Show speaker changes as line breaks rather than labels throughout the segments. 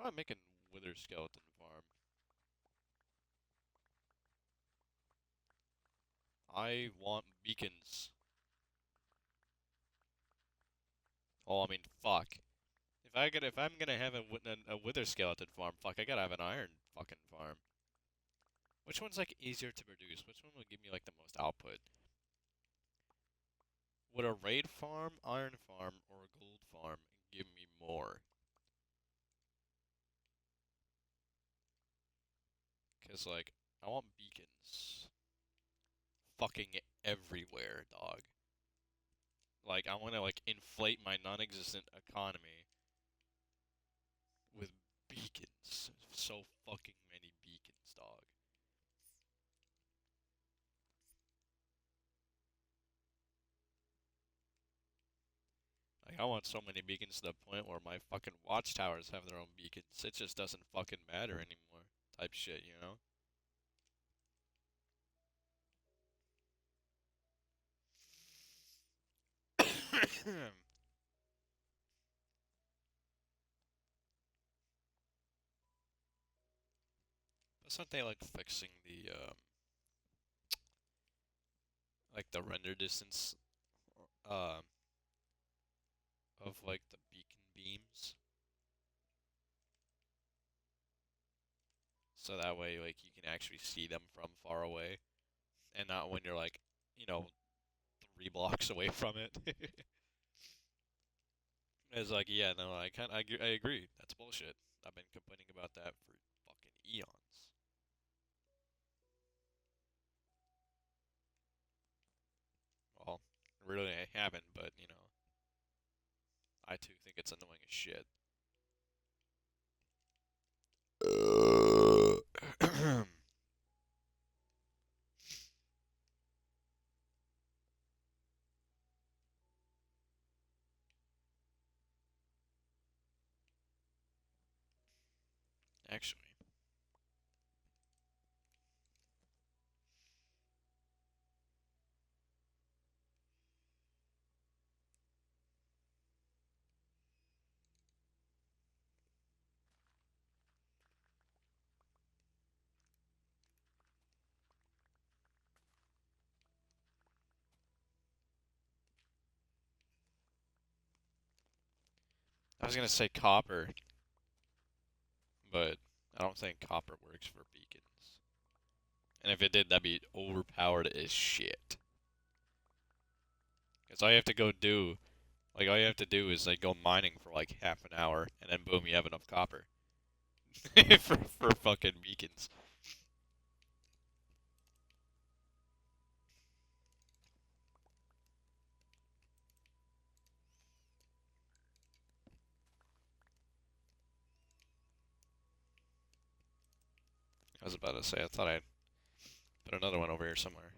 I'm making Wither Skeleton Farm. I want beacons. Oh, I mean, fuck. If I'm gonna have a Wither Skeleton farm, fuck, I gotta have an Iron fucking farm. Which one's like easier to produce? Which one would give me like the most output? Would a raid farm, iron farm, or a gold farm give me more? Cause like I want beacons fucking everywhere, dog. Like I want to like inflate my non-existent economy with beacons. So fucking many beacons, dog. Like I want so many beacons to the point where my fucking watchtowers have their own beacons. It just doesn't fucking matter anymore. Type shit, you know? Plus, aren't they like fixing the like the render distance um of like the beacon beams? So that way like you can actually see them from far away and not when you're like, you know, 3 blocks away from it. It's like, yeah, no, I agree. That's bullshit. I've been complaining about that for fucking eons. Well, really I haven't, but you know, I too think it's annoying as shit. Actually, I was gonna say copper, but I don't think copper works for beacons. And if it did, that'd be overpowered as shit. Because all you have to go do, like all you have to do is like go mining for like half an hour, and then boom, you have enough copper for fucking beacons. I was about to say, I thought I'd put another one over here somewhere.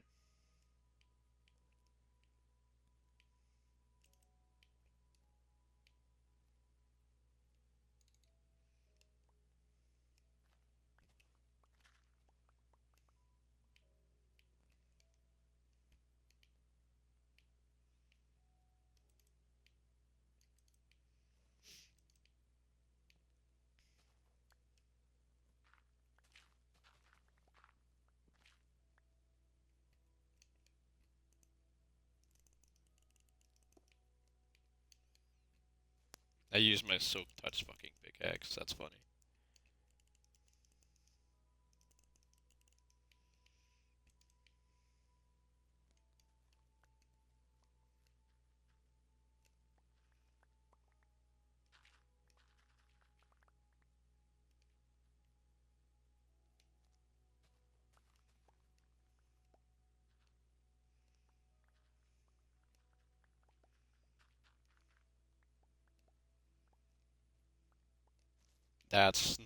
I used my Silk Touch fucking pickaxe. That's funny. That's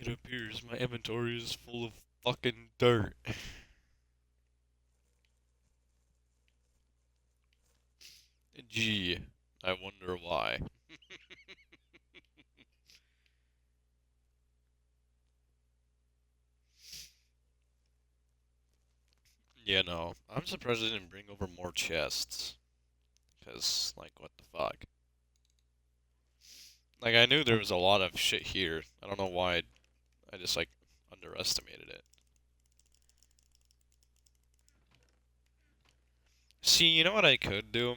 It appears my inventory is full of fucking dirt. Gee, I wonder why. Yeah, no. I'm surprised I didn't bring over more chests. Because, like, what the fuck? Like, I knew there was a lot of shit here. I don't know why I just, like, underestimated it. See, you know what I could do?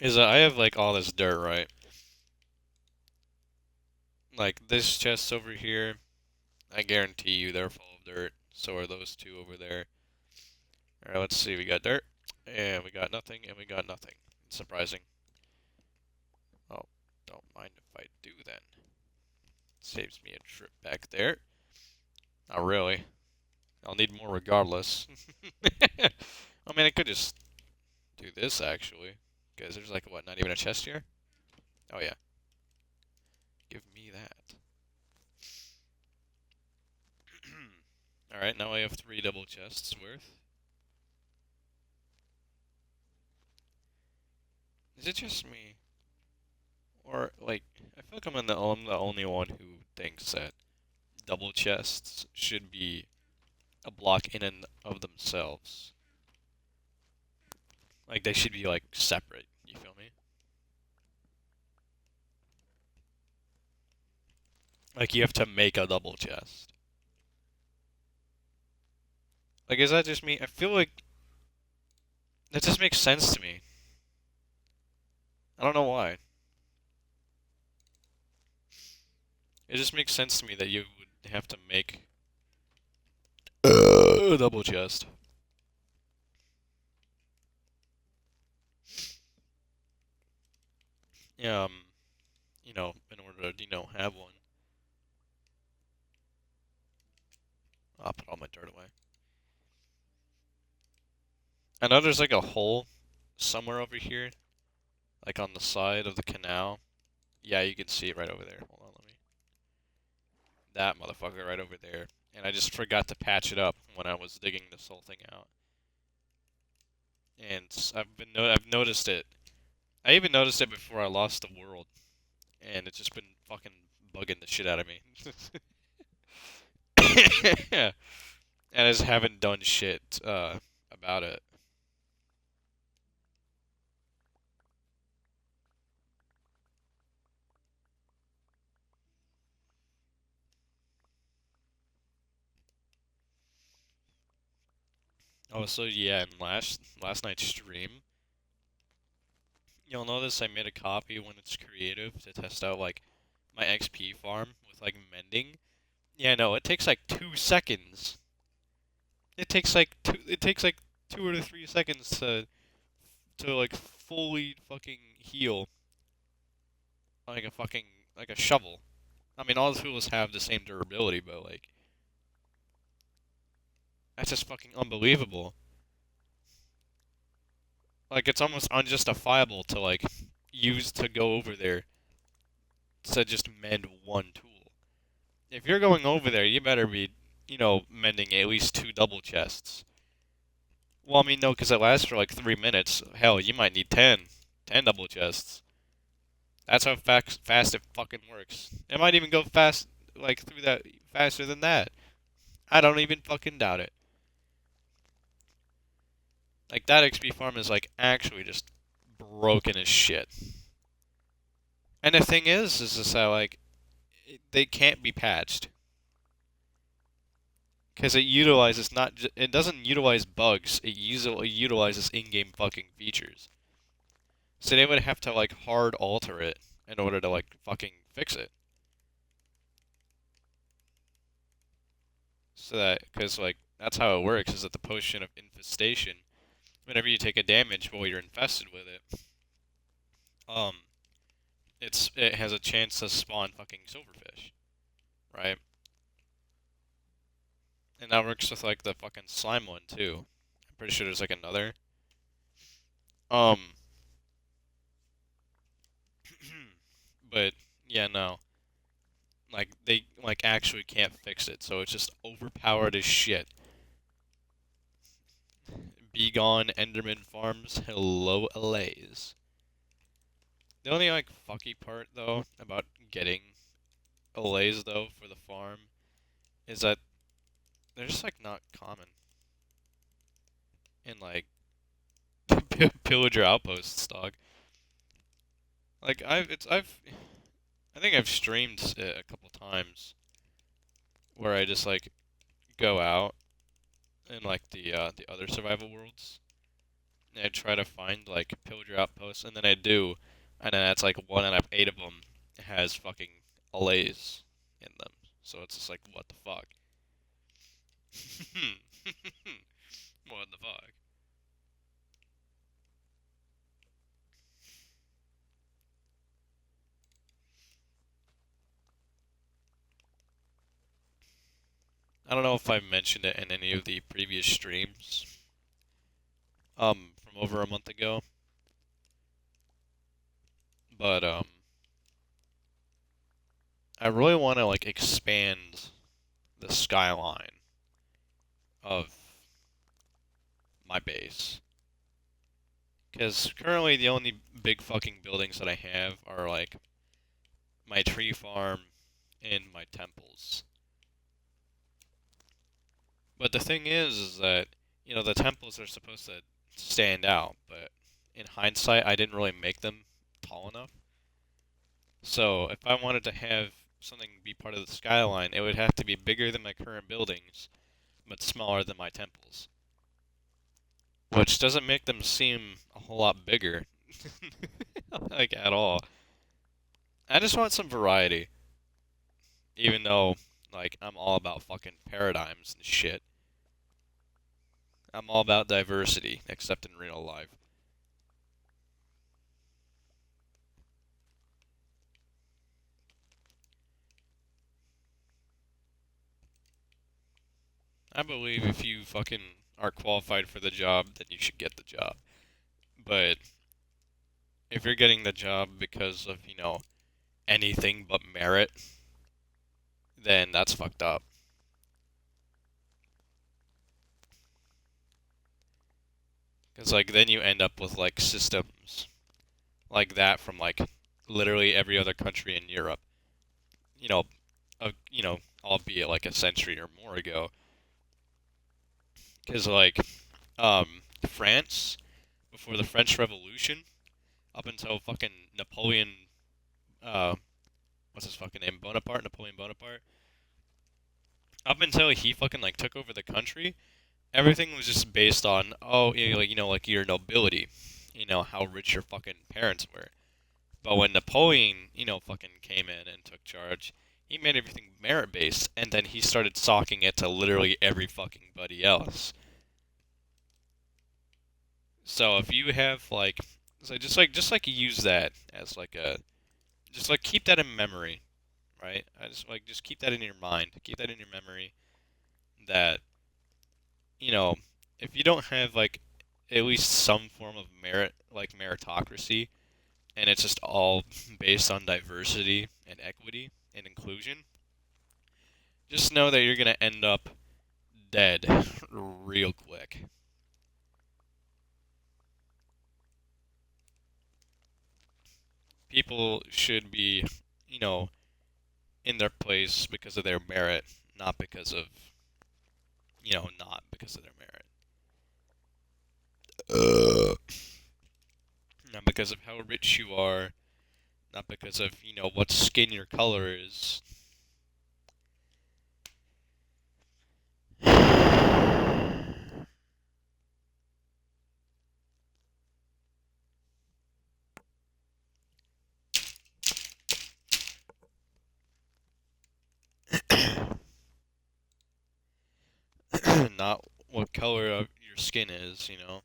Is that I have, like, all this dirt, right? Like, this chest over here, I guarantee you they're full of dirt. So are those two over there. Alright, let's see. We got dirt, and we got nothing, and we got nothing. Surprising. Oh, don't mind if I do then. Saves me a trip back there. Not really. I'll need more regardless. I mean, I could just do this, actually. Because there's like, what, not even a chest here? Oh, yeah. Give me that. Alright, now I have 3 double chests worth. Is it just me? Or, like, I feel like I'm the only one who thinks that double chests should be a block in and of themselves. Like, they should be, like, separate. You feel me? Like, you have to make a double chest. Like, is that just me? I feel like that just makes sense to me. I don't know why. It just makes sense to me that you would have to make a double chest. Um, you know, in order to, have one. I'll put all my dirt away. I know there's like a hole somewhere over here, like on the side of the canal. Yeah, you can see it right over there. Hold on, let me. That motherfucker right over there. And I just forgot to patch it up when I was digging this whole thing out. And I've noticed it. I even noticed it before I lost the world, and it's just been fucking bugging the shit out of me. And I just haven't done shit about it. Oh, so yeah, in last night's stream, you'll notice I made a copy when it's creative to test out like my XP farm with like mending. Yeah, no, it takes like 2 seconds. It takes like 2 or 3 seconds to like fully fucking heal like a fucking like a shovel. I mean, all the tools have the same durability, but like that's just fucking unbelievable. Like it's almost unjustifiable to like use to go over there to just mend one tool. If you're going over there, you better be, mending at least 2 double chests. Well, I mean, no, because it lasts for like 3 minutes. Hell, you might need 10 double chests. That's how fast it fucking works. It might even go fast, like through that faster than that. I don't even fucking doubt it. Like that XP farm is like actually just broken as shit. And the thing is just that like they can't be patched because it doesn't utilize bugs. It utilizes in-game fucking features. So they would have to like hard alter it in order to like fucking fix it. So that because like that's how it works is that the potion of infestation, whenever you take a damage while you're infested with it, um, it has a chance to spawn fucking silverfish, right? And that works with like the fucking slime one too. I'm pretty sure there's like another. Um, but yeah, no. Like they like actually can't fix it, so it's just overpowered as shit. Be gone, Enderman Farms. Hello, Alays. The only like fucky part though about getting Alays though for the farm is that they're just like not common in like pillager outposts, dog. Like I think I've streamed it a couple times where I just like go out in like the other survival worlds and I try to find like pillager outposts and then I do, and then that's like one out of 8 of them has fucking allays in them. So it's just like what the fuck? What the fuck? I don't know if I mentioned it in any of the previous streams from over a month ago, but I really want to like expand the skyline of my base. Because currently the only big fucking buildings that I have are like my tree farm and my temples. But the thing is that, you know, the temples are supposed to stand out, but in hindsight, I didn't really make them tall enough. So if I wanted to have something be part of the skyline, it would have to be bigger than my current buildings, but smaller than my temples. Which doesn't make them seem a whole lot bigger. Like, at all. I just want some variety. Even though, like, I'm all about fucking paradigms and shit. I'm all about diversity, except in real life. I believe if you fucking are qualified for the job, then you should get the job. But if you're getting the job because of, you know, anything but merit, then that's fucked up. Because, like, then you end up with, like, systems like that from, like, literally every other country in Europe. You know, albeit, like, a century or more ago. Because, like, France, before the French Revolution, up until fucking Napoleon, uh, what's his fucking name? Napoleon Bonaparte. Up until he fucking, like, took over the country, everything was just based on, oh, like, you know, like your nobility, you know, how rich your fucking parents were. But when Napoleon, you know, fucking came in and took charge, he made everything merit based, and then he started socking it to literally every fucking buddy else. So if you have like, so just like use that as like a, just like keep that in memory, right? I just keep that in your mind, keep that in your memory that, you know, if you don't have like at least some form of merit, like meritocracy, and it's just all based on diversity and equity and inclusion, just know that you're gonna end up dead real quick. People should be, you know, in their place because of their merit, not because of, you know, not because of their merit. Not because of how rich you are, not because of, you know, what skin your color is. Not what color of your skin is, you know.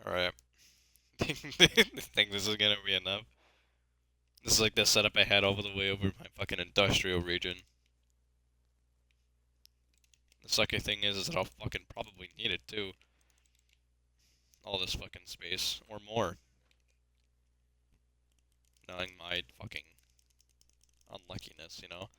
Alright. Think this is gonna be enough? This is like the setup I had all the way over my fucking industrial region. The sucky thing is that I'll fucking probably need it too. All this fucking space. Or more. Knowing my fucking unluckiness, you know?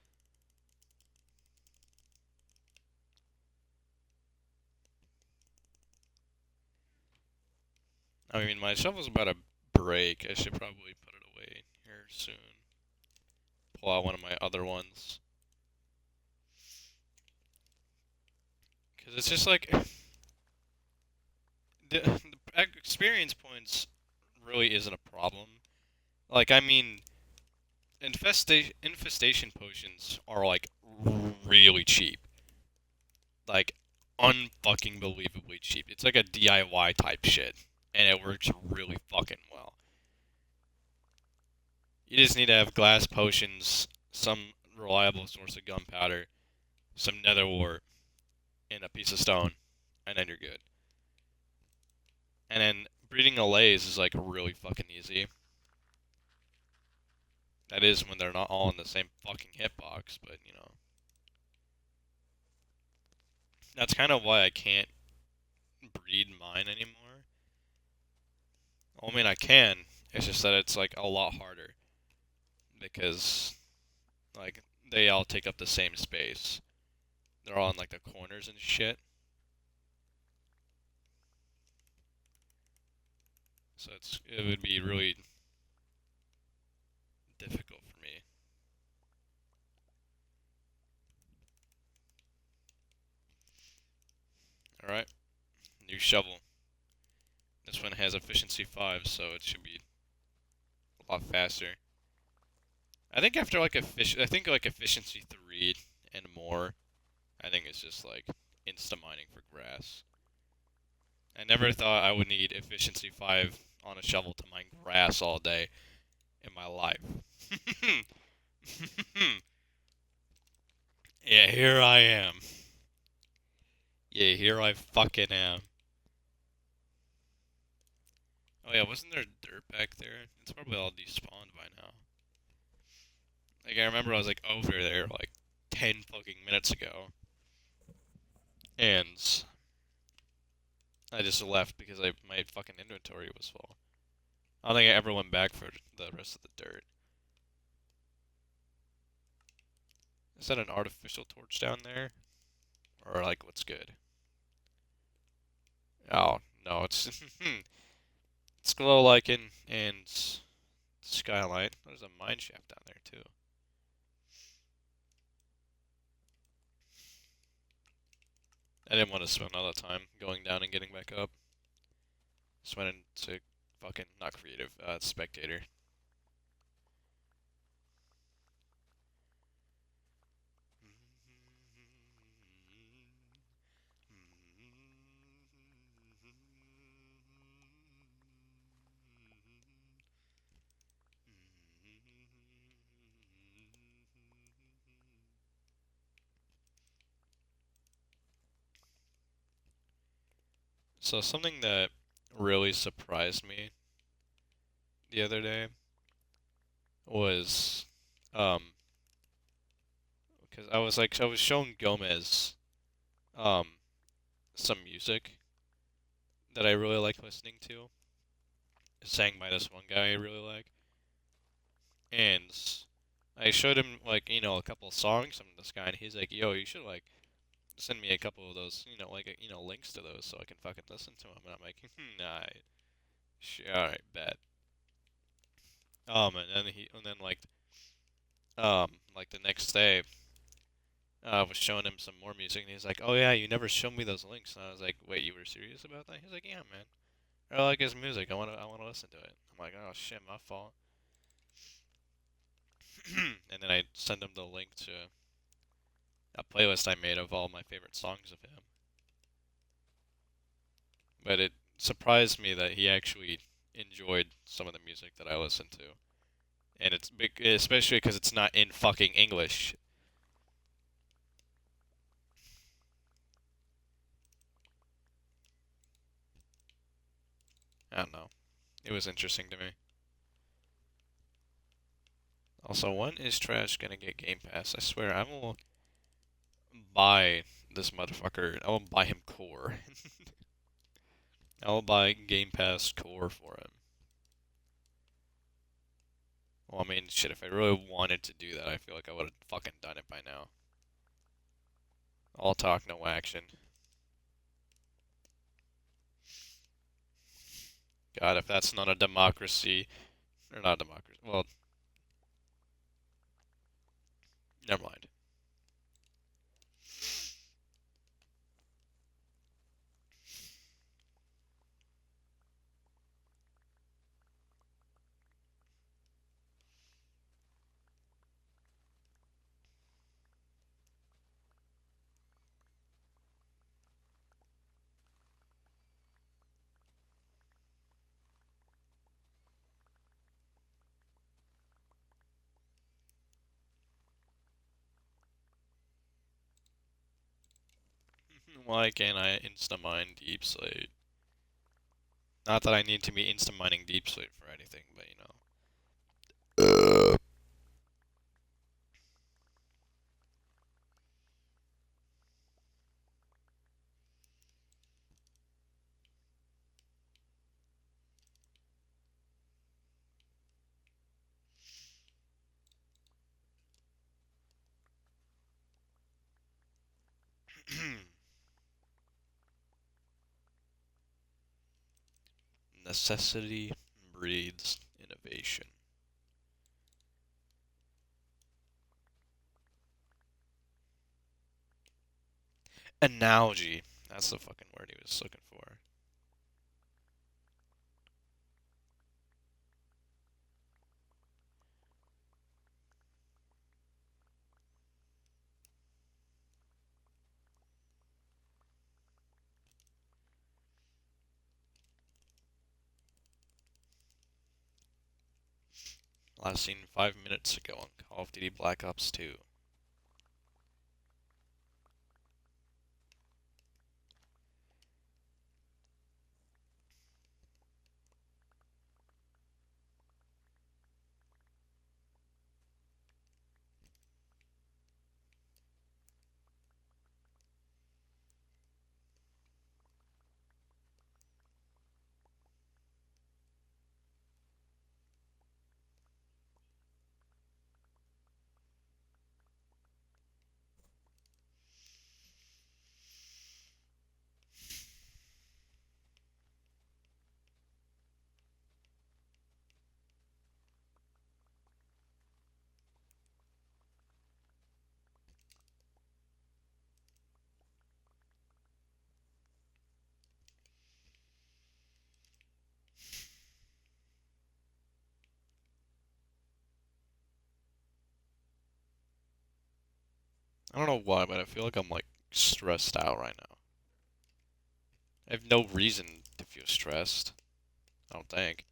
I mean, my shovel's about to break. I should probably put it away here soon. Pull out one of my other ones. Because it's just like... the experience points really isn't a problem. Like, I mean... Infestation potions are, like, really cheap. Like, unfucking believably cheap. It's like a DIY type shit. And it works really fucking well. You just need to have glass potions, some reliable source of gunpowder, some nether wart, and a piece of stone, and then you're good. And then breeding allays is like really fucking easy. That is when they're not all in the same fucking hitbox, but you know. That's kind of why I can't breed mine anymore. I mean, I can. It's just that it's like a lot harder. Because, like, they all take up the same space. They're all in like the corners and shit. So it would be really difficult for me. Alright, new shovel. This one has efficiency 5, so it should be a lot faster. I think after like efficiency 3 and more, I think it's just like insta mining for grass. I never thought I would need efficiency 5 on a shovel to mine grass all day in my life. Yeah, here I am. Yeah, here I fucking am. Oh yeah, wasn't there dirt back there? It's probably all despawned by now. Like, I remember I was like over there like 10 fucking minutes ago. And I just left because my fucking inventory was full. I don't think I ever went back for the rest of the dirt. Is that an artificial torch down there? Or like what's good? Oh, no, it's it's glow lichen and skylight. There's a mine shaft down there too. I didn't want to spend all the time going down and getting back up. Just went into fucking not creative, spectator. So something that really surprised me the other day was because I was showing Gomez um some music that I really like listening to, sang by this one guy I really like, and I showed him like a couple of songs from this guy, and he's like, "Yo, you should like send me a couple of those, links to those so I can fucking listen to them." And I'm like, "Nah, all right, bet." And then like the next day, I was showing him some more music, and he's like, "Oh yeah, you never showed me those links." And I was like, "Wait, you were serious about that?" He's like, "Yeah, man. I like his music. I wanna listen to it." I'm like, "Oh shit, my fault." And then I send him the link to a playlist I made of all my favorite songs of him. But it surprised me that he actually enjoyed some of the music that I listened to, and it's big, especially because it's not in fucking English. I don't know. It was interesting to me. Also, when is Trash gonna get Game Pass? I swear, buy this motherfucker. I will buy him core. I will buy Game Pass core for him. Well, I mean, shit, if I really wanted to do that, I feel like I would have fucking done it by now. All talk, no action. God, if that's not a democracy, or not a democracy, well, never mind. Why can't I insta-mine Deep Slate? Not that I need to be insta-mining Deep Slate for anything, but you know. Necessity breeds innovation. Analogy. That's the fucking word he was looking for. Last seen 5 minutes ago on Call of Duty Black Ops 2. I don't know why, but I feel like I'm like stressed out right now. I have no reason to feel stressed. I don't think.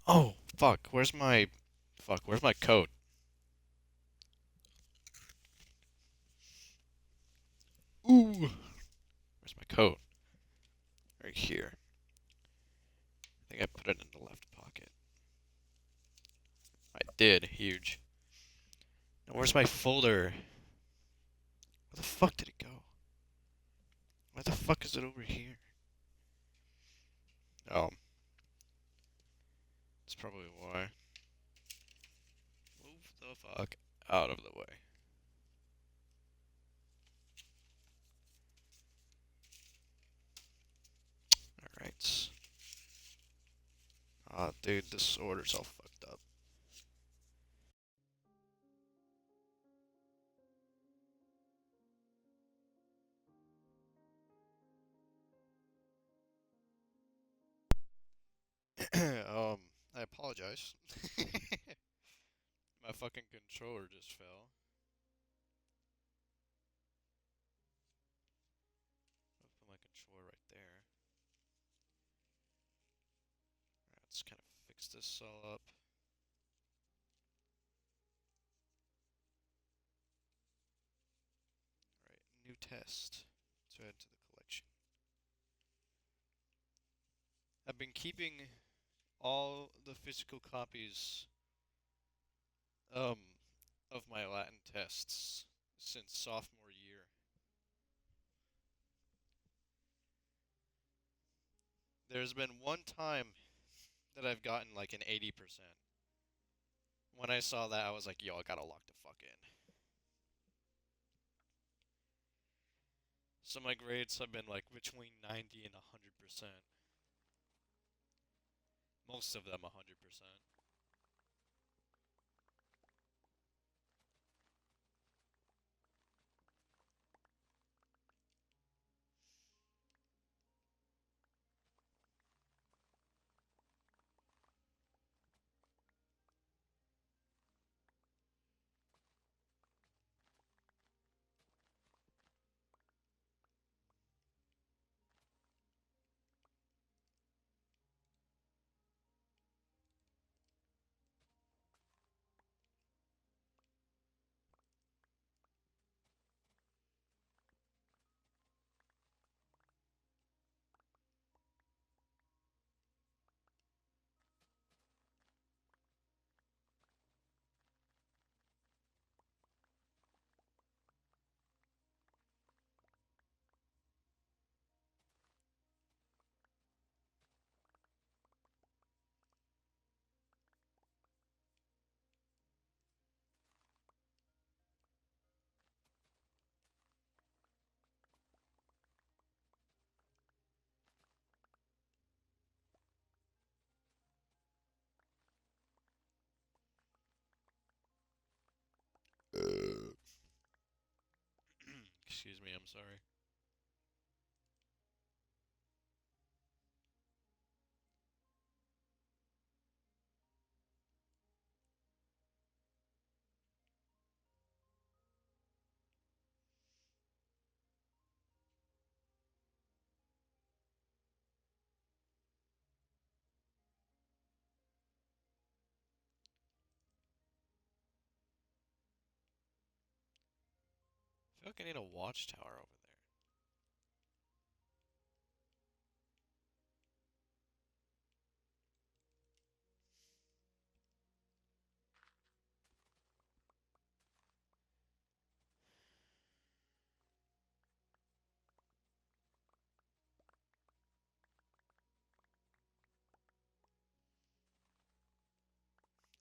Oh, fuck. Where's my coat? Ooh. Where's my coat? Right here. I think I put it in the left pocket. I did. Huge. Now where's my folder? Where the fuck did it go? Why the fuck is it over here? Oh. That's probably why. Move the fuck out of the way. Right. Ah, dude, this order's all fucked up. I apologize. My fucking controller just fell. I'll put my controller right there. Alright, let's kind of fix this all up. Alright, new test to add to the collection. I've been keeping all the physical copies um of my Latin tests since sophomore year. There's been one time that I've gotten like an 80%. When I saw that, I was like, yo, I gotta lock the fuck in. So my grades have been like between 90 and 100%. Most of them 100%. Excuse me, I'm sorry. I feel like I need a watchtower over there.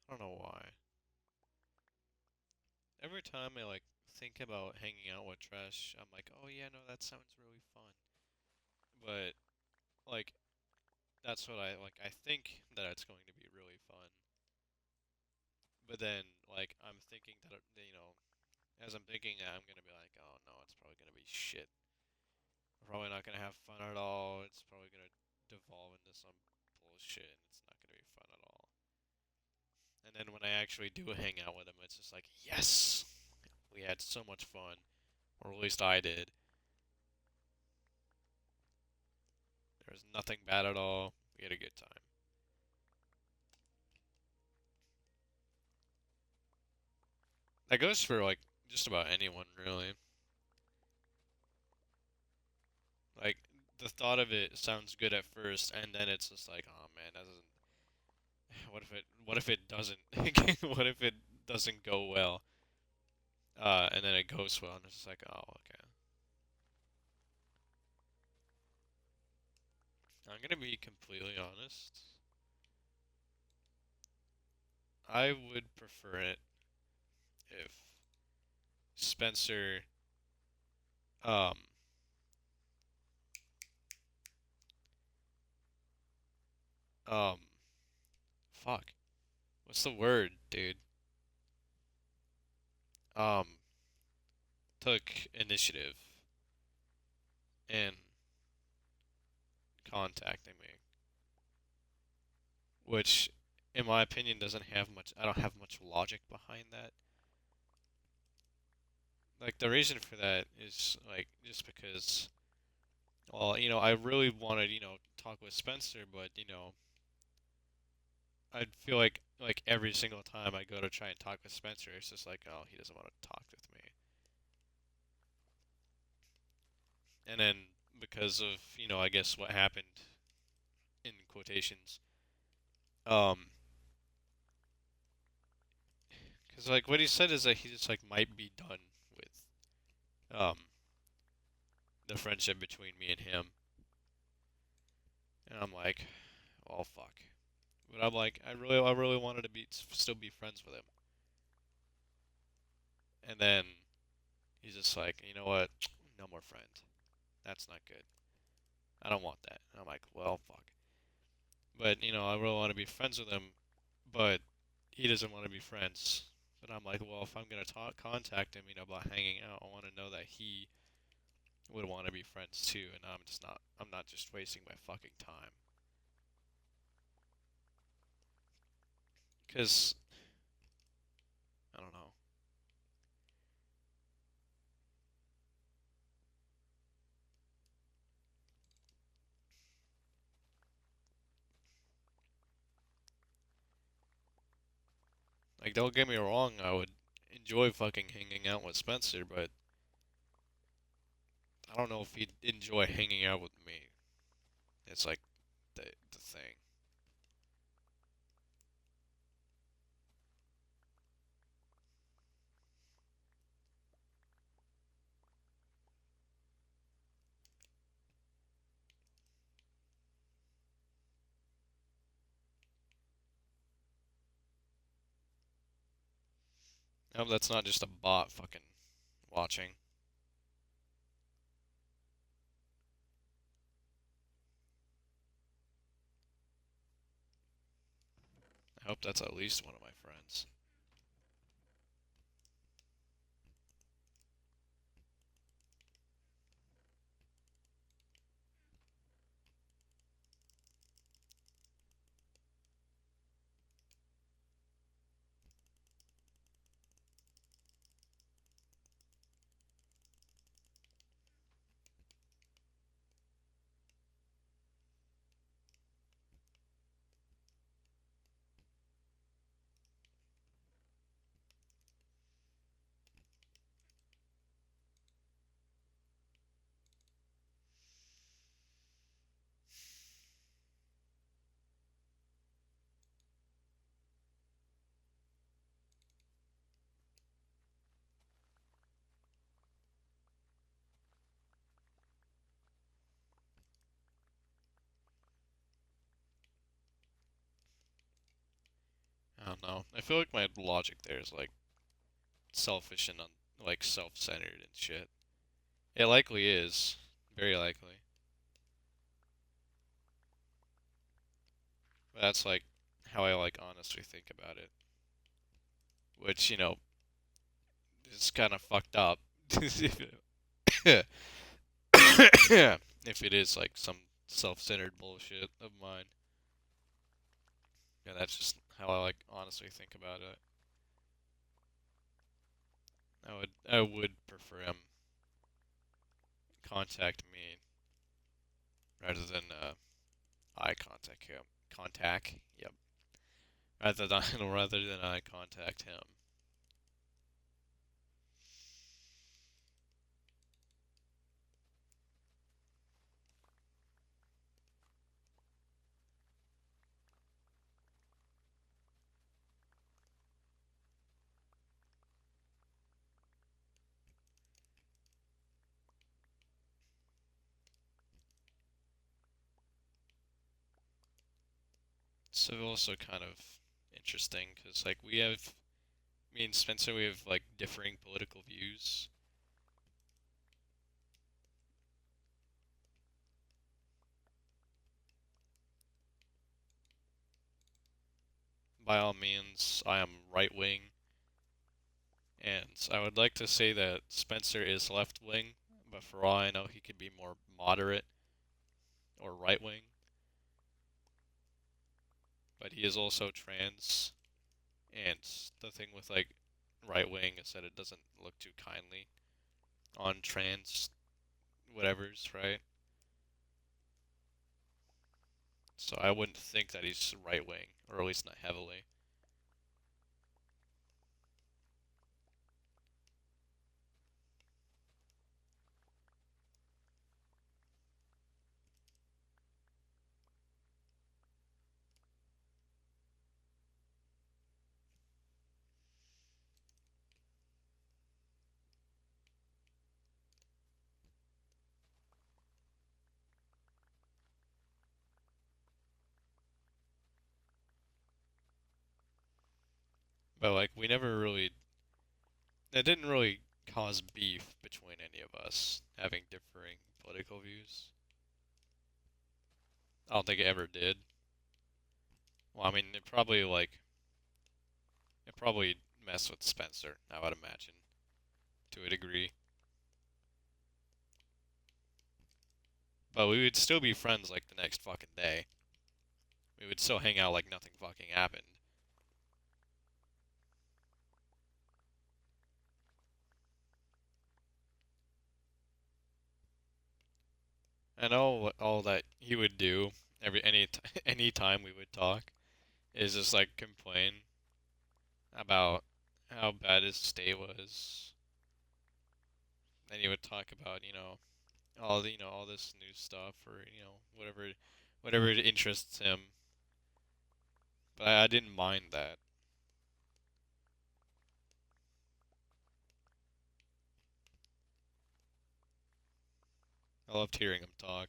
I don't know why. Every time I like think about hanging out with Trash, I'm like, oh yeah, no, that sounds really fun. But like, that's what I like. I think that it's going to be really fun. But then, like, I'm thinking that, as I'm thinking that, I'm gonna be like, oh no, it's probably gonna be shit. We're probably not gonna have fun at all. It's probably gonna devolve into some bullshit, and it's not gonna be fun at all. And then when I actually do hang out with him, it's just like, yes, we had so much fun, or at least I did. There was nothing bad at all. We had a good time. That goes for like just about anyone, really. Like the thought of it sounds good at first, and then it's just like, oh man, that doesn't. What if it doesn't? What if it doesn't go well? And then it goes well, and it's just like, oh, okay. I'm gonna be completely honest. I would prefer it if Spencer, um, um, fuck, what's the word, dude? Um, took initiative in contacting me, which, in my opinion, doesn't have much. I don't have much logic behind that. Like the reason for that is like just because, well, I really wanted, talk with Spencer, but I feel like every single time I go to try and talk with Spencer, it's just like, oh, he doesn't want to talk with me. And then because of, I guess what happened in quotations, um, because like what he said is that he just like might be done with the friendship between me and him. And I'm like, well, fuck. But I'm like, I really wanted to still be friends with him. And then he's just like, you know what? No more friends. That's not good. I don't want that. And I'm like, well, fuck. But, I really want to be friends with him, but he doesn't want to be friends. But I'm like, well, if I'm going to contact him, about hanging out, I want to know that he would want to be friends too, and I'm not just wasting my fucking time. Because, I don't know. Like, don't get me wrong, I would enjoy fucking hanging out with Spencer, but I don't know if he'd enjoy hanging out with me. It's like the thing. I hope that's not just a bot fucking watching. I hope that's at least one of my friends. I don't know. I feel like my logic there is like selfish and like self-centered and shit. It likely is, very likely. But that's like how I like honestly think about it. Which is kind of fucked up. If it is like some self-centered bullshit of mine. Yeah, that's just how I like honestly think about it. I would prefer him contact me rather than I contact him. Contact. Yep. Rather than rather than I contact him. So also kind of interesting because like me and Spencer, we have like differing political views. by all means, I am right wing, and I would like to say that Spencer is left wing, but for all I know, he could be more moderate or right wing. But he is also trans, and the thing with like right wing is that it doesn't look too kindly on trans whatevers, right? So I wouldn't think that he's right wing, or at least not heavily. But like we never really, it didn't really cause beef between any of us having differing political views. I don't think it ever did. Well, I mean, it probably messed with Spencer, I would imagine, to a degree. But we would still be friends like the next fucking day. We would still hang out like nothing fucking happened. And all that he would do any time we would talk is just like complain about how bad his stay was. And he would talk about, all this new stuff or, whatever it interests him. But I didn't mind that. I loved hearing him talk.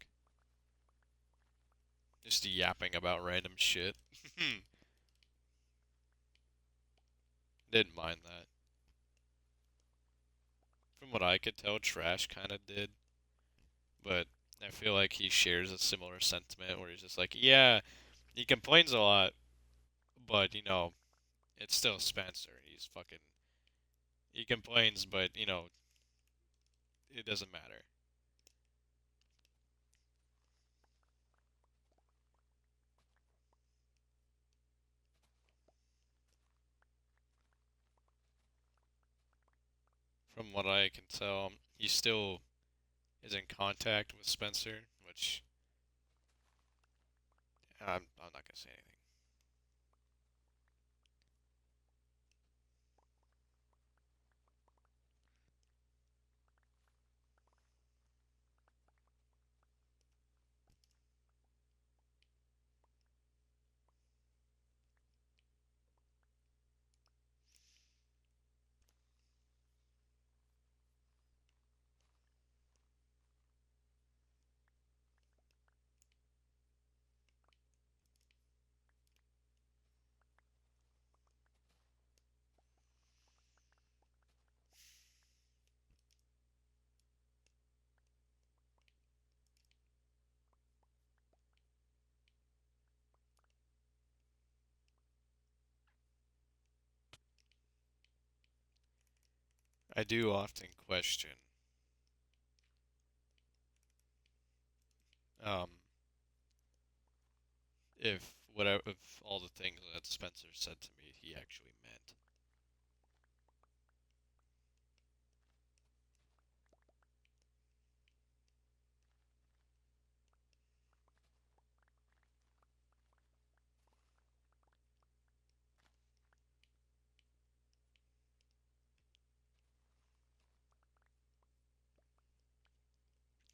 Just yapping about random shit. Didn't mind that. From what I could tell, Trash kind of did. But I feel like he shares a similar sentiment where he's just like, yeah, he complains a lot, but, it's still Spencer. He complains, but, it doesn't matter. From what I can tell, he still is in contact with Spencer, which I'm not gonna say anything. I do often question um, if all the things that Spencer said to me he actually meant.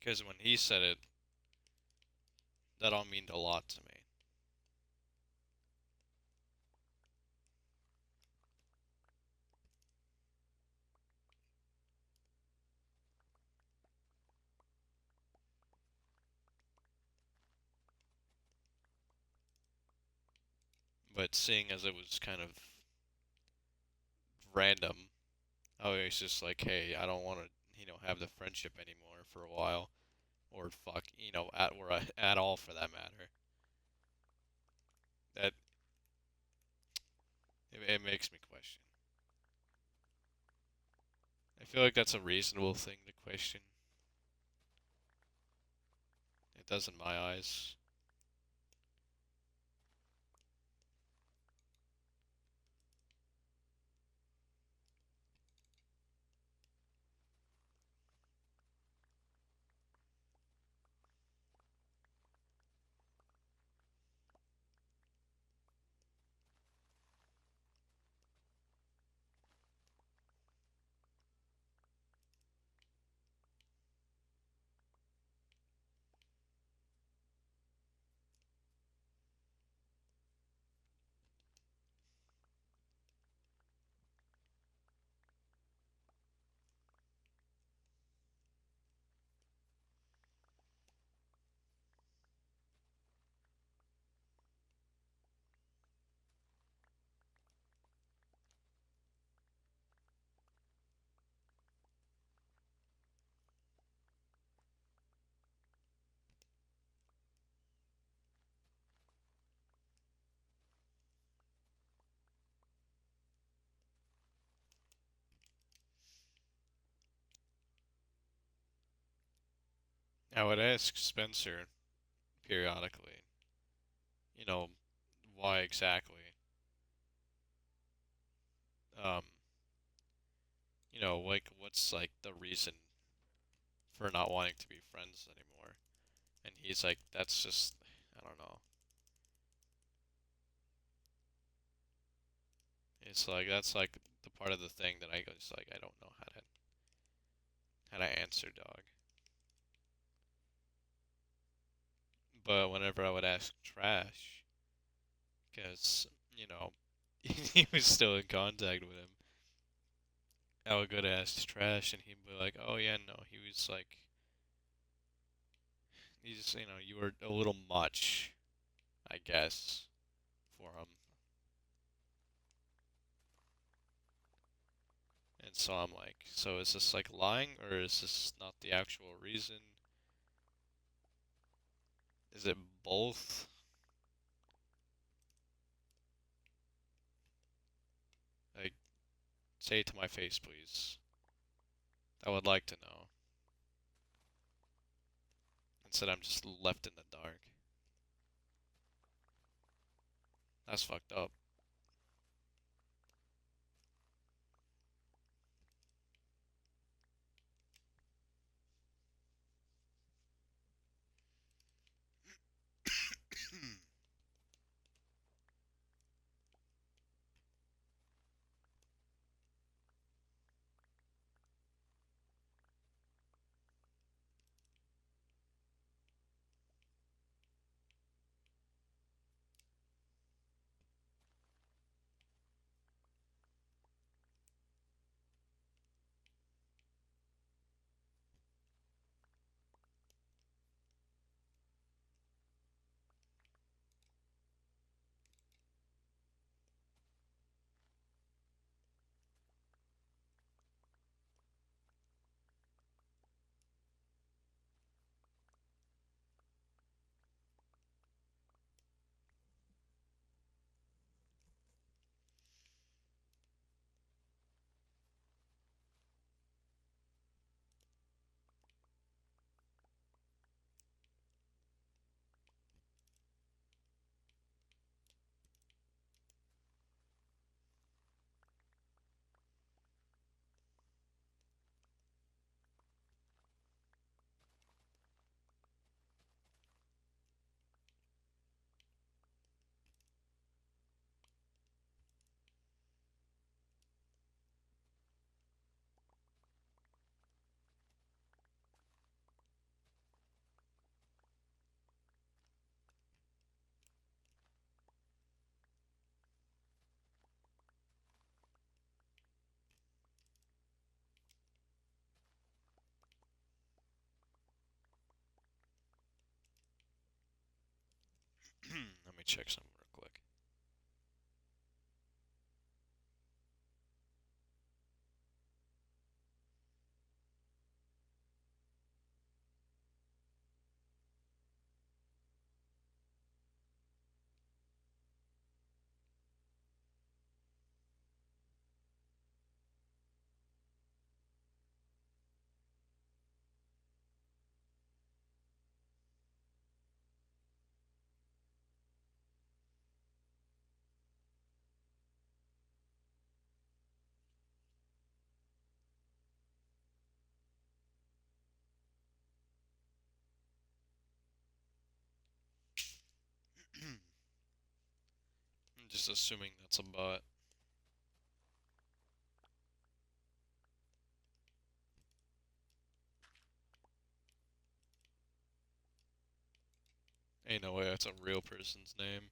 Because when he said it, that all meant a lot to me. But seeing as it was kind of random, I was just like, hey, I don't want to, have the friendship anymore for a while, or fuck, at all for that matter. That it makes me question. I feel like that's a reasonable thing to question. It does in my eyes. I would ask Spencer periodically, you know, why exactly. Um, like what's like the reason for not wanting to be friends anymore? And he's like, that's just, I don't know. It's like that's like the part of the thing that I was like, I don't know how to answer, dog. But whenever I would ask Trash, because he was still in contact with him, I would go to ask Trash, and he'd be like, "Oh yeah, no, he was like, you were a little much, I guess, for him." And so I'm like, so is this like lying, or is this not the actual reason? Is it both? Like, say it to my face, please. I would like to know. Instead, I'm just left in the dark. That's fucked up. Let me check something real quick. just assuming that's a bot. Ain't no way that's a real person's name.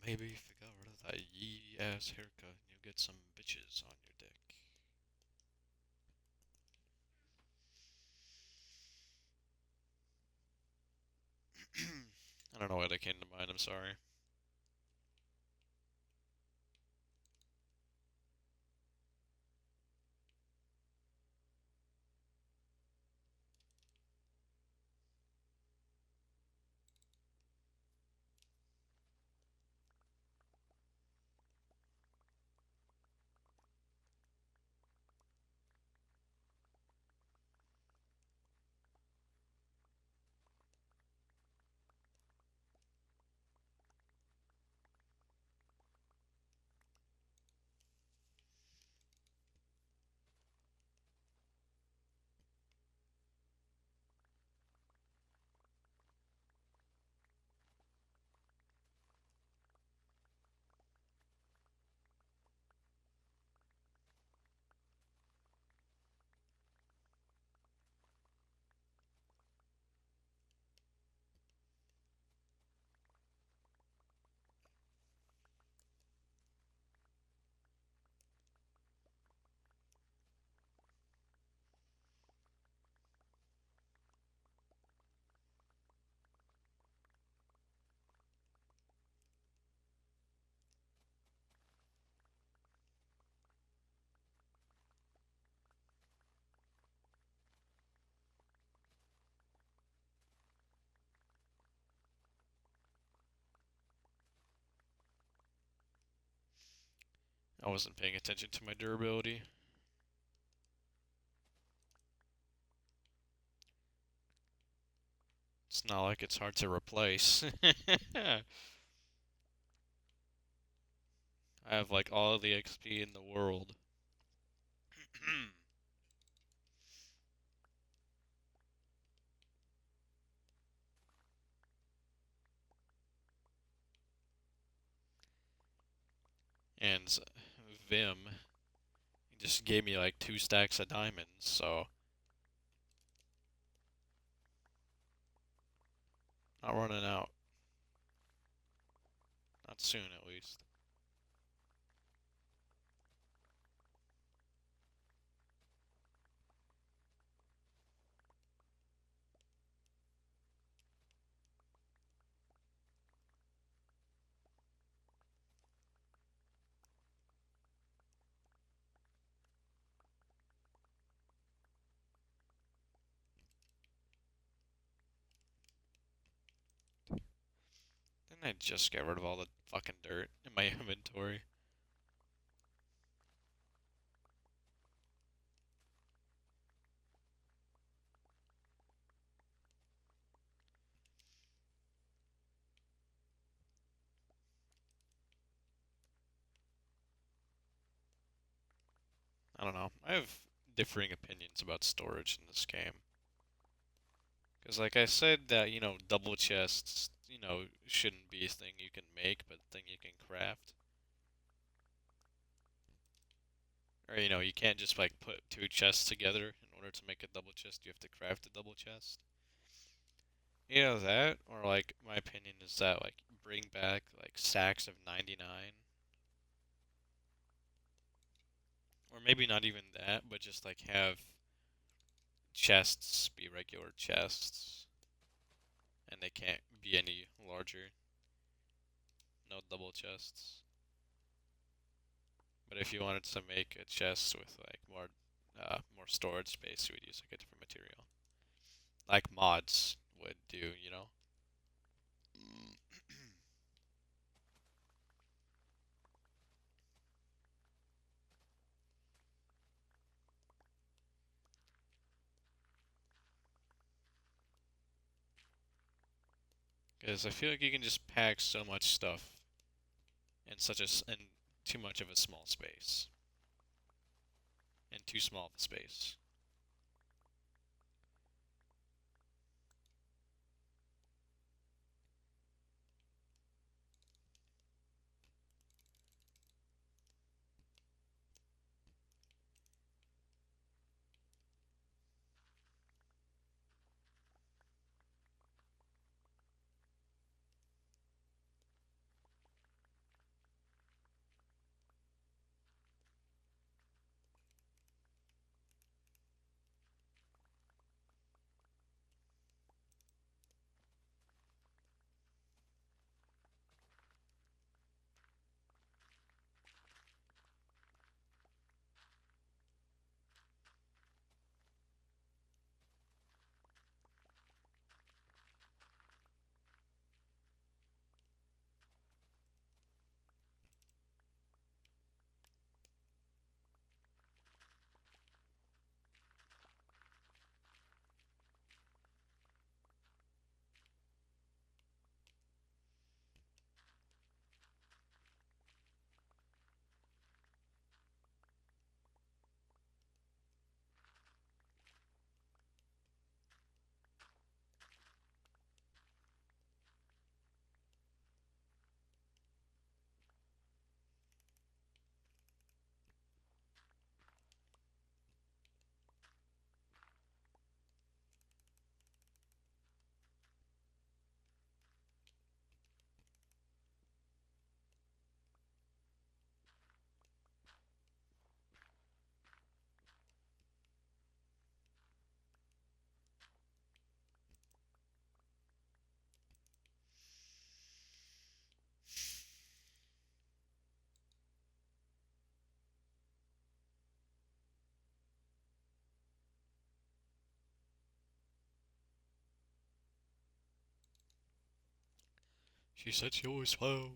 Maybe if you got rid of that yee ass haircut, you'll get some bitches on your dick. I don't know why that came to mind, I'm sorry. I wasn't paying attention to my durability. It's not like it's hard to replace. I have like all the XP in the world. And Vim just gave me like 2 stacks of diamonds, so not running out. Not soon, at least. Didn't I just get rid of all the fucking dirt in my inventory? I don't know. I have differing opinions about storage in this game. Because, like I said, that, double chests, shouldn't be a thing you can make, but a thing you can craft. Or, you can't just, like, put 2 chests together in order to make a double chest. You have to craft a double chest. That, or, like, my opinion is that, like, bring back, like, stacks of 99. Or maybe not even that, but just, like, have chests be regular chests. And they can't be any larger. No double chests. But if you wanted to make a chest with like more storage space, you would use like a different material, like mods would do. Because I feel like you can just pack so much stuff in in too much of a small space, in too small of a space. She said she always 12.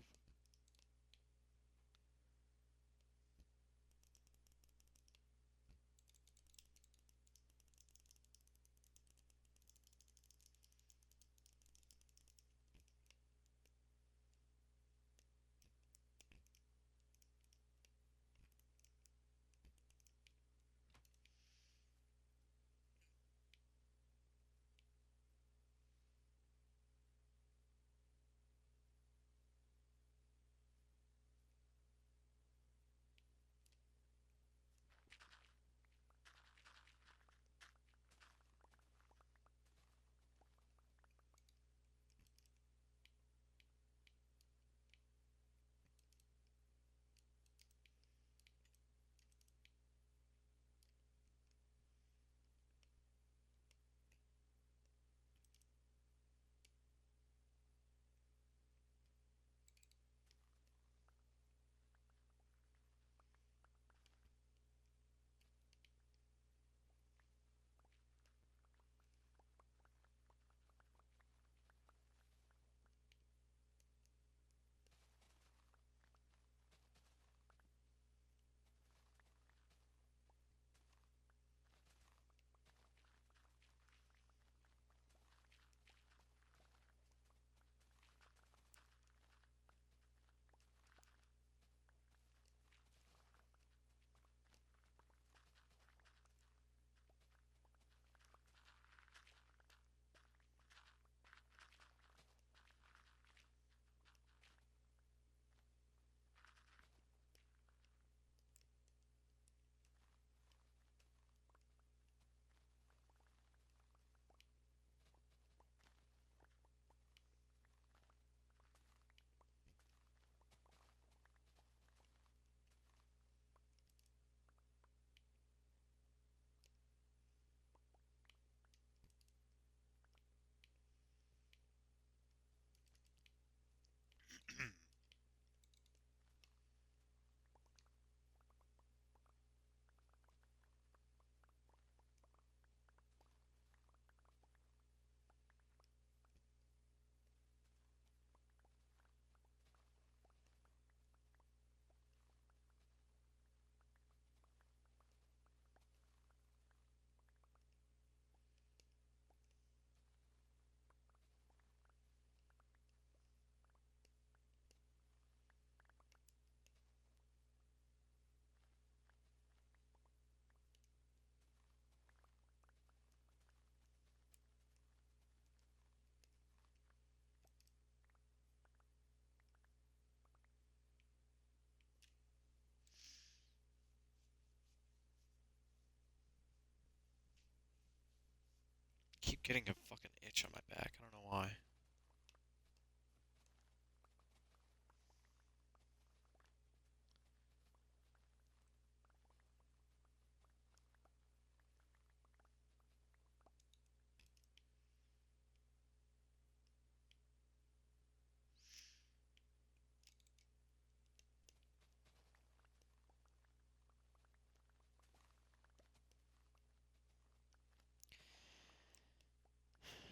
getting a fucking itch on my back. I don't know why.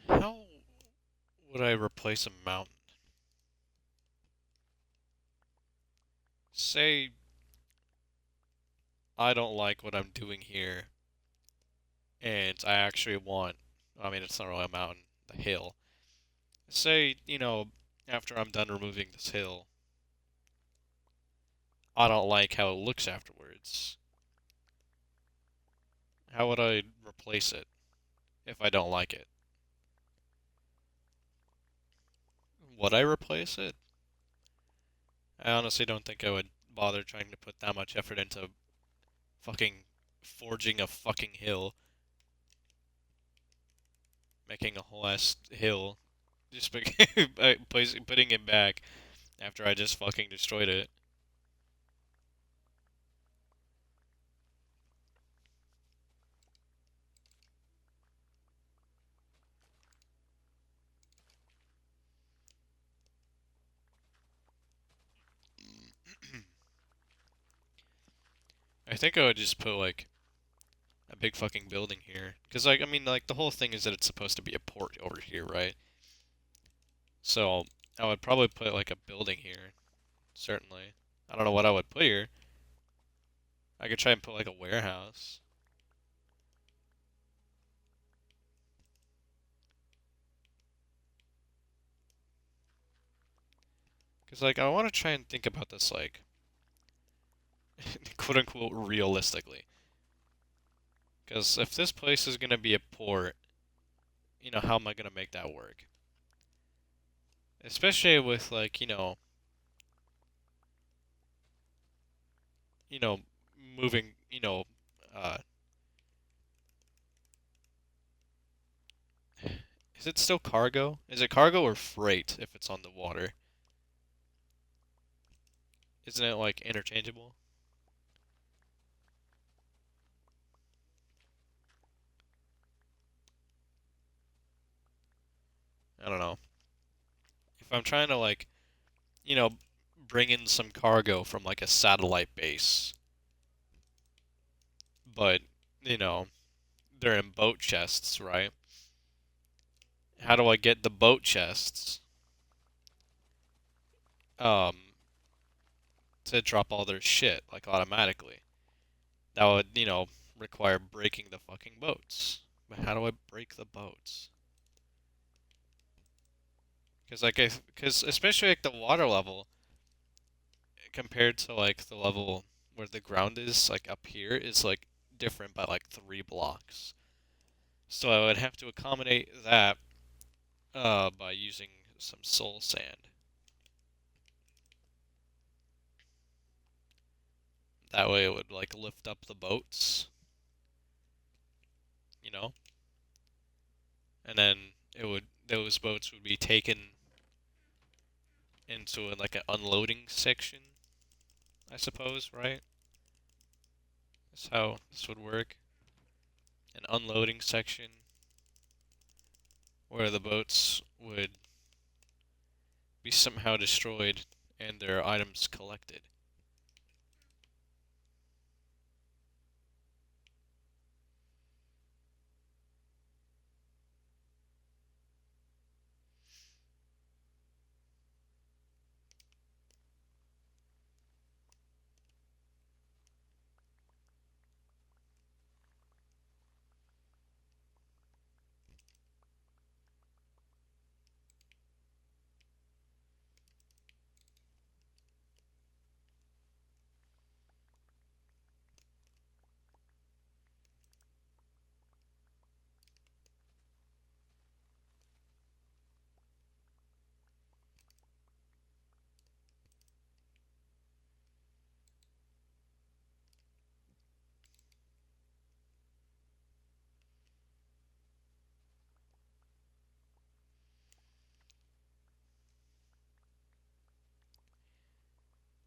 How would I replace a mountain? Say I don't like what I'm doing here, and I actually want, I mean, it's not really a mountain, a hill. Say, after I'm done removing this hill, I don't like how it looks afterwards. How would I replace it if I don't like it? Would I replace it? I honestly don't think I would bother trying to put that much effort into fucking forging a fucking hill, making a whole ass hill, just putting it back after I just fucking destroyed it. I think I would just put like a big fucking building here, because like I mean like the whole thing is that it's supposed to be a port over here, right? So I would probably put like a building here, certainly. I don't know what I would put here. I could try and put like a warehouse. Because, like, I want to try and think about this, like, quote unquote, realistically. Because if this place is going to be a port, how am I going to make that work? Especially with, like, you know, moving, uh, is it still cargo? Is it cargo or freight if it's on the water? Isn't it, like, interchangeable? I don't know. If I'm trying to, like, you know, bring in some cargo from, like, a satellite base, but, you know, they're in boat chests, right? How do I get the boat chests um to drop all their shit like automatically? That would, require breaking the fucking boats. But how do I break the boats? Because especially like the water level compared to like the level where the ground is like up here is like different by like 3 blocks. So I would have to accommodate that by using some soul sand. That way it would like lift up the boats, you know, and then it would those boats would be taken into like an unloading section, I suppose, right? That's how this would work. An unloading section where the boats would be somehow destroyed and their items collected.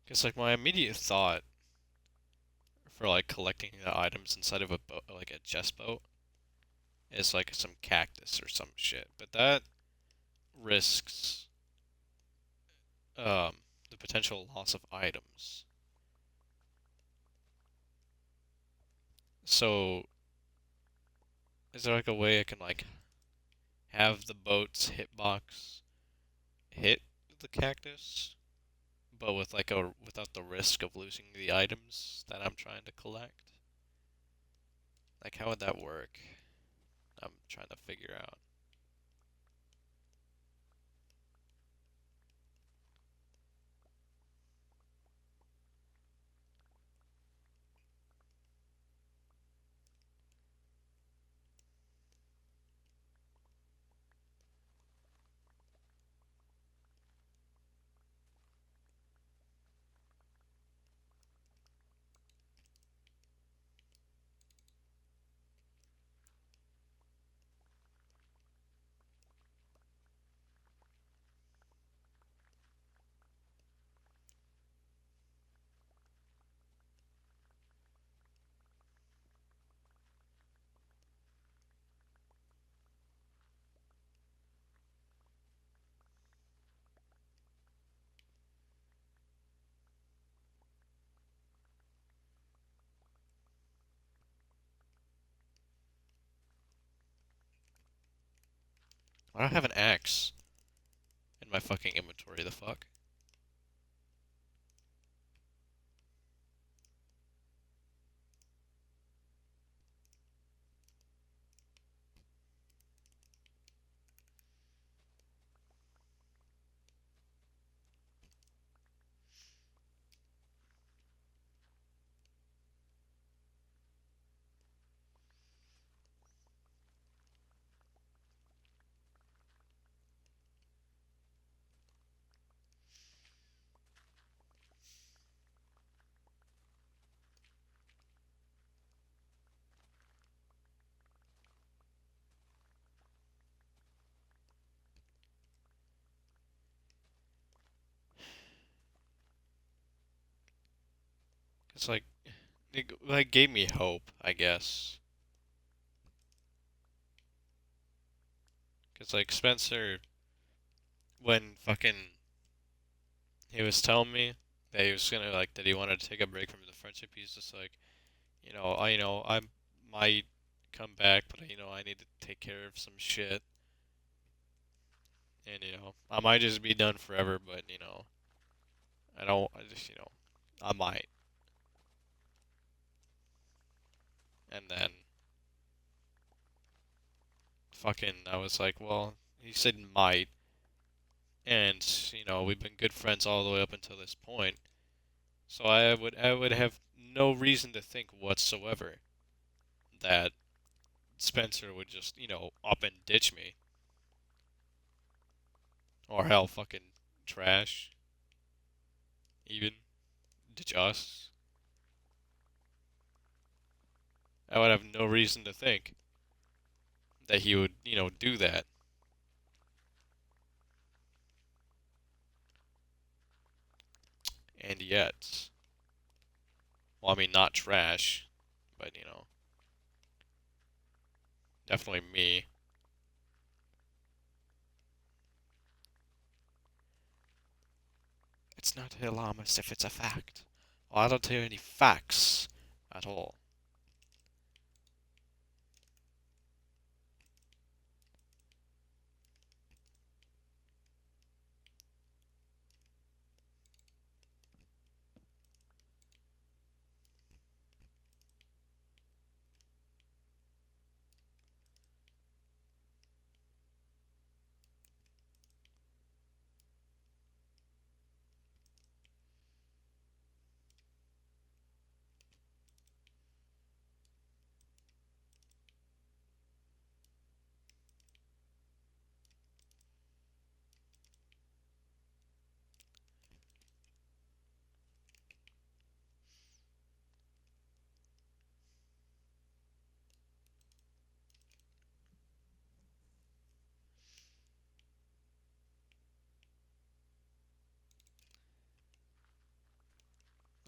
Because like my immediate thought for like collecting the items inside of a boat, like a chest boat, is like some cactus or some shit. But that risks um the potential loss of items. So is there like a way I can like have the boat's hitbox hit the cactus, but with like a without the risk of losing the items that I'm trying to collect? Like how would that work? I'm trying to figure out. I don't have an axe in my fucking inventory. The fuck? It's like it like gave me hope, I guess. Cause like Spencer, when fucking he was telling me that he was gonna like that he wanted to take a break from the friendship, he's just like, I might come back, but I need to take care of some shit, and I might just be done forever, but I don't, I just I might, and then fucking I was like, well, he said might, and we've been good friends all the way up until this point. So I would have no reason to think whatsoever that Spencer would just, up and ditch me. Or hell, fucking trash. Even ditch us. I would have no reason to think that he would, do that. And yet, well, I mean, not trash, but, definitely me. It's not alarmist if it's a fact. Well, I don't hear any facts at all.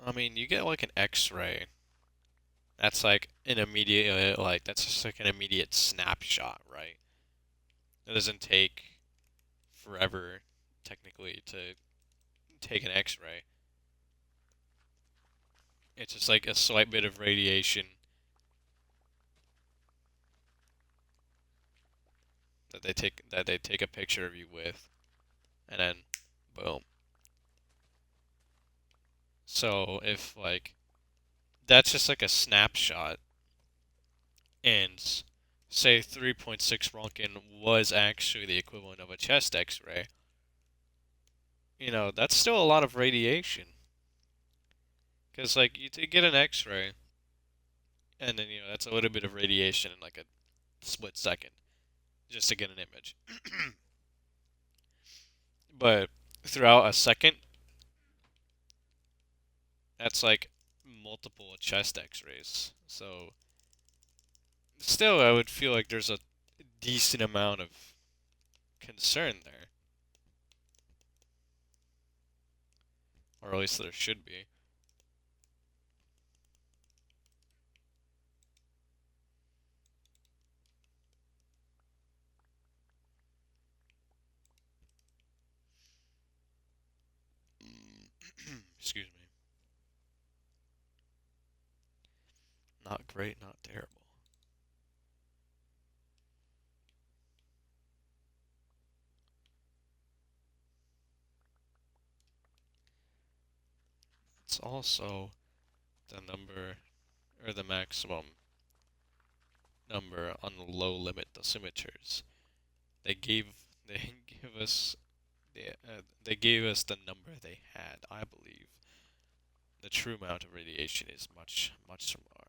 I mean, you get like an X-ray. That's like an immediate, that's just like an immediate snapshot, right? It doesn't take forever, technically, to take an X-ray. It's just like a slight bit of radiation that they take a picture of you with, and then boom. So if like that's just like a snapshot, and say 3.6 Roentgen was actually the equivalent of a chest X-ray, that's still a lot of radiation. Because like get an X-ray, and then that's a little bit of radiation in like a split second just to get an image. But throughout a second, that's like multiple chest X-rays. So still, I would feel like there's a decent amount of concern there, or at least there should be. Excuse me. Not great, not terrible. It's also the number or the maximum number on the low limit dosimeters. They gave they give us they gave us the number they had. I believe the true amount of radiation is much much more.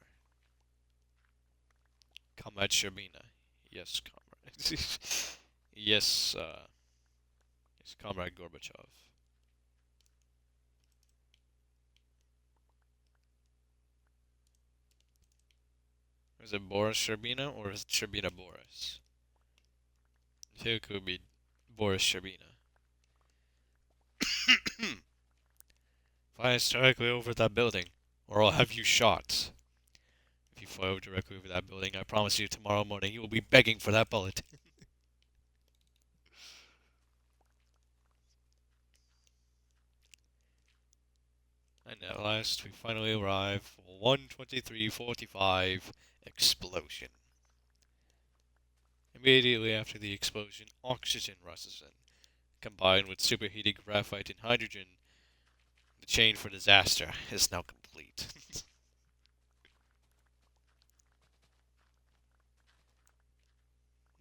Comrade Sherbina, yes, comrade. Yes, yes, Comrade Gorbachev. Is it Boris Sherbina or is it Sherbina Boris? I think it could be Boris Sherbina. Fly directly over that building, or I'll have you shot. If you fly directly over that building, I promise you tomorrow morning you will be begging for that bullet. And at last, we finally arrive. 1:23:45 explosion. Immediately after the explosion, oxygen rushes in. Combined with superheated graphite and hydrogen, the chain for disaster is now complete.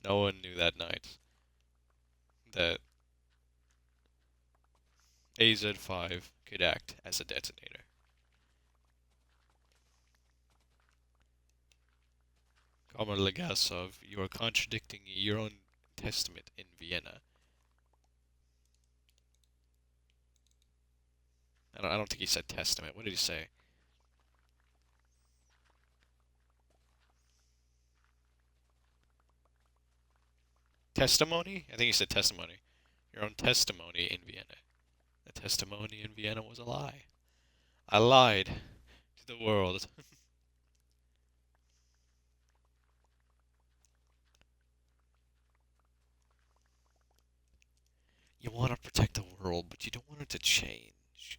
No one knew that night that AZ-5 could act as a detonator. Comrade Legasov, you are contradicting your own testament in Vienna. I don't think he said testament. What did he say? Testimony? I think he said testimony. Your own testimony in Vienna. The testimony in Vienna was a lie. I lied to the world. You want to protect the world, but you don't want it to change.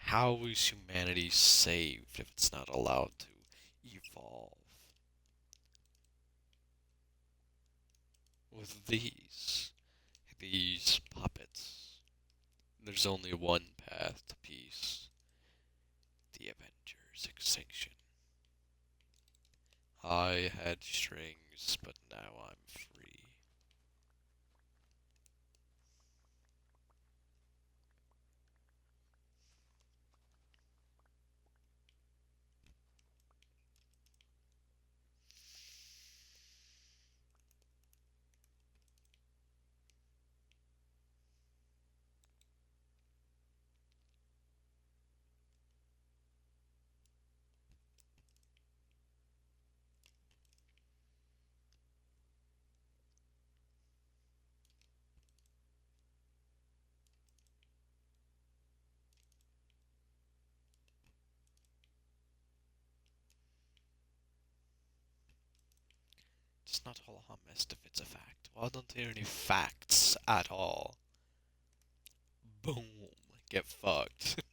How is humanity saved if it's not allowed to evolve? With these puppets, there's only one path to peace: the Avengers' extinction. I had strings, but now I'm free. It's not all hummus if it's a fact. Well, I don't hear any facts at all. Boom. Get fucked.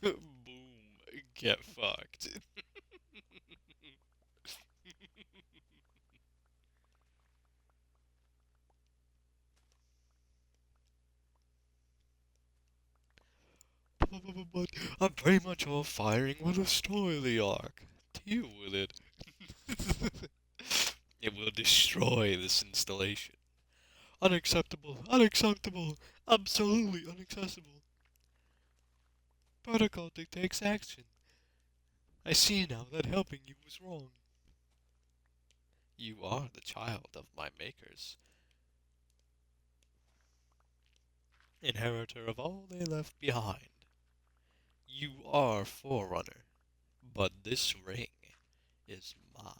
Boom. Get fucked. But I'm very much all firing with a story arc. Deal with it. It will destroy this installation. Unacceptable, unacceptable, absolutely unacceptable. Protocol takes action. I see now that helping you was wrong. You are the child of my makers, inheritor of all they left behind. You are Forerunner, but this ring is mine.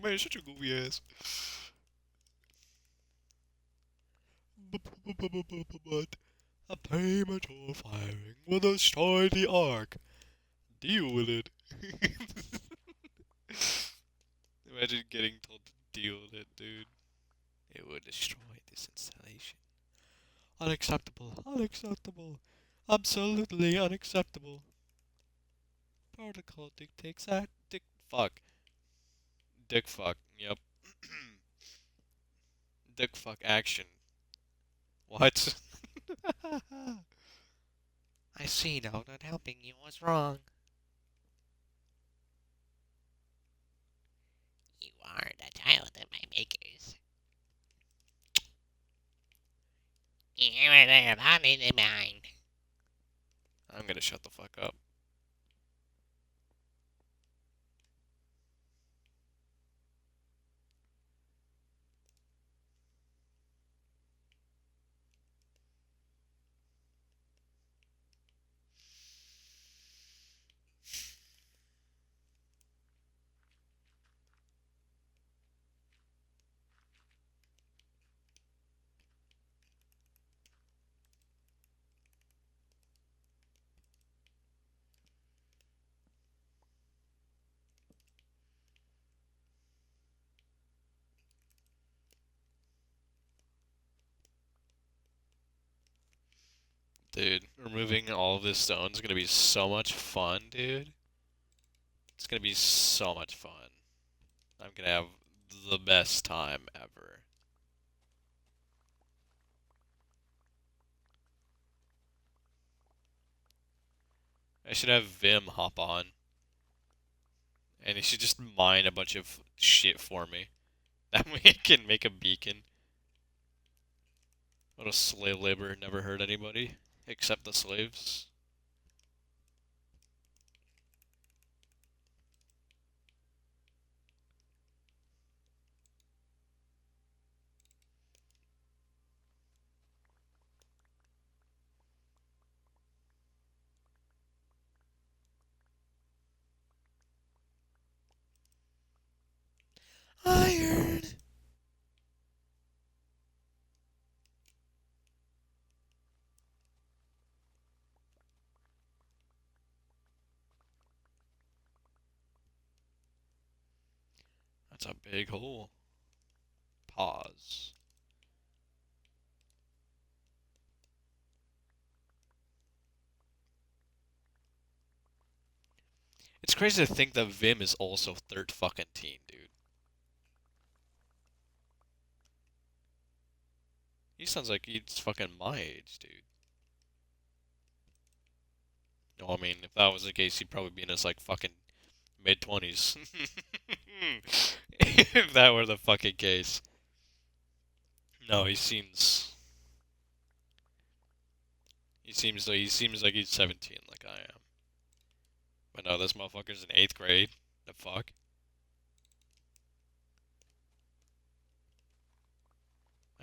Man, shut your goofy ass. But a premature firing will destroy the arc. Deal with it. Imagine getting told to deal with it, dude. It would destroy this installation. Unacceptable, unacceptable, absolutely unacceptable. Protocol dictates that. Fuck. Dick fuck. Yep. Dick fuck action. What? I see now that helping you was wrong. You are the child of my makers. You are the body of mine. I'm gonna shut the fuck up. Dude, removing all of this stone is gonna be so much fun, dude. It's gonna be so much fun. I'm gonna have the best time ever. I should have Vim hop on, and he should just mine a bunch of shit for me. That way I can make a beacon. What a slave labor never hurt anybody, except the slaves. Iron! That's a big hole. Pause. It's crazy to think that Vim is also third fucking teen, dude. He sounds like he's fucking my age, dude. No, I mean, if that was the case, he'd probably be in his, like, fucking mid-20s. If that were the fucking case. No, he seems... He seems like he's 17, like I am. But no, this motherfucker's in 8th grade. The fuck?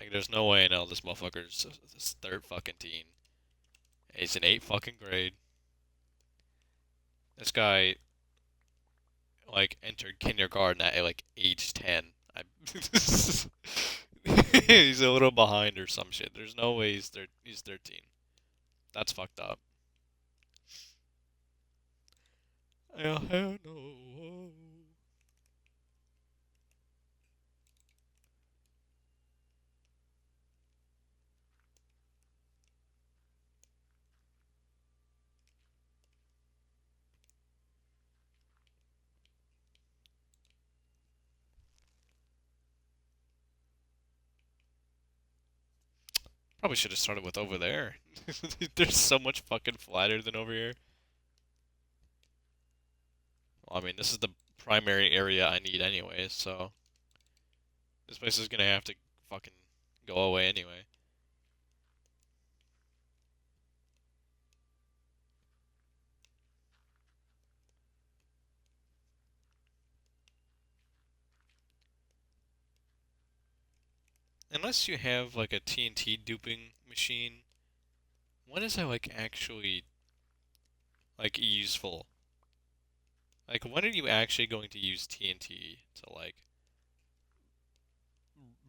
Like, there's no way in hell this motherfucker's this third fucking teen. He's in 8th fucking grade. This guy, like, entered kindergarten at, like, age 10. He's a little behind or some shit. There's no way he's 13. That's fucked up. I have no. Probably should have started with over there. There's so much fucking flatter than over here. Well, I mean, this is the primary area I need anyway, so this place is gonna have to fucking go away anyway. Unless you have like a TNT duping machine, when is that like actually like useful? Like when are you actually going to use TNT to like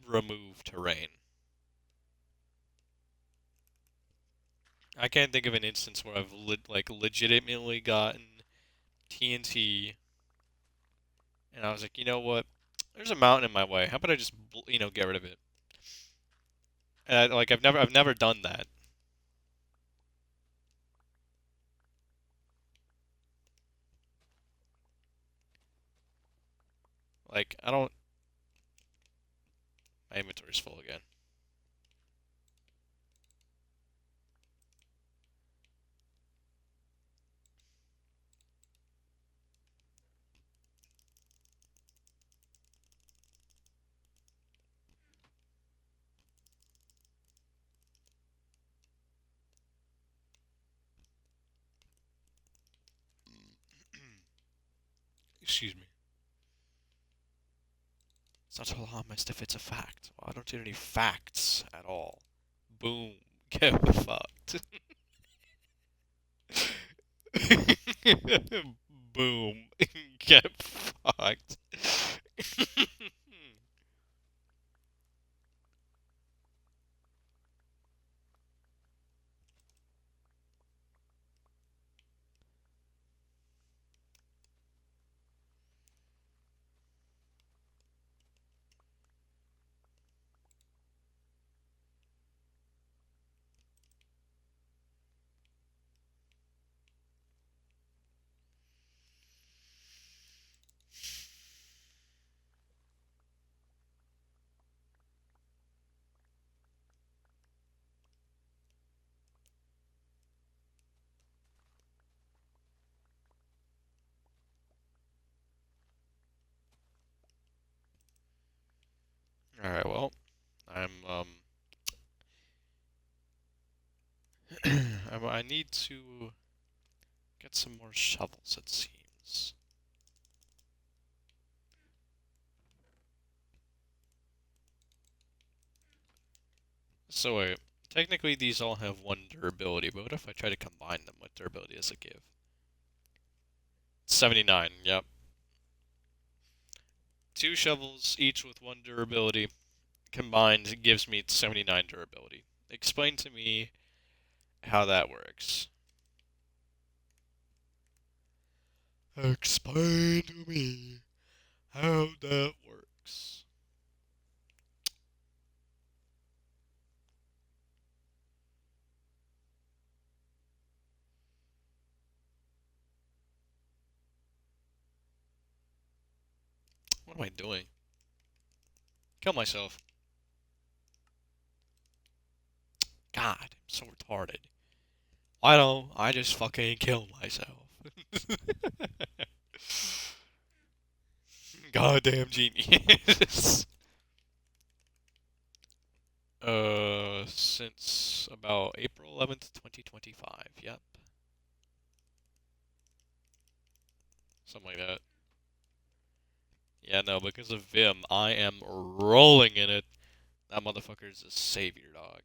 remove terrain? I can't think of an instance where I've like legitimately gotten TNT and I was like, you know what? There's a mountain in my way. How about I just get rid of it? And I've never done that. Like I don't. My inventory's full again. Excuse me. It's not alarmist if it's a fact. Well, I don't need any facts at all. Boom. Get fucked. Boom. Get fucked. Alright, well, I need to get some more shovels, it seems. So wait, technically these all have 1 durability, but what if I try to combine them? What durability does it give? 79, yep. 2 shovels, each with 1 durability, combined gives me 79 durability. Explain to me how that works. Explain to me how that works. What am I doing? Kill myself. God, I'm so retarded. Why don't I just fucking kill myself? Goddamn genius. Since about April 11th, 2025. Yep. Something like that. Yeah, no, because of Vim, I am rolling in it. That motherfucker's a savior, dog.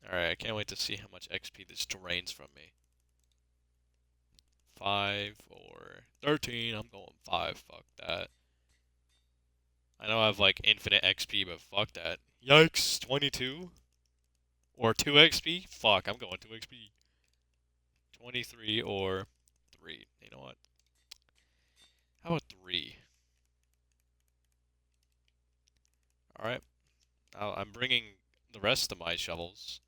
Alright, I can't wait to see how much XP this drains from me. 5 or 13. I'm going 5. Fuck that. I know I have like infinite XP, but fuck that. Yikes, 22? Or 2 XP? Fuck, I'm going 2 XP. 23 or 3. You know what? How about 3? Alright. I'm bringing the rest of my shovels.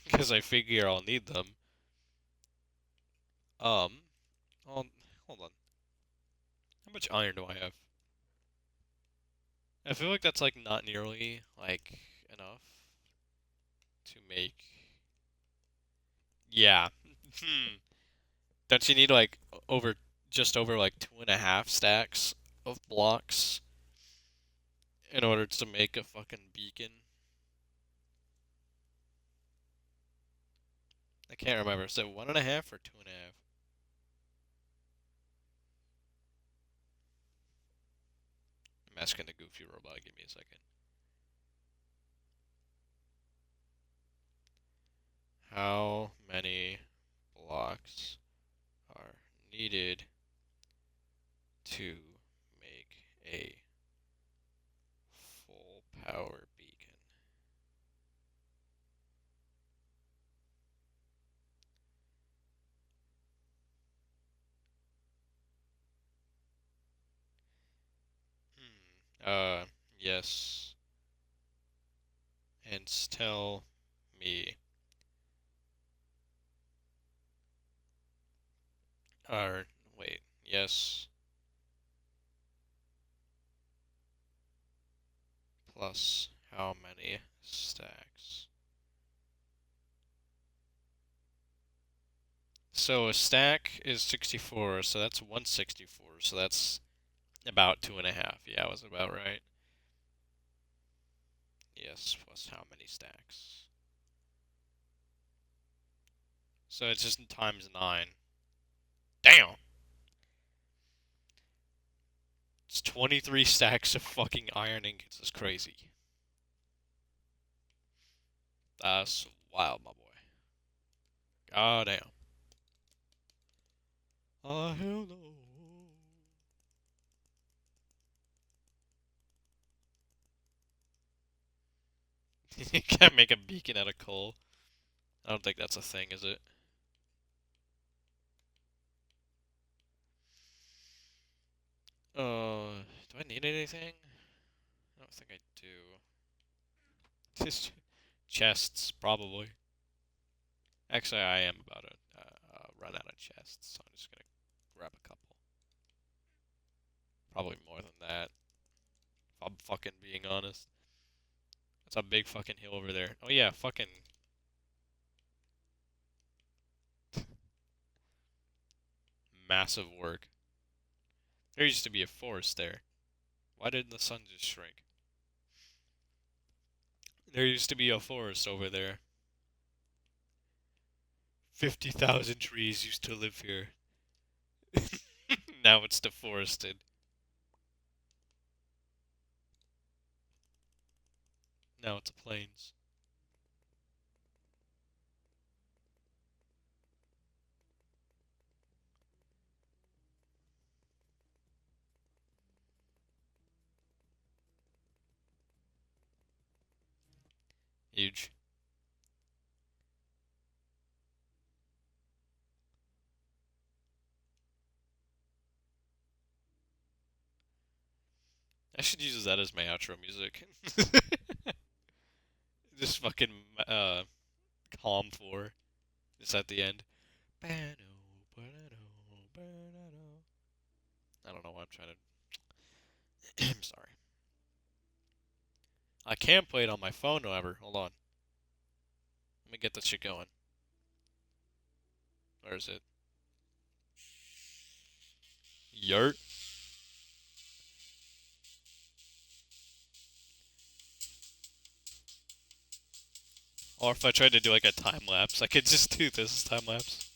Because I figure I'll need them. Hold on. How much iron do I have? I feel like that's like not nearly like enough to make. Yeah. Don't you need like just over like 2.5 stacks of blocks in order to make a fucking beacon? I can't remember. Is it 1.5 or 2.5? I'm asking the goofy robot. Give me a second. How many blocks are needed to make a full power beacon? Yes. And tell me. Or, wait. Yes. Plus how many stacks? So a stack is 64, so that's 164, so that's about 2.5. Yeah, I was about right. Yes, plus how many stacks? So it's just times 9. Damn! It's 23 stacks of fucking iron ingots. It's crazy. That's wild, my boy. God damn. Oh, hell no. You can't make a beacon out of coal. I don't think that's a thing, is it? Do I need anything? I don't think I do. Just chests, probably. Actually, I am about to run out of chests, so I'm just gonna grab a couple. Probably more than that, if I'm fucking being honest. That's a big fucking hill over there. Oh yeah, fucking massive work. There used to be a forest there. Why didn't the sun just shrink? There used to be a forest over there. 50,000 trees used to live here. Now it's deforested. Now it's plains. Huge. I should use that as my outro music. Just fucking calm 4. Just at the end. I don't know why I'm trying to. I'm sorry. I can play it on my phone, however. Hold on. Let me get this shit going. Where is it? Yurt. Or if I tried to do like a time lapse, I could just do this time lapse.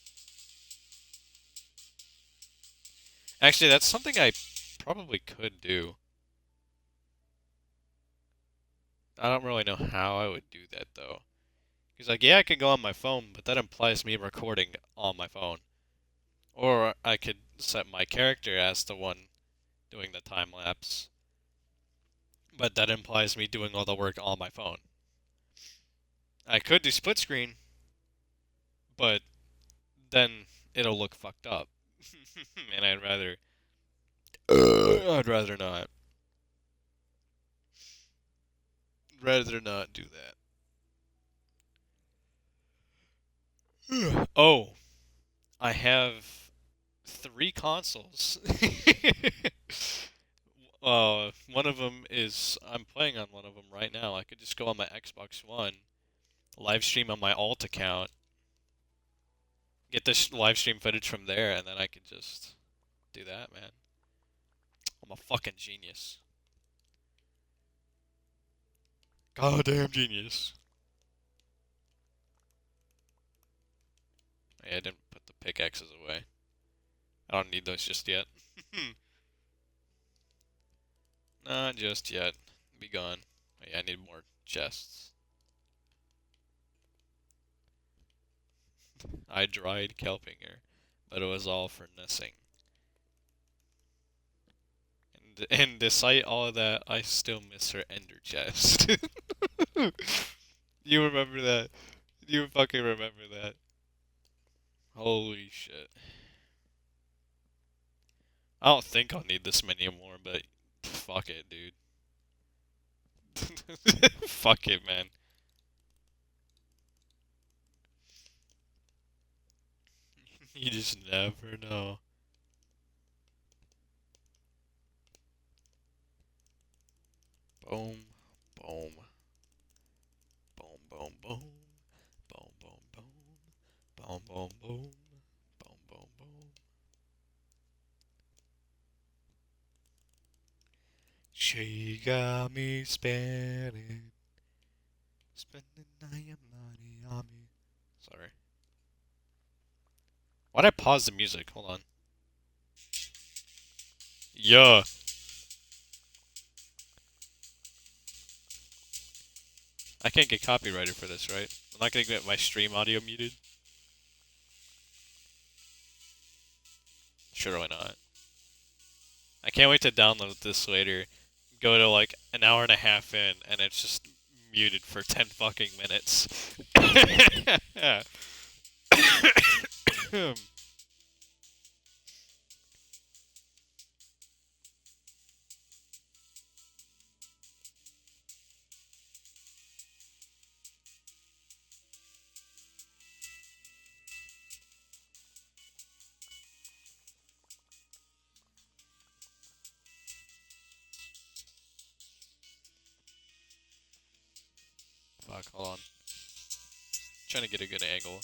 Actually, that's something I probably could do. I don't really know how I would do that though. Because like, yeah, I could go on my phone, but that implies me recording on my phone. Or I could set my character as the one doing the time lapse, but that implies me doing all the work on my phone. I could do split screen, but then it'll look fucked up, and I'd rather not. Rather not do that. Oh, I have 3 consoles. One of them is I'm playing on one of them right now. I could just go on my Xbox One, live stream on my alt account, get this live stream footage from there, and then I could just do that, man. I'm a fucking genius. Goddamn genius. Hey, I didn't put the pickaxes away. I don't need those just yet. Not just yet. Be gone. Oh, yeah, I need more chests. I dried Kelpinger, but it was all for nothing. And despite all of that, I still miss her ender chest. You remember that? You fucking remember that? Holy shit. I don't think I'll need this many more, but fuck it, dude. Fuck it, man. You just never know. Boom, boom, boom, boom, boom, boom, boom, boom, boom, boom, boom, boom, boom, boom. She got me spending money on me. Sorry. Why'd I pause the music? Hold on. Yeah. I can't get copyrighted for this, right? I'm not gonna get my stream audio muted. Surely not. I can't wait to download this later. Go to like an hour and a half in, and it's just muted for 10 fucking minutes. Fuck, hold on. Trying to get a good angle.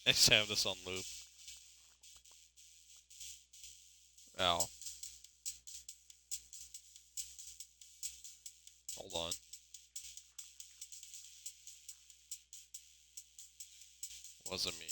I just have this on loop. Ow. Hold on. Wasn't me.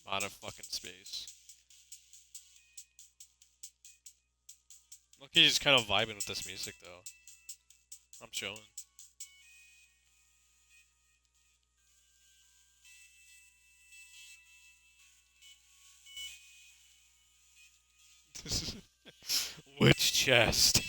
I'm out of fucking space. Look, he's just kind of vibing with this music, though. I'm chilling. Which chest?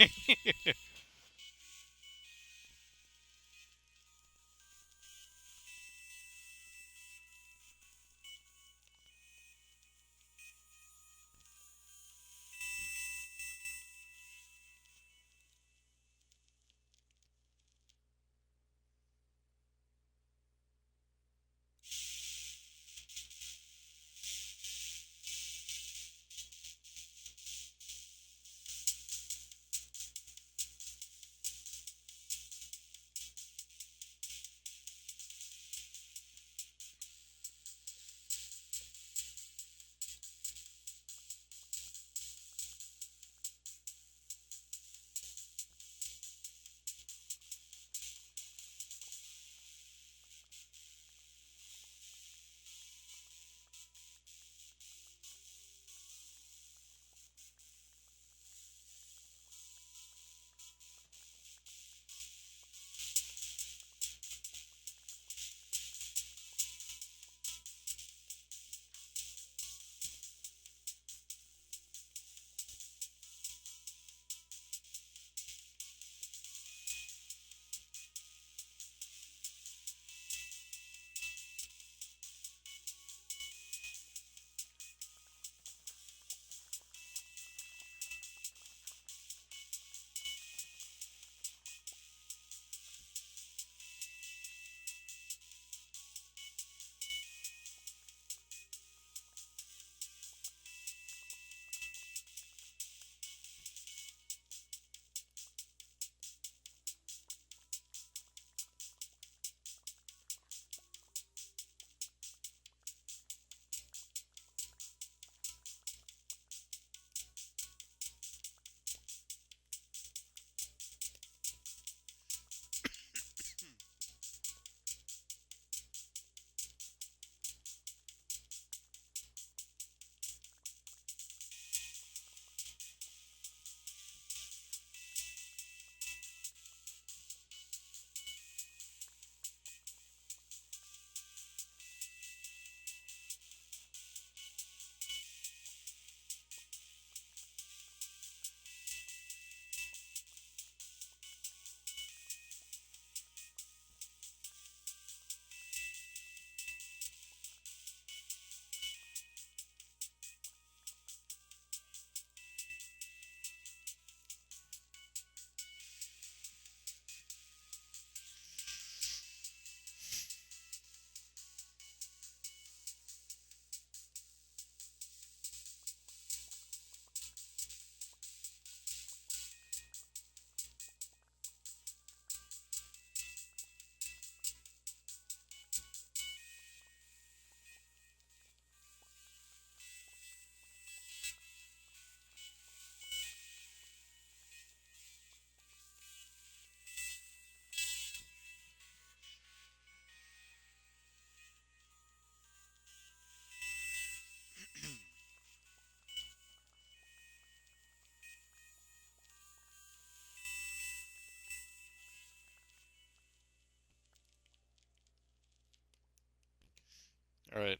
Alright,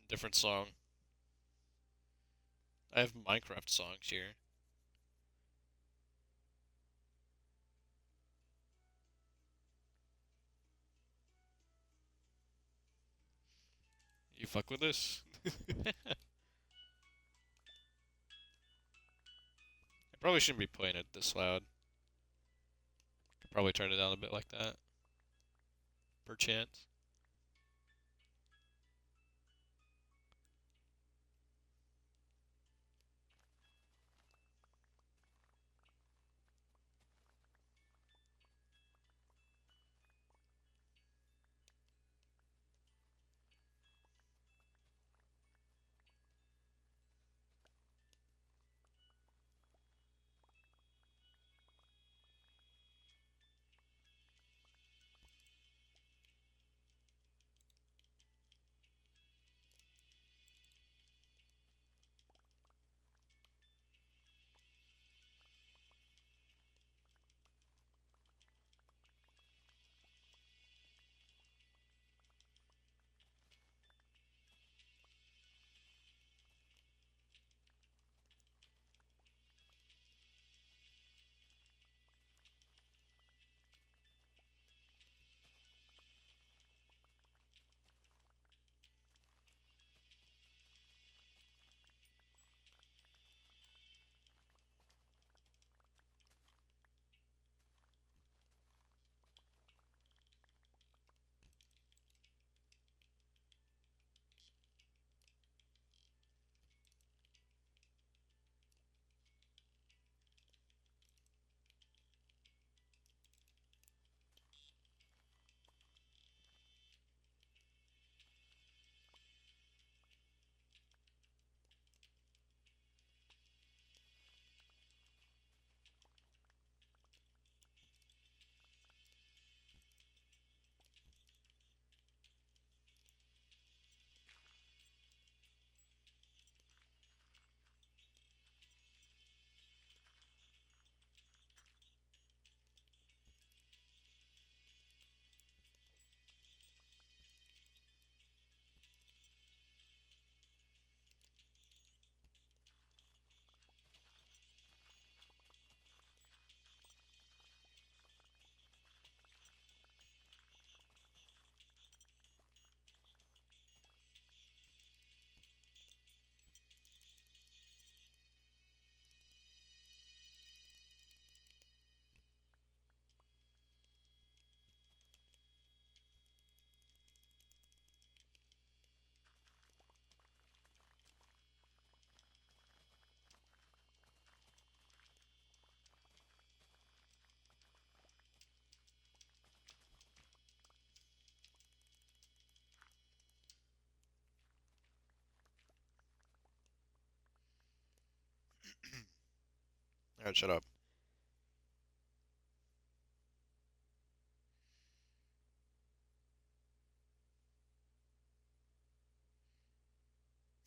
different song. I have Minecraft songs here. You fuck with this? I probably shouldn't be playing it this loud. Could probably turn it down a bit like that. Perchance. Alright, shut up.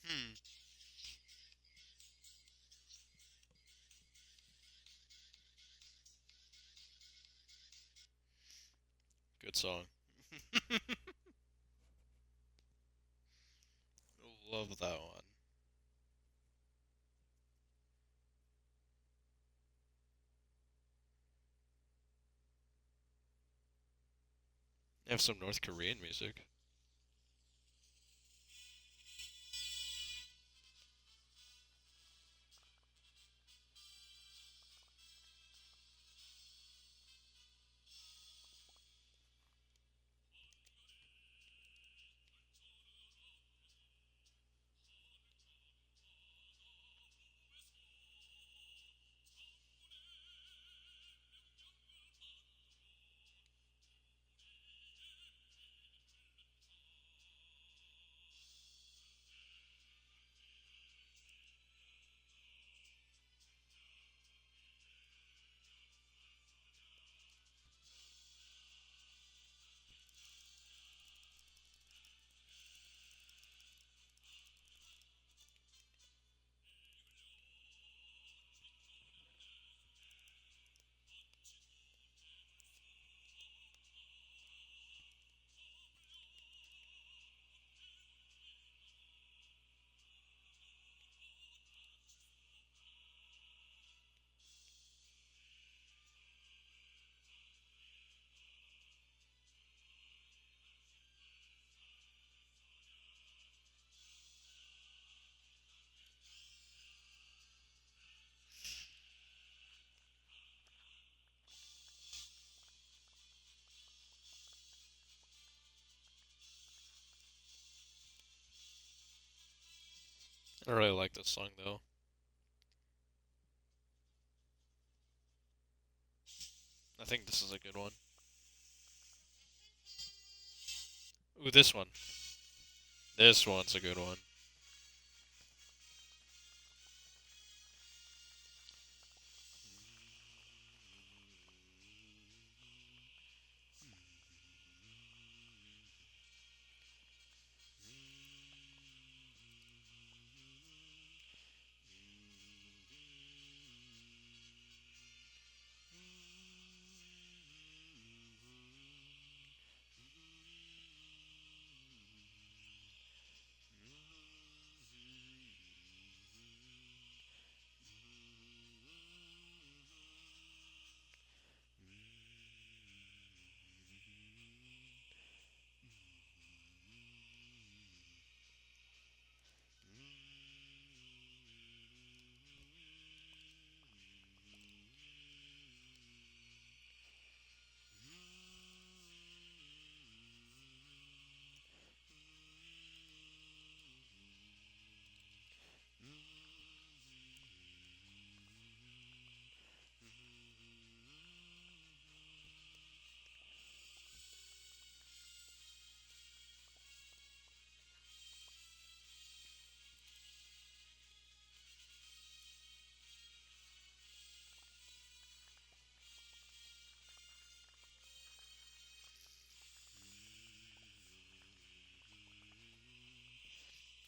Hmm. Good song. Love that one. They have some North Korean music. I really like this song though. I think this is a good one. Ooh, this one. This one's a good one.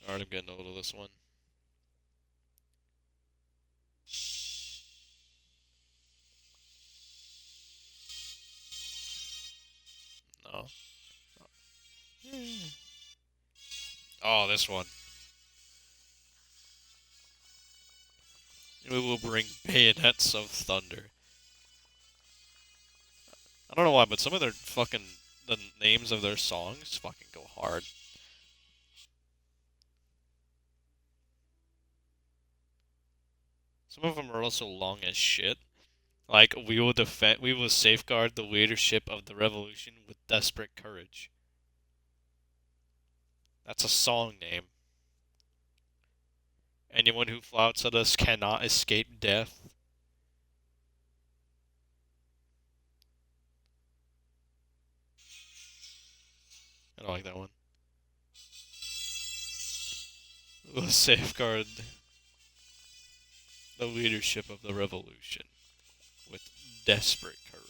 Alright, I'm getting a little of this one. No. Oh, this one. We will bring bayonets of thunder. I don't know why, but some of their fucking the names of their songs fucking go hard. Some of them are also long as shit. Like we will safeguard the leadership of the revolution with desperate courage. That's a song name. Anyone who flouts at us cannot escape death. I don't like that one. We will safeguard the leadership of the revolution with desperate courage.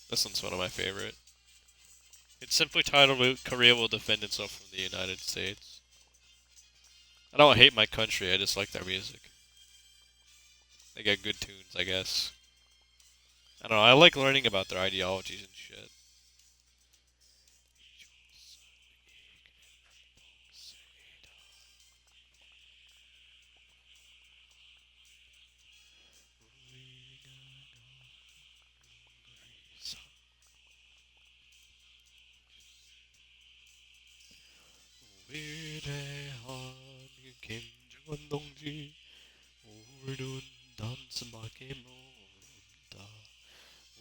This one's one of my favorite. It's simply titled "Korea Will Defend Itself from the United States." I don't hate my country. I just like their music. They got good tunes, I guess. I don't know. I like learning about their ideologies and shit. 위대한 김정은 동지 우리는 단숨밖에 모른다.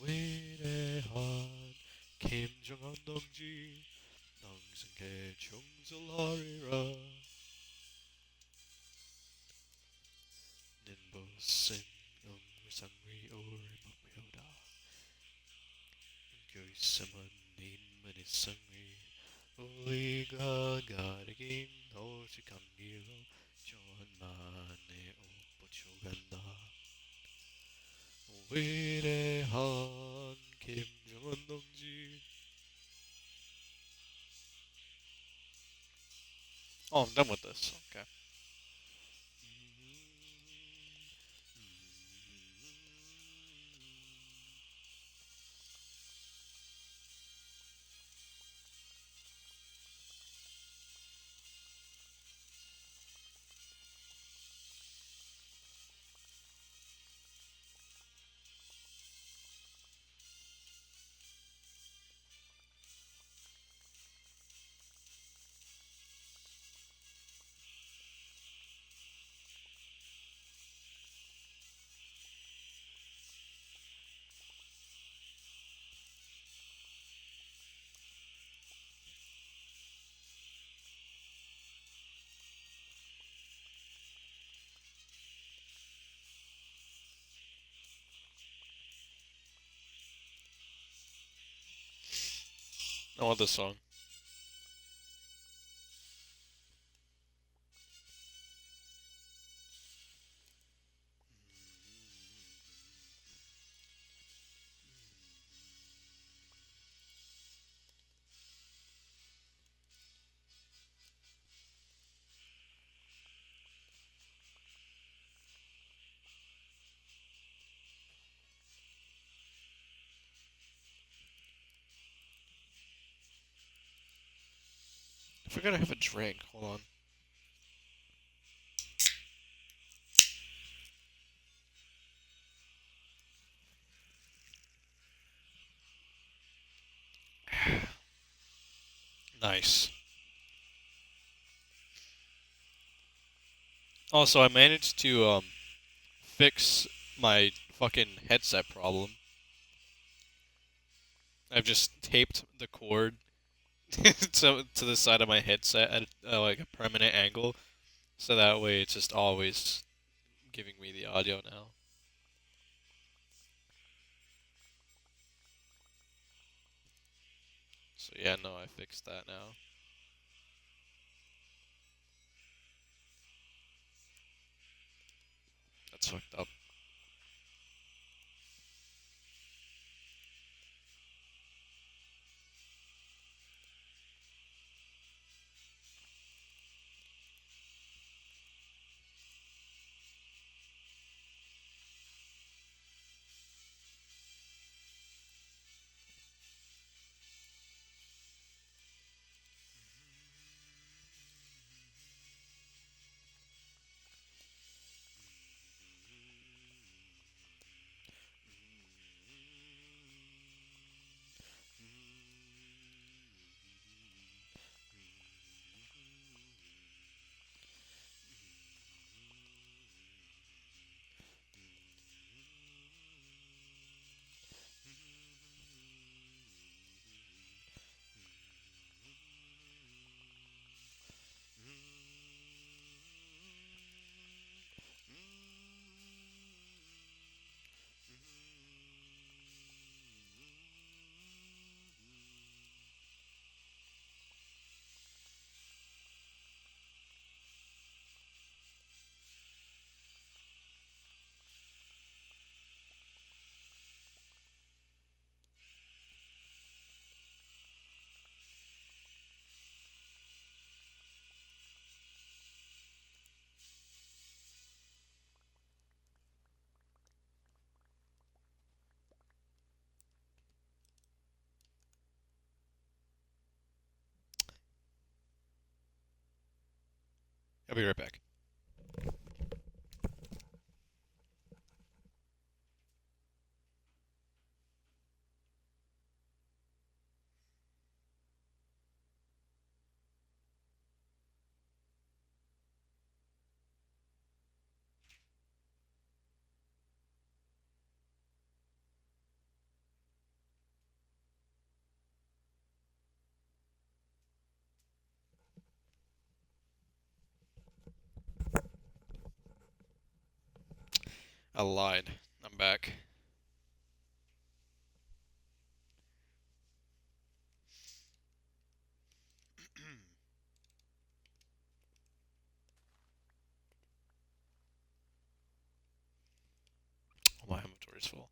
위대한 김정은 동지 당신께 충성하리라. 는 무슨 영상이 올 목표다. 교있음은 인문의 승리 우리가 가리긴 오직 한 길로 천만의 옷 뻗쳐간다. 위대한 김정은 동지. Oh, I'm done with this. Okay. I want this song. I forgot I have a drink. Hold on. Nice. Also, I managed to fix my fucking headset problem. I've just taped the cord to the side of my headset at like a permanent angle, so that way it's just always giving me the audio now. So yeah, no, I fixed that now. That's fucked up. I'll be right back. I lied. I'm back. Oh, my inventory's full.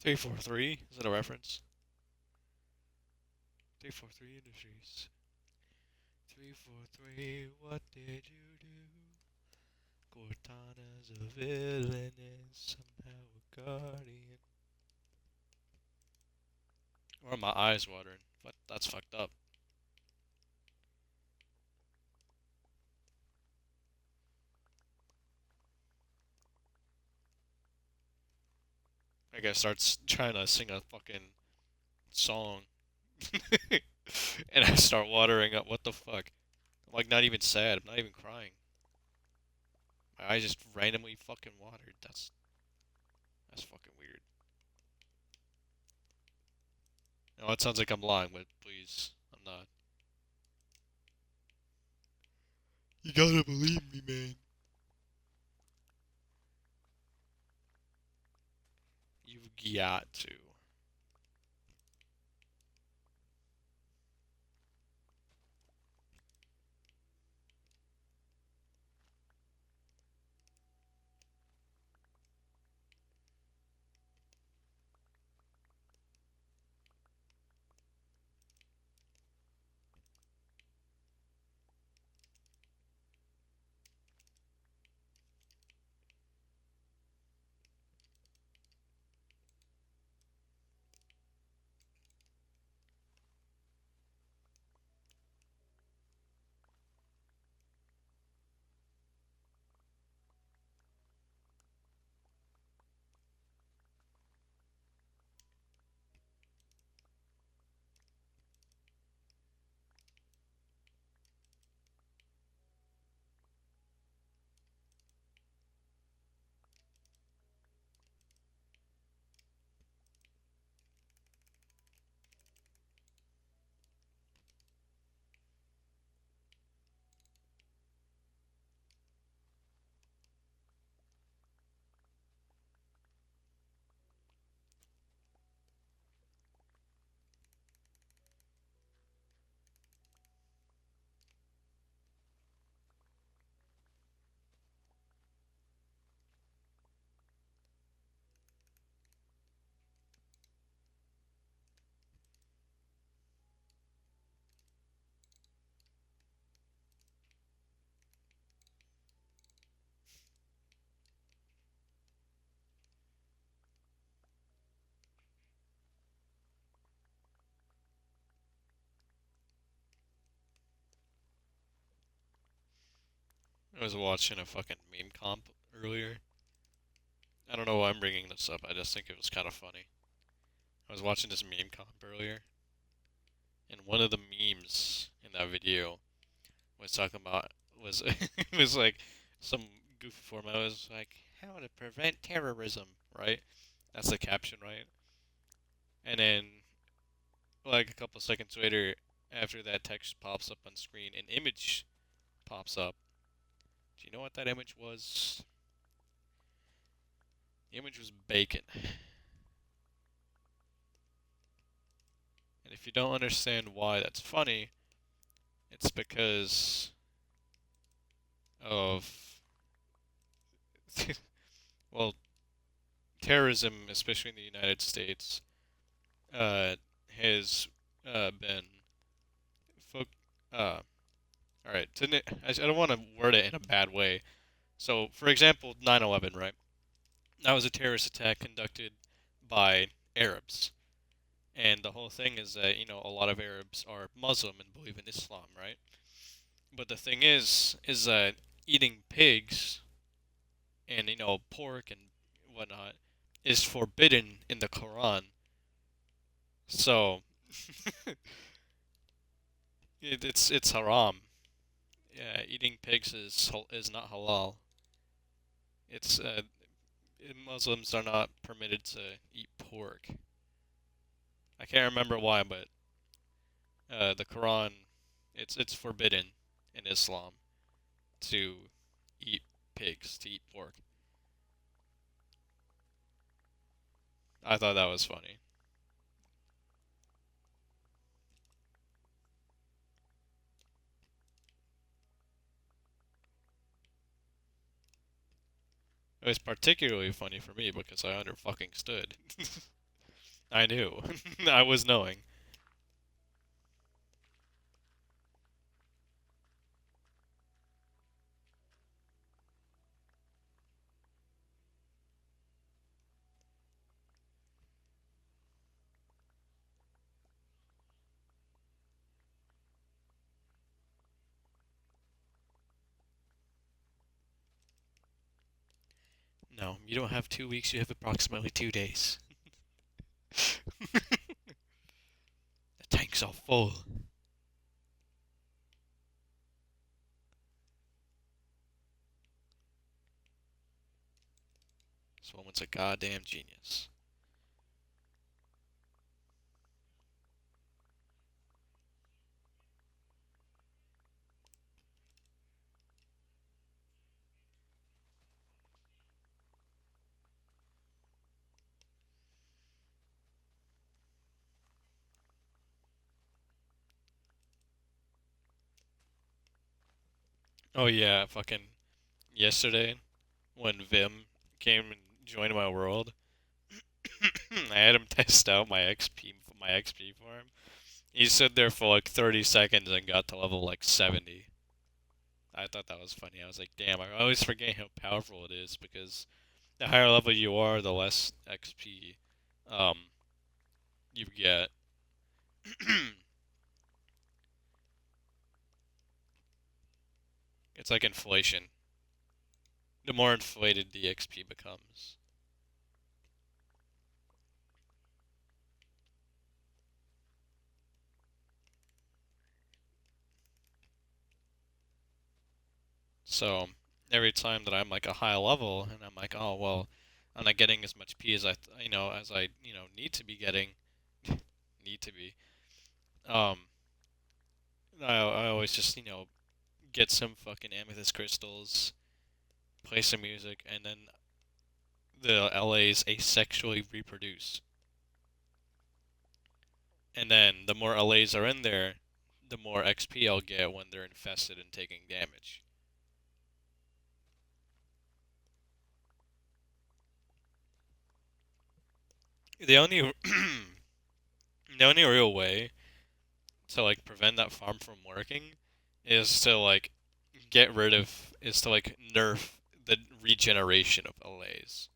343? Is that a reference? 343 Industries. 343, what did you do? Cortana's a villain and somehow a guardian. Or my eyes watering. What? That's fucked up. I guess starts trying to sing a fucking song. And I start watering up. What the fuck? I'm like not even sad. I'm not even crying. My eyes just randomly fucking watered. That's fucking weird. No, it sounds like I'm lying, but please, I'm not. You gotta believe me, man. You've got to. I was watching a fucking meme comp earlier. I don't know why I'm bringing this up. I just think it was kind of funny. I was watching this meme comp earlier, and one of the memes in that video was talking about was it was like some goofy format. It was like how to prevent terrorism, right? That's the caption, right? And then like a couple seconds later, after that text pops up on screen, an image pops up. Do you know what that image was? The image was bacon. And if you don't understand why that's funny, it's because of well, terrorism, especially in the United States, uh, has been fo- uh, all right. I don't want to word it in a bad way. So, for example, 9/11, right? That was a terrorist attack conducted by Arabs, and the whole thing is that a lot of Arabs are Muslim and believe in Islam, right? But the thing is that eating pigs and pork and whatnot is forbidden in the Quran. So it's haram. Yeah, eating pigs is not halal. It's Muslims are not permitted to eat pork. I can't remember why, but the Quran, it's forbidden in Islam to eat pigs, to eat pork. I thought that was funny. It was particularly funny for me because I under fucking stood. I knew. I was knowing. No, you don't have 2 weeks, you have approximately 2 days. The tank's all full. This woman's a goddamn genius. Oh yeah, fucking yesterday when Vim came and joined my world, I had him test out my XP for him. He stood there for like 30 seconds and got to level like 70. I thought that was funny. I was like, damn, I always forget how powerful it is because the higher level you are, the less XP um you get. It's like inflation. The more inflated the XP becomes. So every time that I'm like a high level and I'm like, oh well, I'm not getting as much P as I need to be getting, need to be. Um, I always just get some fucking amethyst crystals, play some music, and then the LAs asexually reproduce. And then the more LAs are in there, the more XP I'll get when they're infested and taking damage. The only the only real way to like prevent that farm from working is to like nerf the regeneration of LAs.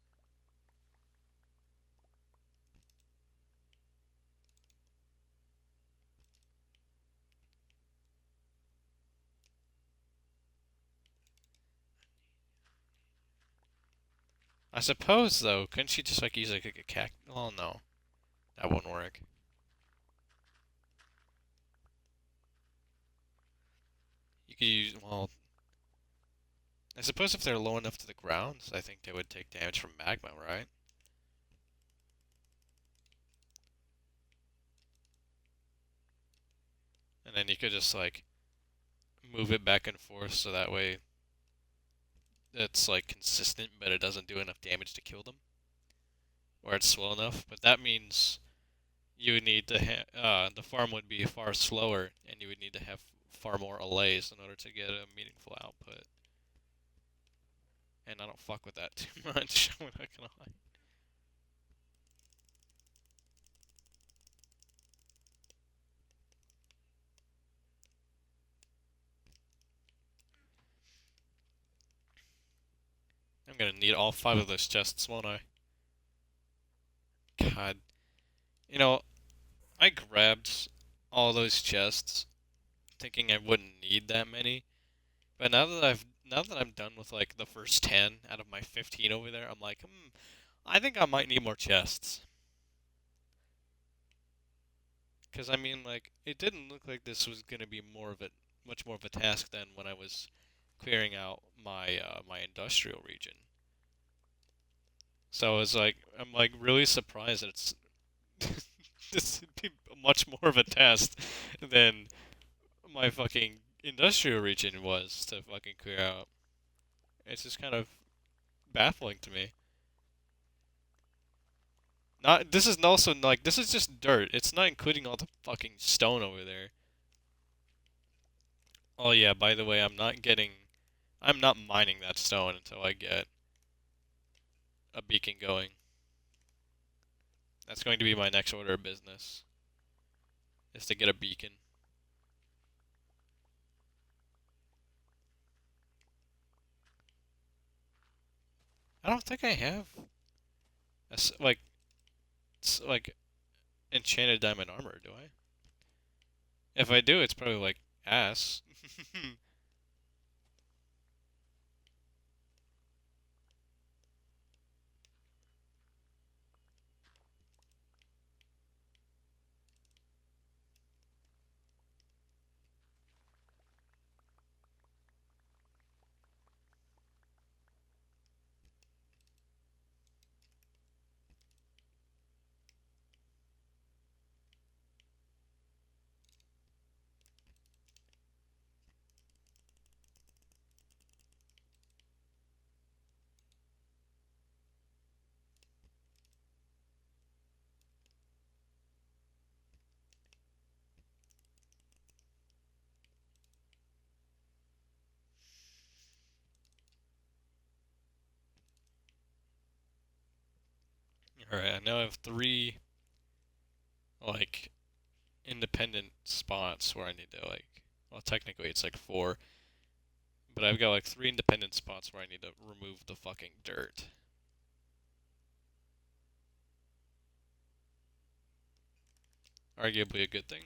I suppose though, couldn't she just like use like a cac? Oh no, that wouldn't work. You could use I suppose if they're low enough to the ground, I think they would take damage from magma, right? And then you could just like move it back and forth so that way it's like consistent, but it doesn't do enough damage to kill them, or it's slow enough. But that means you would need to the farm would be far slower, and you would need to have far more allays in order to get a meaningful output. And I don't fuck with that too much. I'm not gonna lie. I'm gonna need all 5 of those chests, won't I? God, you know, I grabbed all those chests thinking I wouldn't need that many, but now that I'm done with like the first 10 out of my 15 over there, I'm like, I think I might need more chests. Because I mean, like, it didn't look like this was gonna be much more of a task than when I was clearing out my industrial region. So I was like, I'm like really surprised that it's this would be much more of a task than my fucking industrial region was to fucking clear out. It's just kind of baffling to me. Not this is also like this is just dirt. It's not including all the fucking stone over there. Oh yeah, by the way, I'm not mining that stone until I get a beacon going. That's going to be my next order of business, is to get a beacon. I don't think I have like enchanted diamond armor, do I? If I do, it's probably like ass. Alright, I now have 3 like independent spots where I need to like, well, technically it's like 4, but I've got like 3 independent spots where I need to remove the fucking dirt. Arguably a good thing.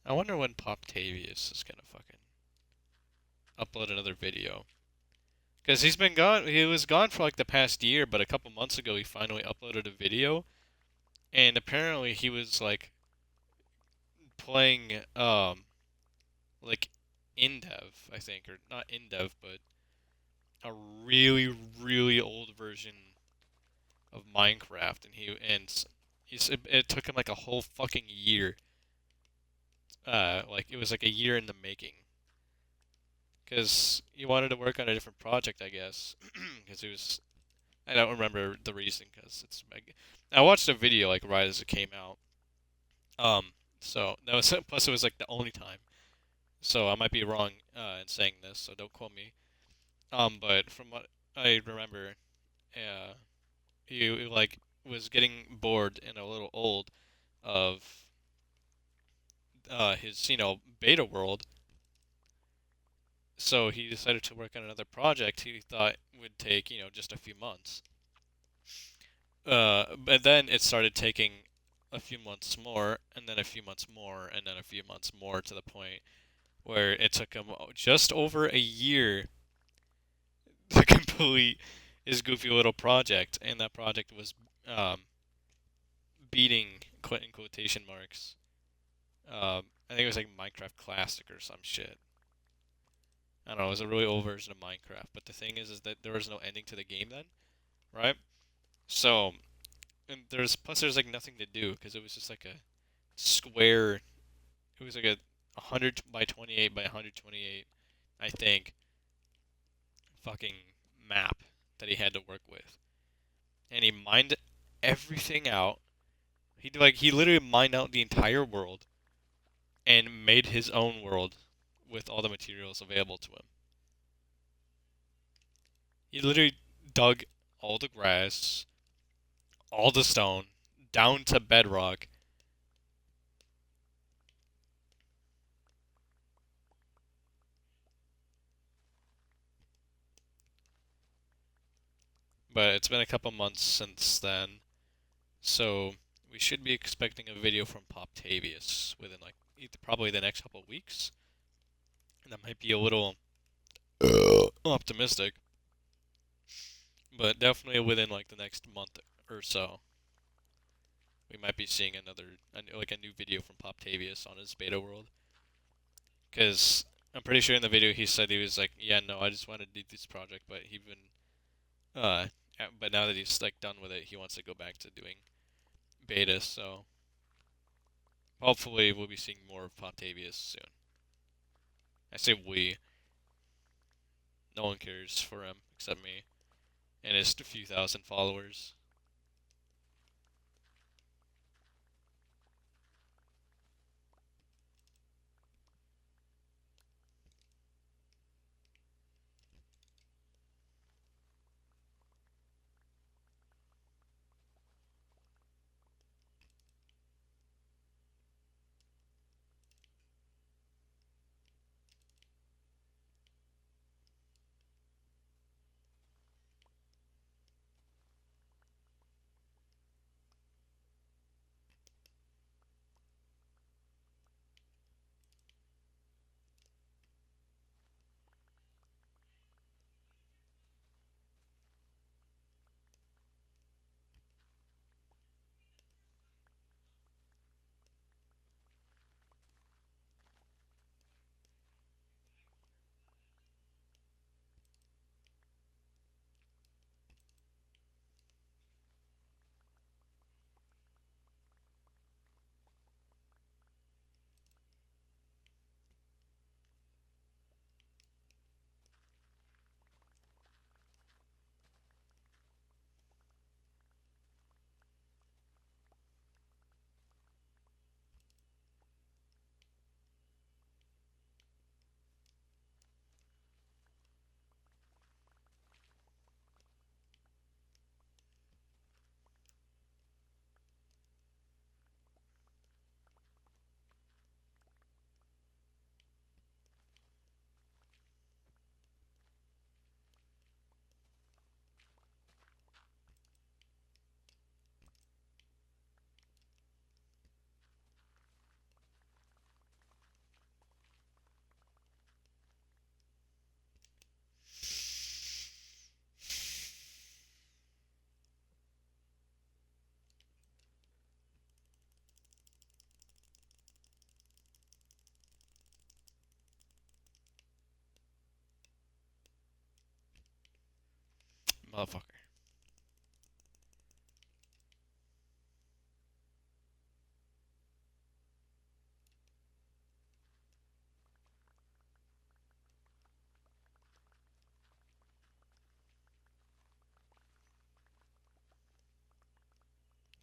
I wonder when Poptavius is gonna fucking upload another video. Because he's been gone, he was gone for like the past year, but a couple months ago he finally uploaded a video, and apparently he was like playing, like InDev, I think, or not InDev, but a really, really old version of Minecraft, and it took him like a whole fucking year. Like it was like a year in the making, because he wanted to work on a different project, I guess, because he was. I don't remember the reason, because I watched a video like right as it came out. So that was plus it was like the only time. So I might be wrong in saying this, so don't quote me. But from what I remember, uh, he like was getting bored and a little old of his beta world, so he decided to work on another project he thought would take just a few months. But then it started taking a few months more, and then a few months more, and then a few months more, to the point where it took him just over a year to complete his goofy little project, and that project was um, beating in quotation marks. I think it was like Minecraft Classic or some shit. I don't know. It was a really old version of Minecraft. But the thing is that there was no ending to the game then, right? So, and there's like nothing to do because it was just like a square. It was like a 100 by 28 by 128, I think, fucking map that he had to work with, and he mined everything out. He literally mined out the entire world and made his own world with all the materials available to him. He literally dug all the grass, all the stone, down to bedrock. But it's been a couple months since then, so we should be expecting a video from Poptavius within like probably the next couple weeks. And that might be a little optimistic, but definitely within like the next month or so, we might be seeing like a new video from Poptavius on his beta world. Because I'm pretty sure in the video he said he was like, yeah, no, I just wanted to do this project, but he been but now that he's like done with it, he wants to go back to doing betas. So hopefully we'll be seeing more of Pontavious soon. I say we. No one cares for him except me and his few thousand followers. Motherfucker.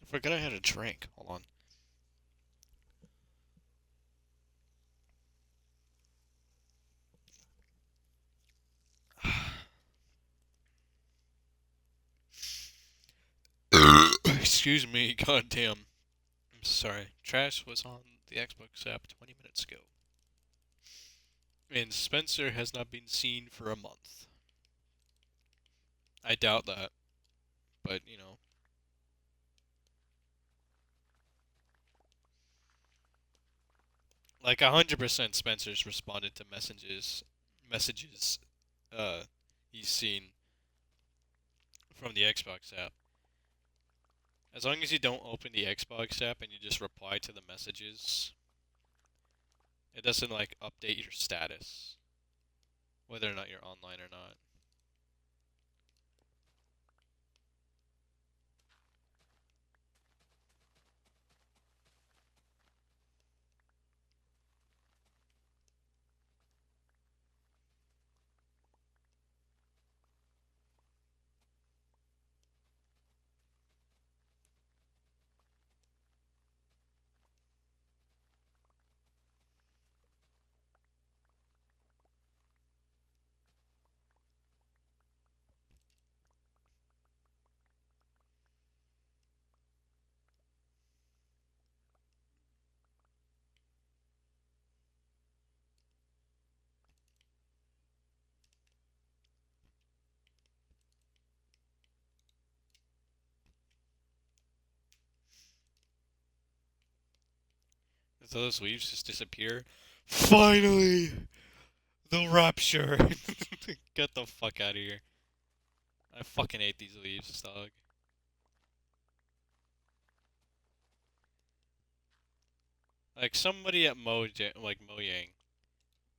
I forgot I had a drink. Hold on. Excuse me, goddamn. I'm sorry. Trash was on the Xbox app 20 minutes ago. And Spencer has not been seen for a month. I doubt that. But, you know. Like 100% Spencer's responded to messages uh he's seen from the Xbox app. As long as you don't open the Xbox app and you just reply to the messages, it doesn't like update your status, whether or not you're online or not. If those leaves just disappear, finally, the rapture. Get the fuck out of here. I fucking hate these leaves, dog. Like somebody at Mojang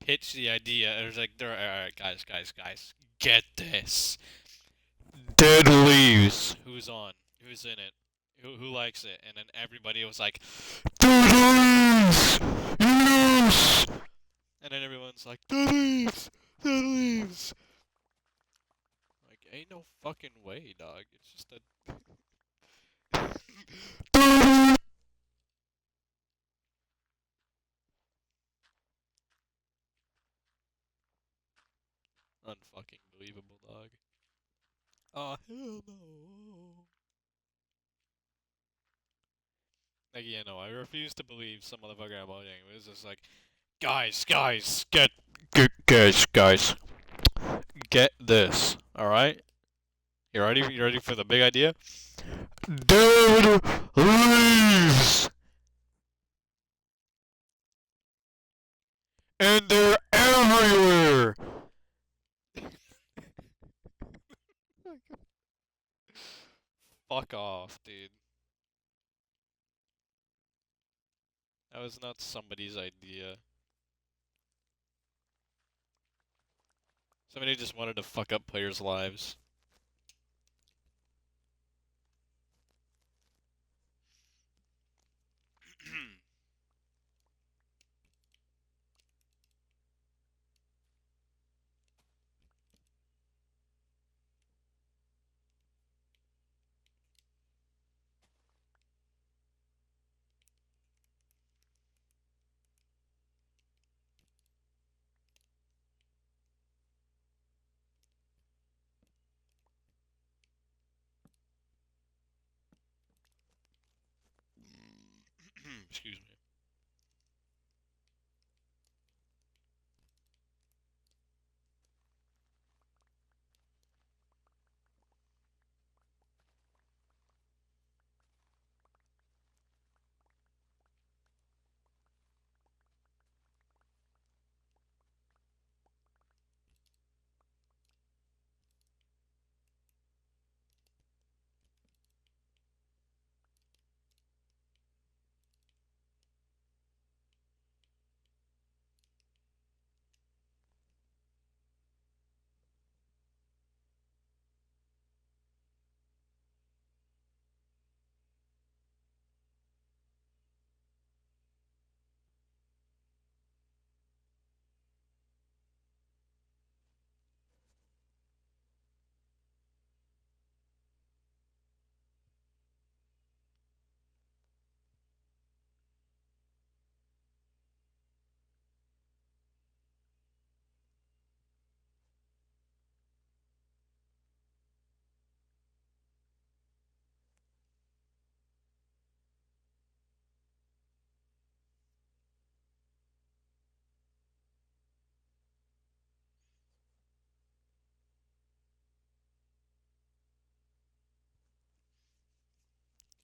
pitched the idea. It was like, all right, guys, get this. Dead leaves. Who's on? Who's in it? Who likes it? And then everybody was like, Dead Leaves! Yes! And then everyone's like, Dead Leaves! Dead Leaves! Like, ain't no fucking way, dog. It's just a... Unfucking believable, dog. Oh, hell no. Like, yeah, no, I refuse to believe some motherfucker emoting. It was just like, guys, guys, get this, alright? You ready? You ready for the big idea? Dead leaves! And they're everywhere! Fuck off, dude. That was not somebody's idea. Somebody just wanted to fuck up players' lives. Excuse me.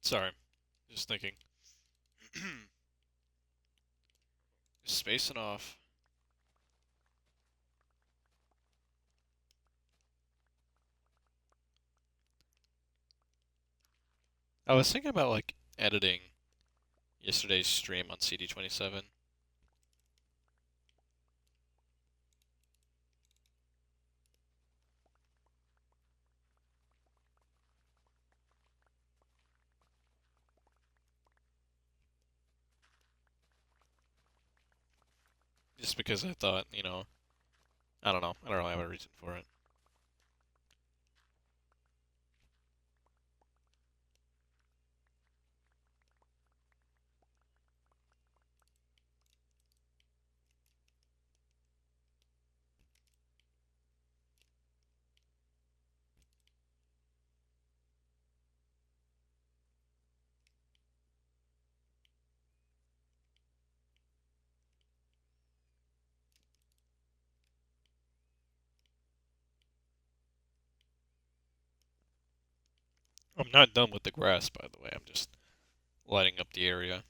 Sorry. Just thinking. Just spacing off. I was thinking about, like, editing yesterday's stream on CD27. Just because I thought, you know, I don't know. I don't really have a reason for it. I'm not done with the grass, by the way. I'm just lighting up the area.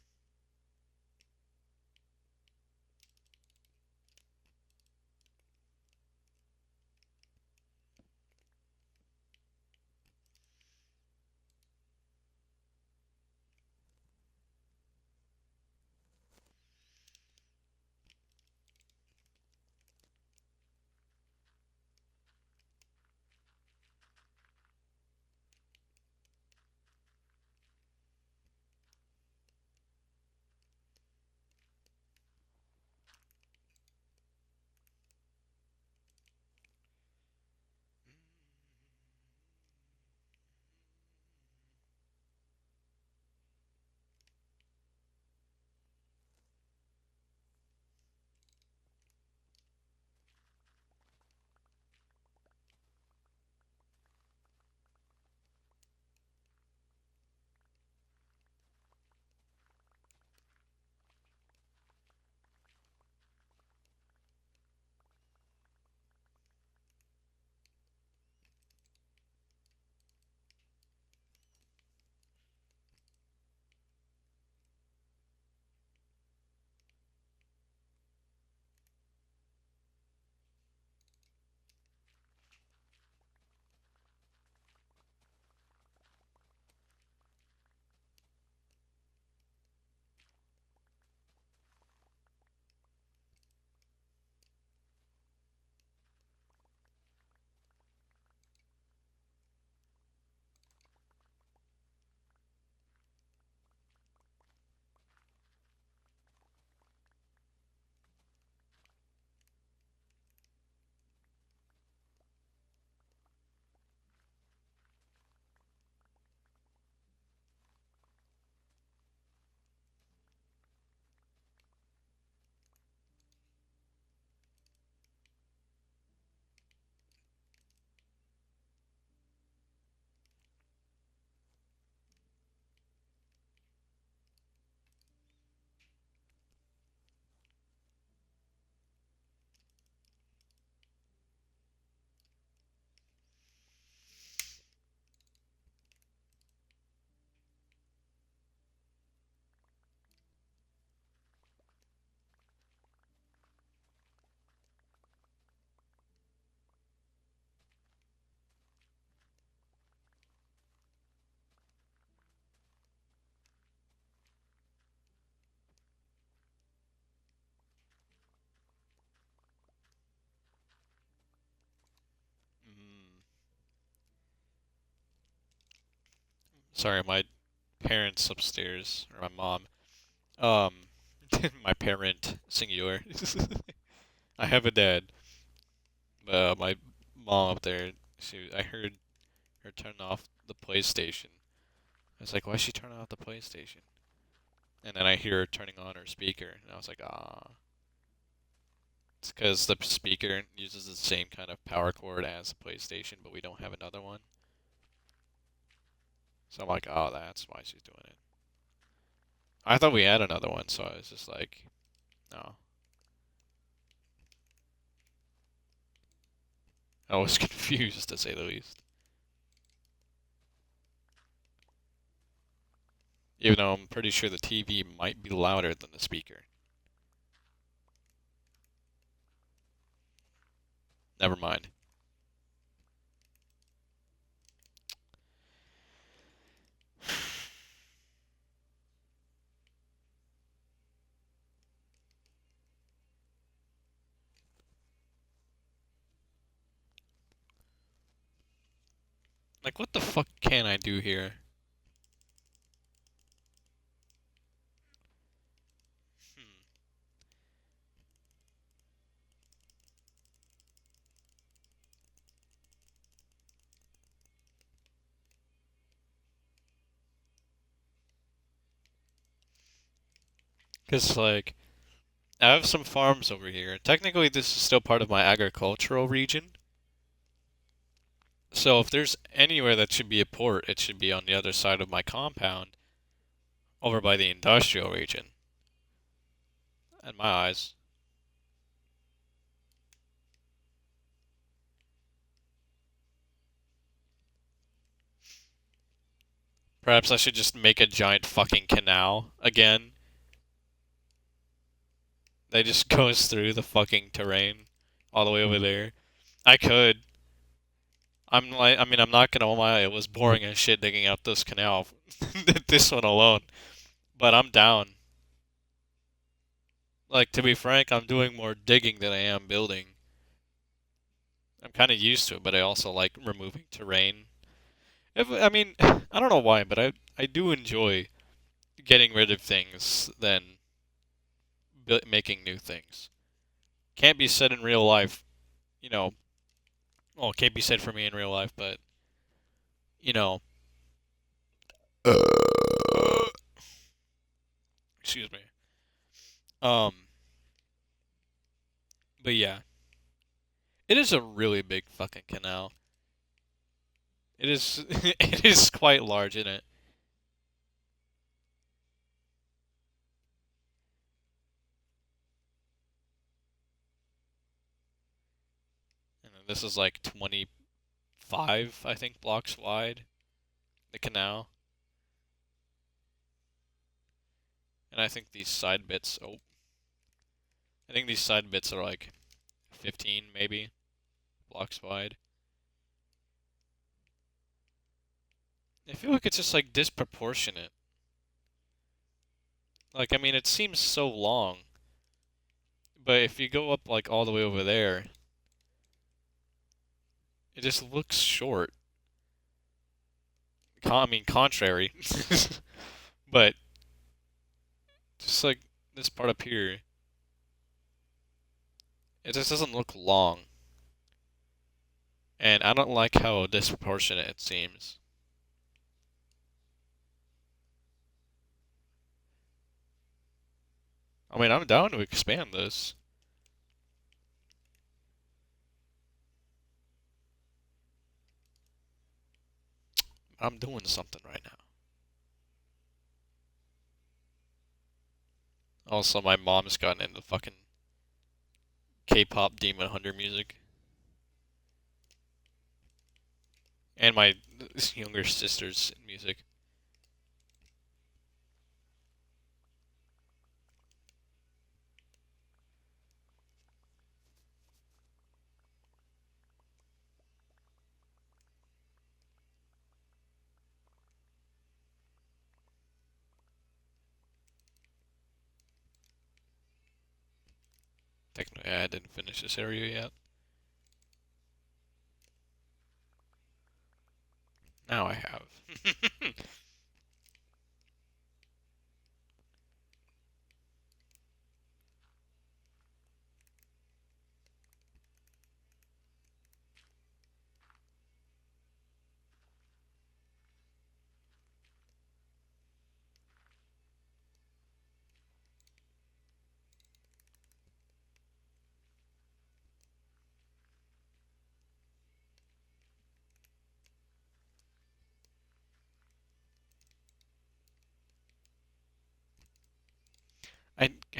Sorry, my parents upstairs, or my mom. Um, my parent, singular. I have a dad. My mom up there, I heard her turn off the PlayStation. I was like, why is she turning off the PlayStation? And then I hear her turning on her speaker, and I was like, ah. It's because the speaker uses the same kind of power cord as the PlayStation, but we don't have another one. So I'm like, oh, that's why she's doing it. I thought we had another one, so I was just like, no. I was confused, to say the least. Even though I'm pretty sure the TV might be louder than the speaker. Never mind. Like, what the fuck can I do here? Hmm. Because, like, I have some farms over here. Technically, this is still part of my agricultural region. So if there's anywhere that should be a port, it should be on the other side of my compound, over by the industrial region. In my eyes. Perhaps I should just make a giant fucking canal again. That just goes through the fucking terrain all the way over there. I could. I'm not gonna lie, it was boring as shit digging out this canal. This one alone. But I'm down. Like, to be frank, I'm doing more digging than I am building. I'm kind of used to it, but I also like removing terrain. I mean, I don't know why, but I do enjoy getting rid of things than making new things. Can't be said in real life, you know. Well, it can't be said for me in real life, but you know. Excuse me. Um, but yeah, it is a really big fucking canal. It is. It is quite large in it. And this is like 25, I think, blocks wide. The canal. And I think these side bits. Oh, I think these side bits are like 15, maybe, blocks wide. I feel like it's just like disproportionate. Like, I mean, it seems so long, but if you go up like all the way over there, it just looks short. I mean, contrary, but just like this part up here, it just doesn't look long, and I don't like how disproportionate it seems. I mean, I'm down to expand this. I'm doing something right now. Also, my mom's gotten into fucking K-pop Demon Hunter music. And my younger sister's music. Technically, I didn't finish this area yet. Now I have.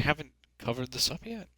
haven't covered this up yet?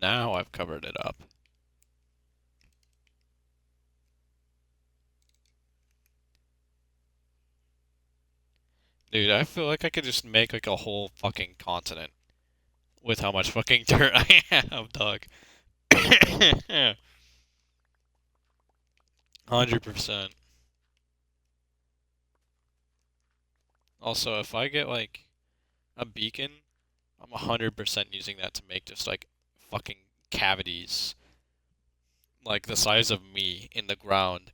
Now I've covered it up. Dude, I feel like I could just make like a whole fucking continent with how much fucking dirt I have, dog. 100%. Also, if I get like a beacon, I'm 100% using that to make just like fucking cavities like the size of me in the ground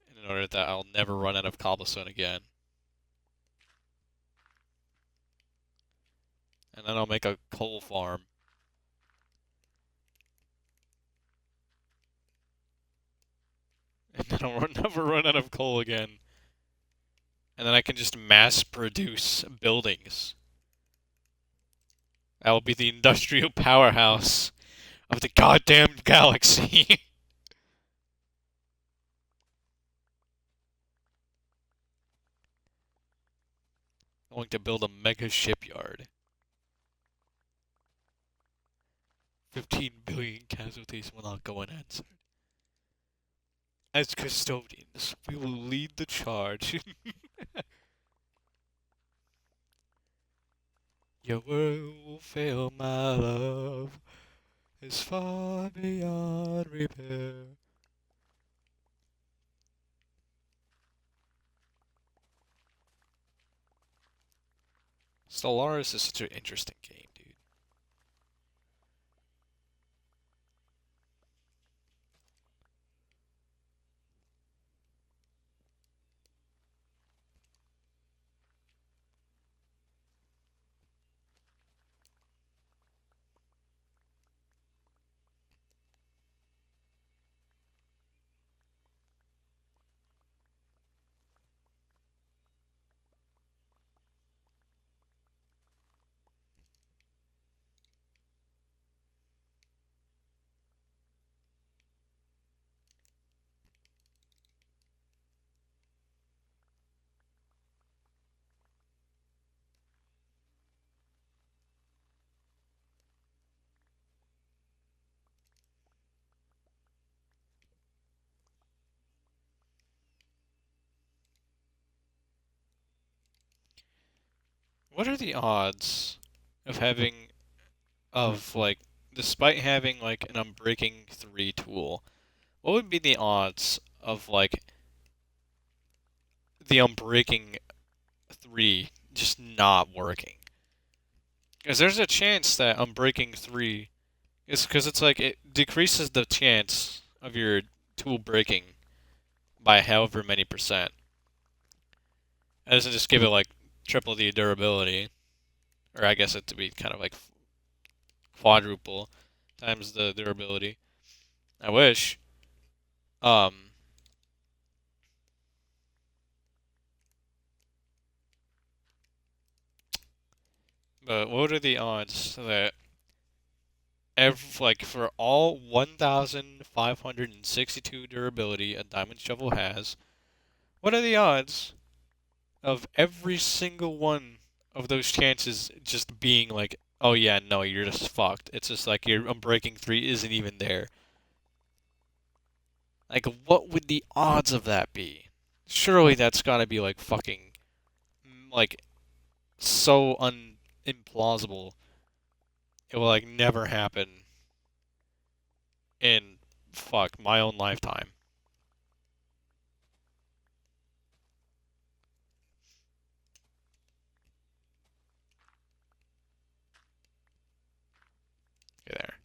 in order that I'll never run out of cobblestone again. And then I'll make a coal farm. And then I'll never run out of coal again. And then I can just mass produce buildings. That will be the industrial powerhouse of the goddamn galaxy. I'm going to build a mega shipyard. 15 billion casualties will not go unanswered. As custodians, we will lead the charge. Your world will fail, my love, is far beyond repair. Stellaris is such an interesting game, dude. What are the odds of having, like, despite having, like, an Unbreaking 3 tool, what would be the odds of, like, the Unbreaking 3 just not working? Because there's a chance that Unbreaking 3 is because it's like it decreases the chance of your tool breaking by however many percent. It doesn't just give it like triple the durability, or I guess it to be kind of like quadruple times the durability. I wish. Um, but what are the odds that like for all 1,562 durability a diamond shovel has, what are the odds of every single one of those chances just being like, oh yeah, no, you're just fucked. It's just like your Unbreaking 3 isn't even there. Like, what would the odds of that be? Surely that's gotta be like fucking, like, so implausible. It will like never happen in, fuck, my own lifetime. Okay, there.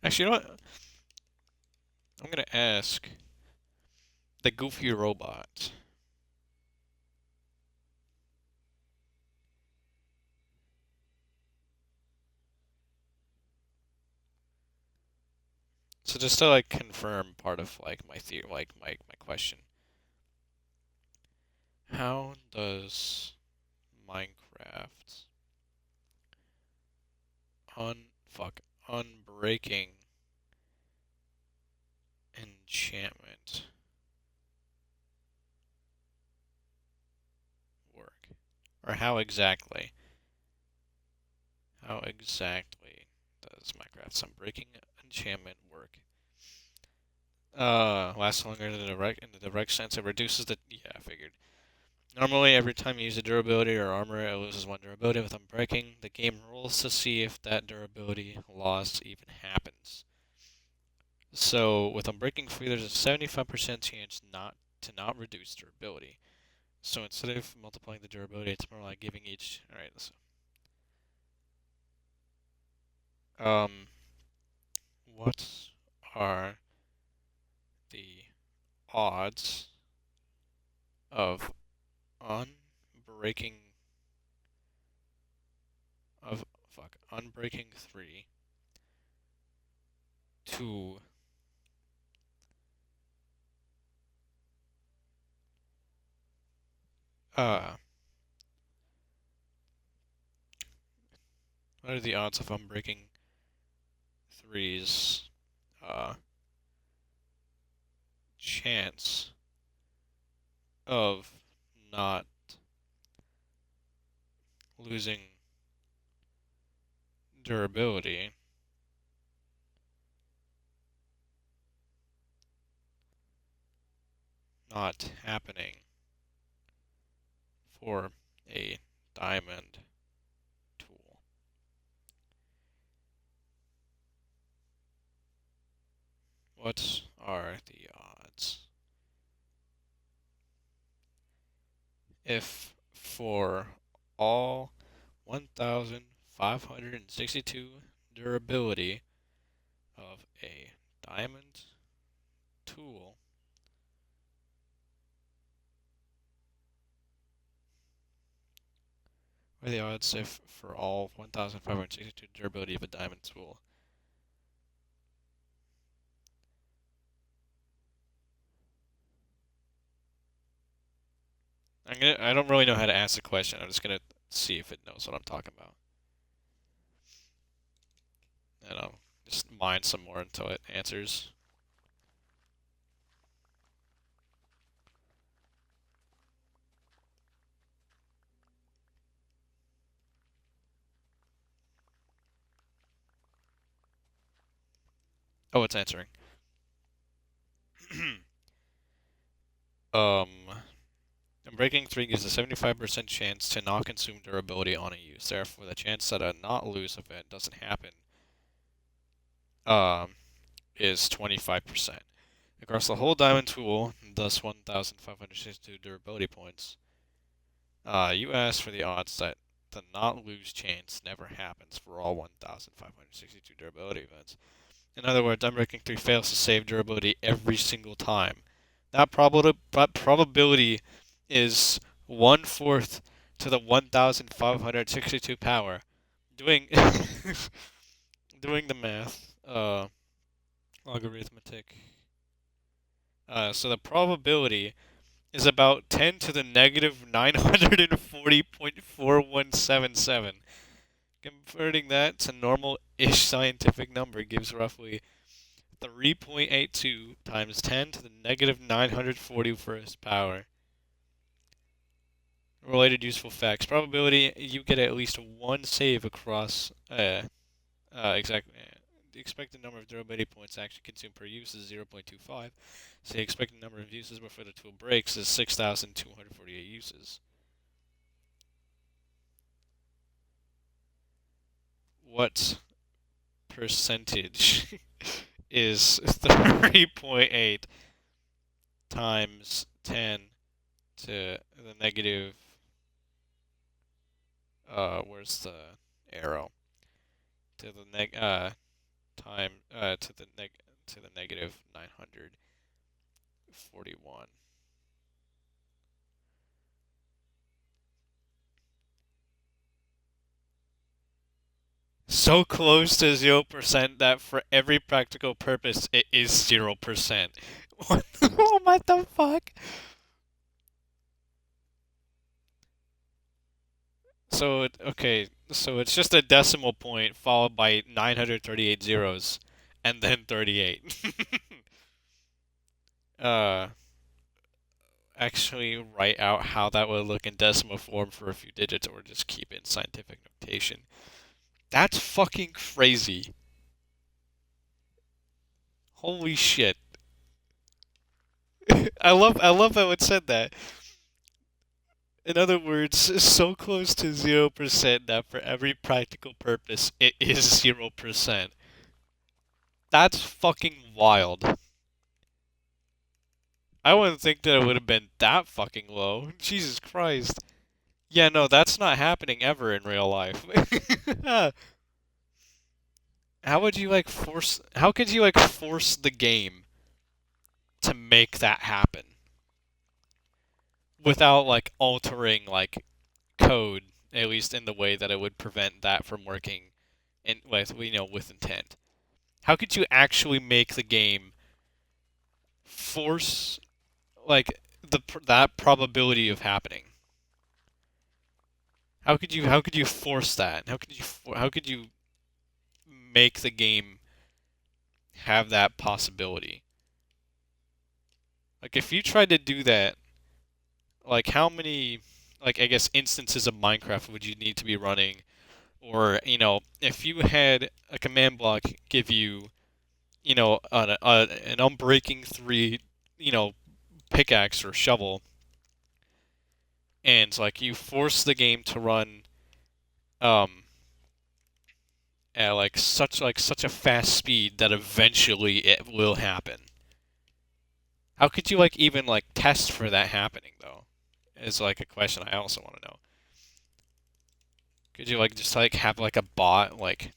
Actually, you know what? I'm gonna ask the Goofy robot. So just to like confirm part of like my theory, like my question. How does Minecraft unbreaking enchantment work? Or how exactly does Minecraft's unbreaking enchantment work? Lasts longer in the direct sense. It reduces the yeah, I figured. Normally, every time you use a durability or armor, it loses one durability. With unbreaking, the game rolls to see if that durability loss even happens. So with unbreaking free, there's a 75% chance not reduce durability. So instead of multiplying the durability, it's more like giving each. All right, um, what are the odds of unbreaking of unbreaking 3 to uh what are the odds of unbreaking three's uh chance of not losing durability not happening for a diamond tool? What are the odds? If for all 1,562 durability of a diamond tool, what are the odds if for all 1,562 durability of a diamond tool? I don't really know how to ask the question. I'm just gonna see if it knows what I'm talking about. And I'll just mine some more until it answers. Oh, it's answering. um, Breaking 3 gives a 75% chance to not consume durability on a use. Therefore, the chance that a not lose event doesn't happen um, is 25%. Across the whole diamond tool, thus 1,562 durability points, you ask for the odds that the not lose chance never happens for all 1,562 durability events. In other words, Unbreaking 3 fails to save durability every single time. That probability is 1/4 to the 1,562 power. Doing doing the math, logarithmetic. So the probability is about 10 to the negative 940.4177. Converting that to normal-ish scientific number gives roughly 3.82 times 10 to the negative 941st power. Related useful facts. Probability you get at least one save across exactly. The expected number of durability points actually consumed per use is 0.25. So the expected number of uses before the tool breaks is 6,248 uses. What percentage is 3.8 times 10 to the negative where's the arrow? To the time to the negative 941. So close to 0% that for every practical purpose it is 0%. What the fuck? Okay, so it's just a decimal point followed by 938 zeros and then 38. uh Actually write out how that would look in decimal form for a few digits or just keep it in scientific notation. That's fucking crazy. Holy shit. I love how it said that. In other words, so close to 0% that for every practical purpose it is 0%. That's fucking wild. I wouldn't think that it would have been that fucking low. Jesus Christ. Yeah, no, that's not happening ever in real life. How could you like force the game to make that happen without like altering like code, at least in the way that it would prevent that from working in with intent? How could you actually make the game force like that probability of happening? How could you force that? How could you make the game have that possibility? Like if you tried to do that, like how many like I guess instances of Minecraft would you need to be running? Or, if you had a command block give you, an unbreaking 3, pickaxe or shovel, and like you force the game to run um at like such a fast speed that eventually it will happen. How could you like even like test for that happening though? Is like a question I also want to know. Could you like just like have like a bot like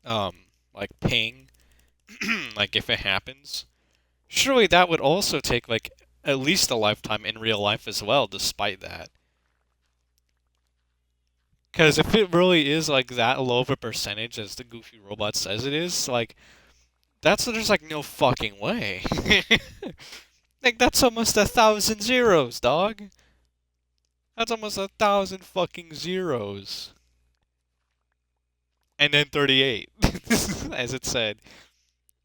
um like ping like if it happens? Surely that would also take like at least a lifetime in real life as well, despite that. Because if it really is like that low of a percentage as the Goofy Robot says it is, like there's like no fucking way. Like that's almost 1,000 zeros, dog. That's almost 1,000 fucking zeros. And then 38, as it said.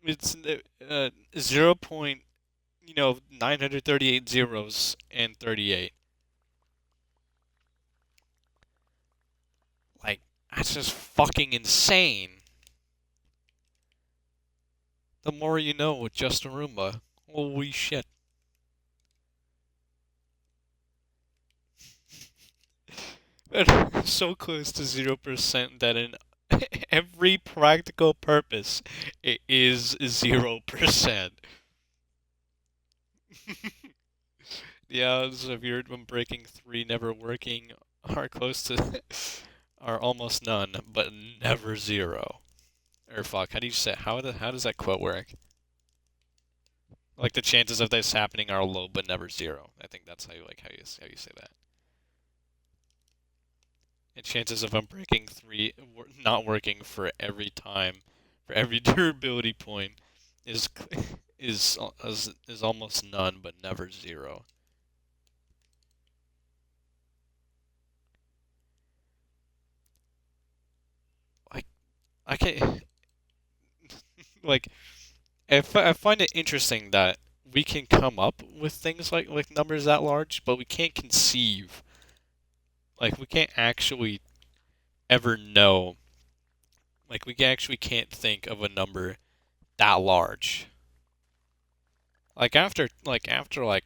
It's 0. 938 zeros and 38. Like, that's just fucking insane. The more you know with just a Roomba. Holy shit. So close to 0% that in every practical purpose, it is 0%. The odds of your breaking 3 never working are close to are almost none, but never zero. Or fuck, how do you say how does that quote work? Like the chances of this happening are low but never zero. I think that's how you say that. And chances of Unbreaking 3 not working for every time, for every durability point, is is almost none but never zero. Like I can't like I find it interesting that we can come up with things like numbers that large, but we can't conceive. Like we can't actually ever know. Like we actually can't think of a number that large. Like after like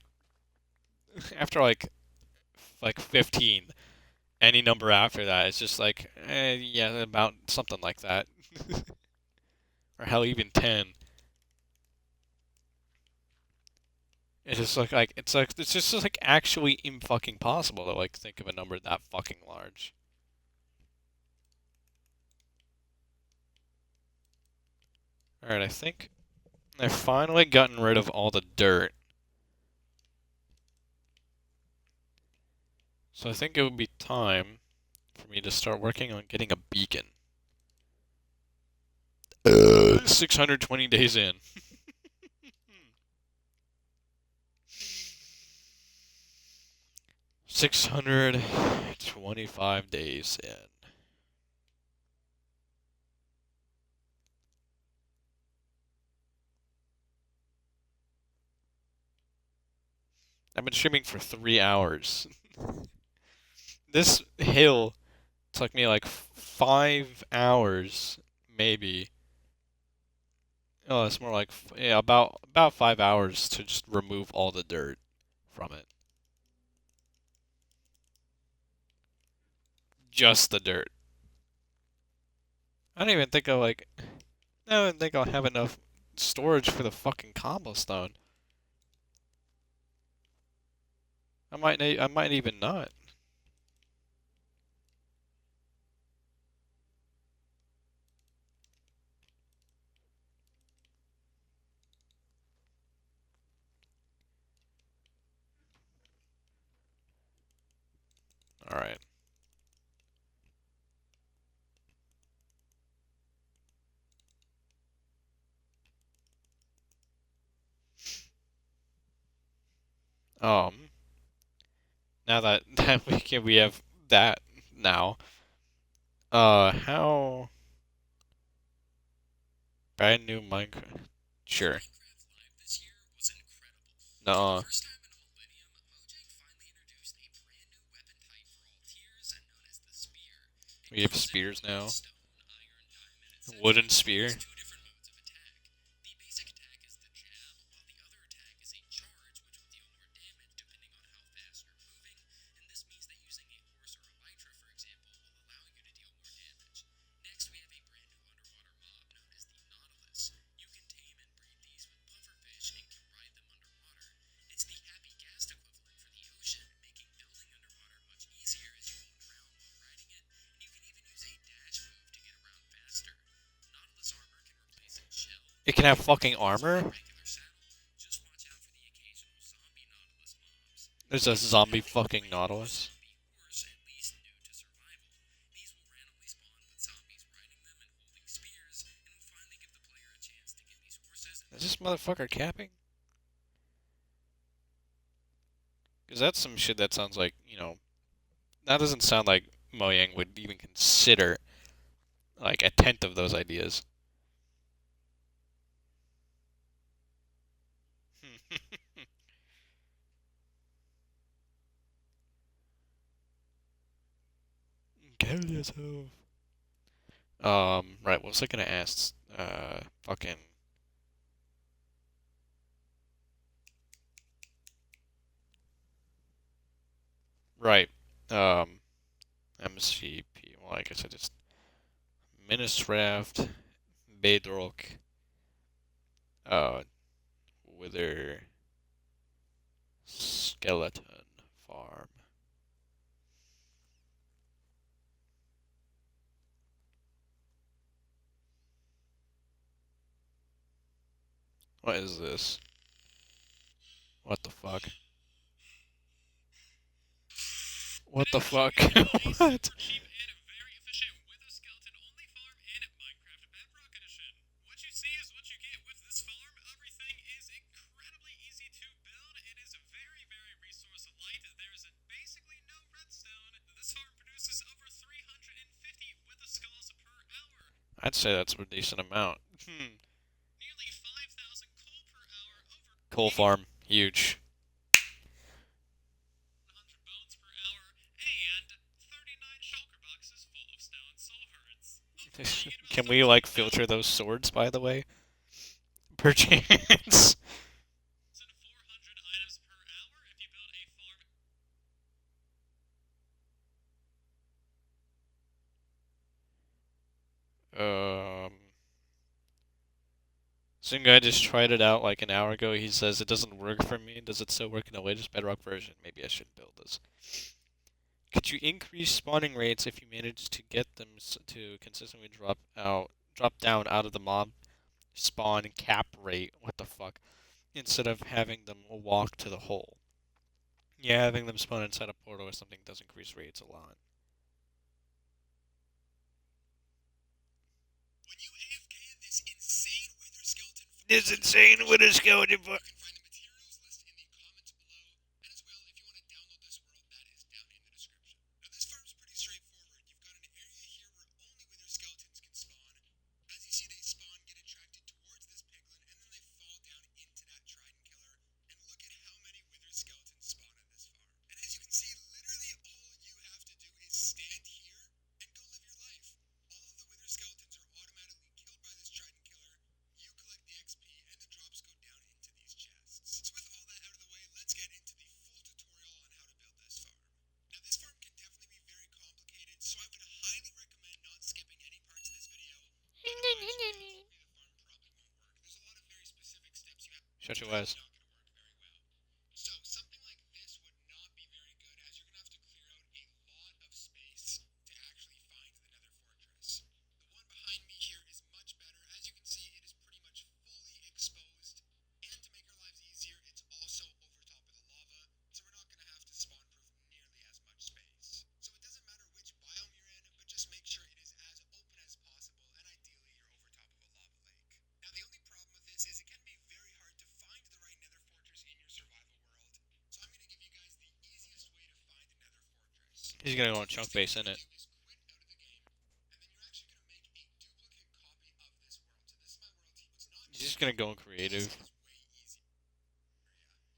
15, any number after that is just like yeah, about something like that. Or hell, even 10. It's just it's just like actually fucking possible to like think of a number that fucking large. Alright, I think I've finally gotten rid of all the dirt. So I think it would be time for me to start working on getting a beacon. 620 days in. 625 days in. I've been streaming for 3 hours. This hill took me like 5 hours, maybe. Oh, it's more like yeah, about 5 hours to just remove all the dirt from it. Just the dirt. I don't even think I'll have enough storage for the fucking cobblestone. I might even not. All right. Um, now that we have that now. How brand new Minecraft? Sure. No. We have spears now. Wooden spear. It can have fucking armor? There's a zombie fucking Nautilus. Is this motherfucker capping? Because that's some shit that sounds like, that doesn't sound like Mojang would even consider, like, a tenth of those ideas. Kill yourself. Right, what was I gonna ask? Fucking. Right. Um, MCP. Well, I guess I just. Ministraft, Bedrock, uh, Wither, Skeleton Farm. What is this? What the fuck? What the fuck? What? I'd say that's a decent amount. Coal farm, huge. Can we like filter those swords, by the way? Perchance. Um, some guy just tried it out like an hour ago. He says it doesn't work for me. Does it still work in the latest Bedrock version? Maybe I should build this. Could you increase spawning rates if you manage to get them to consistently drop down out of the mob spawn cap rate. What the fuck? Instead of having them walk to the hole. Yeah, having them spawn inside a portal or something does increase rates a lot.
When you AFK in this insane wither skeleton farm,
This insane wither skeleton farm.
you can find the materials list in the comments below, and as well, if you want to download this world, that is down in the description. Now, this farm's pretty straightforward. You've got an area here where only wither skeletons can spawn. As you see, they spawn, get attracted towards this piglin, and then they fall down into that trident killer. And look at how many wither skeletons spawn in this farm. And as you can see, literally all you have to do is stand here and go live your life. All of the wither skeletons are automatically killed by this trident killer. You collect the XP, and the drops go down into these chests. So with all that out of the way, let's get into the full tutorial on how to build this farm. Now, this farm can definitely be very complicated, so I would highly recommend not skipping any parts of this video. Otherwise, realistically, the farm probably won't work. There's a lot of very specific steps you have.
Shut your
Probably
eyes.
not going to work very well. So something like this would not be very good, as you're going to have to clear out a lot of space to actually find the nether fortress. The one behind me here is much better. As you can see, it is pretty much fully exposed. And to make our lives easier, it's also over top of the lava, so we're not going to have to spawn proof nearly as much space. So it doesn't matter which biome you're in, but just make sure it is as open as possible, and ideally you're over top of a lava lake. Now, the only problem with this is it can be very hard to find the right nether fortress in your survival world, so I'm going to give you guys the easiest way to find a nether fortress.
He's gonna go on chunk base in it.
Is quit out of the game, and then you're actually going to make a duplicate copy of this world. So this is my world. It's not
He's just gonna go in creative.
way easy.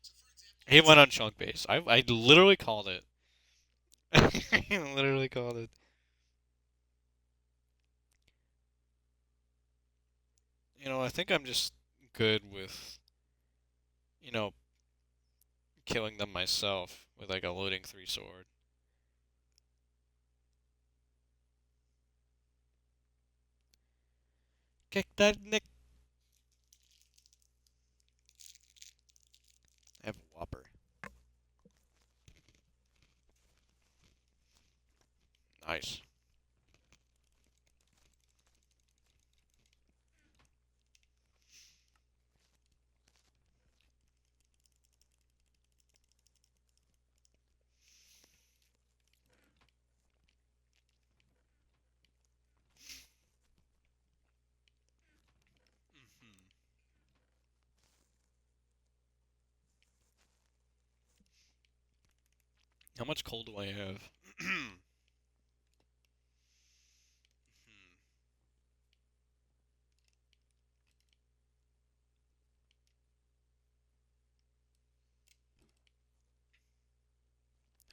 So for example,
He went on chunk base. I literally called it. I literally called it. I think I'm just good with, you know, killing them myself with like a looting 3 sword. Kick that Nick. I have a whopper. Nice. Mhm. How much coal do I have?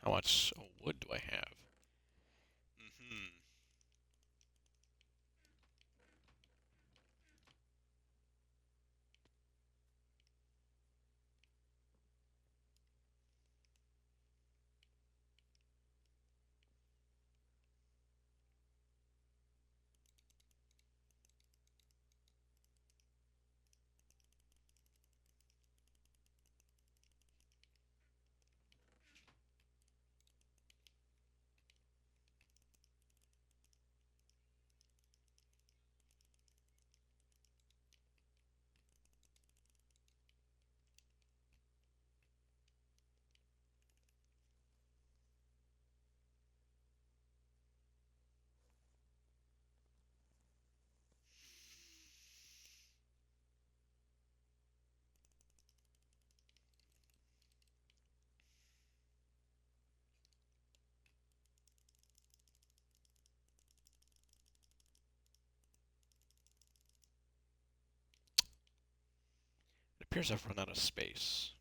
How much wood do I have? Hmm. It appears I've run out of space.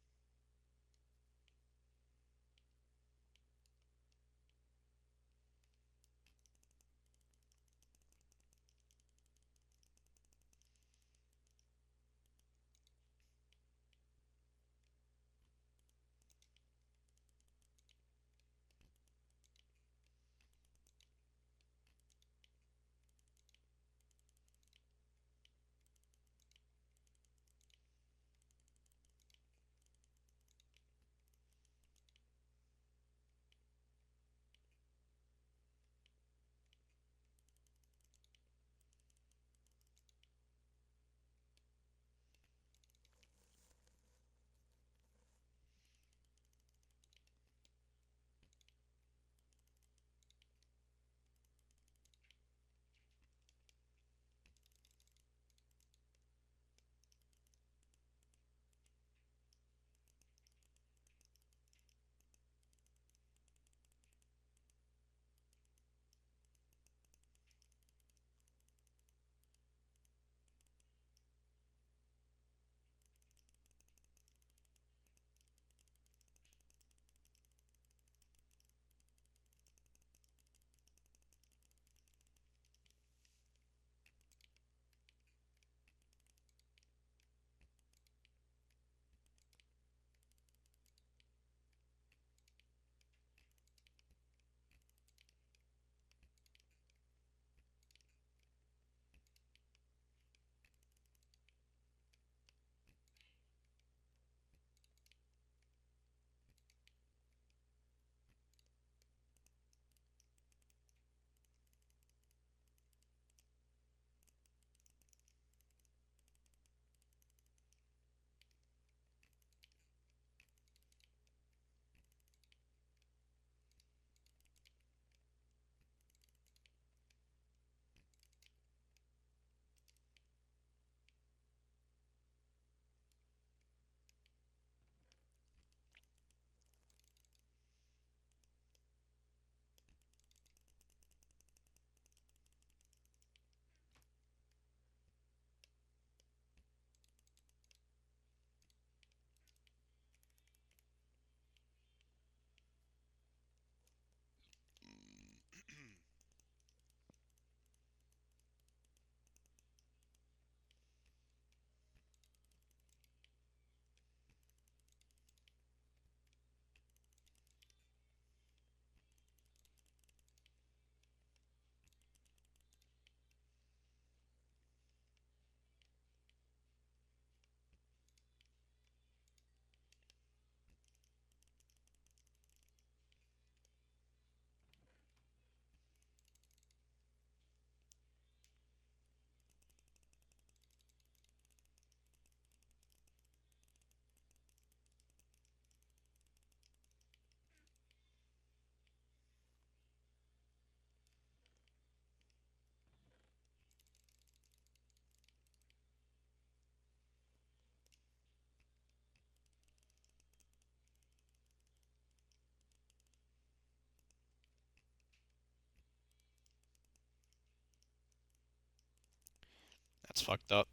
That's fucked up.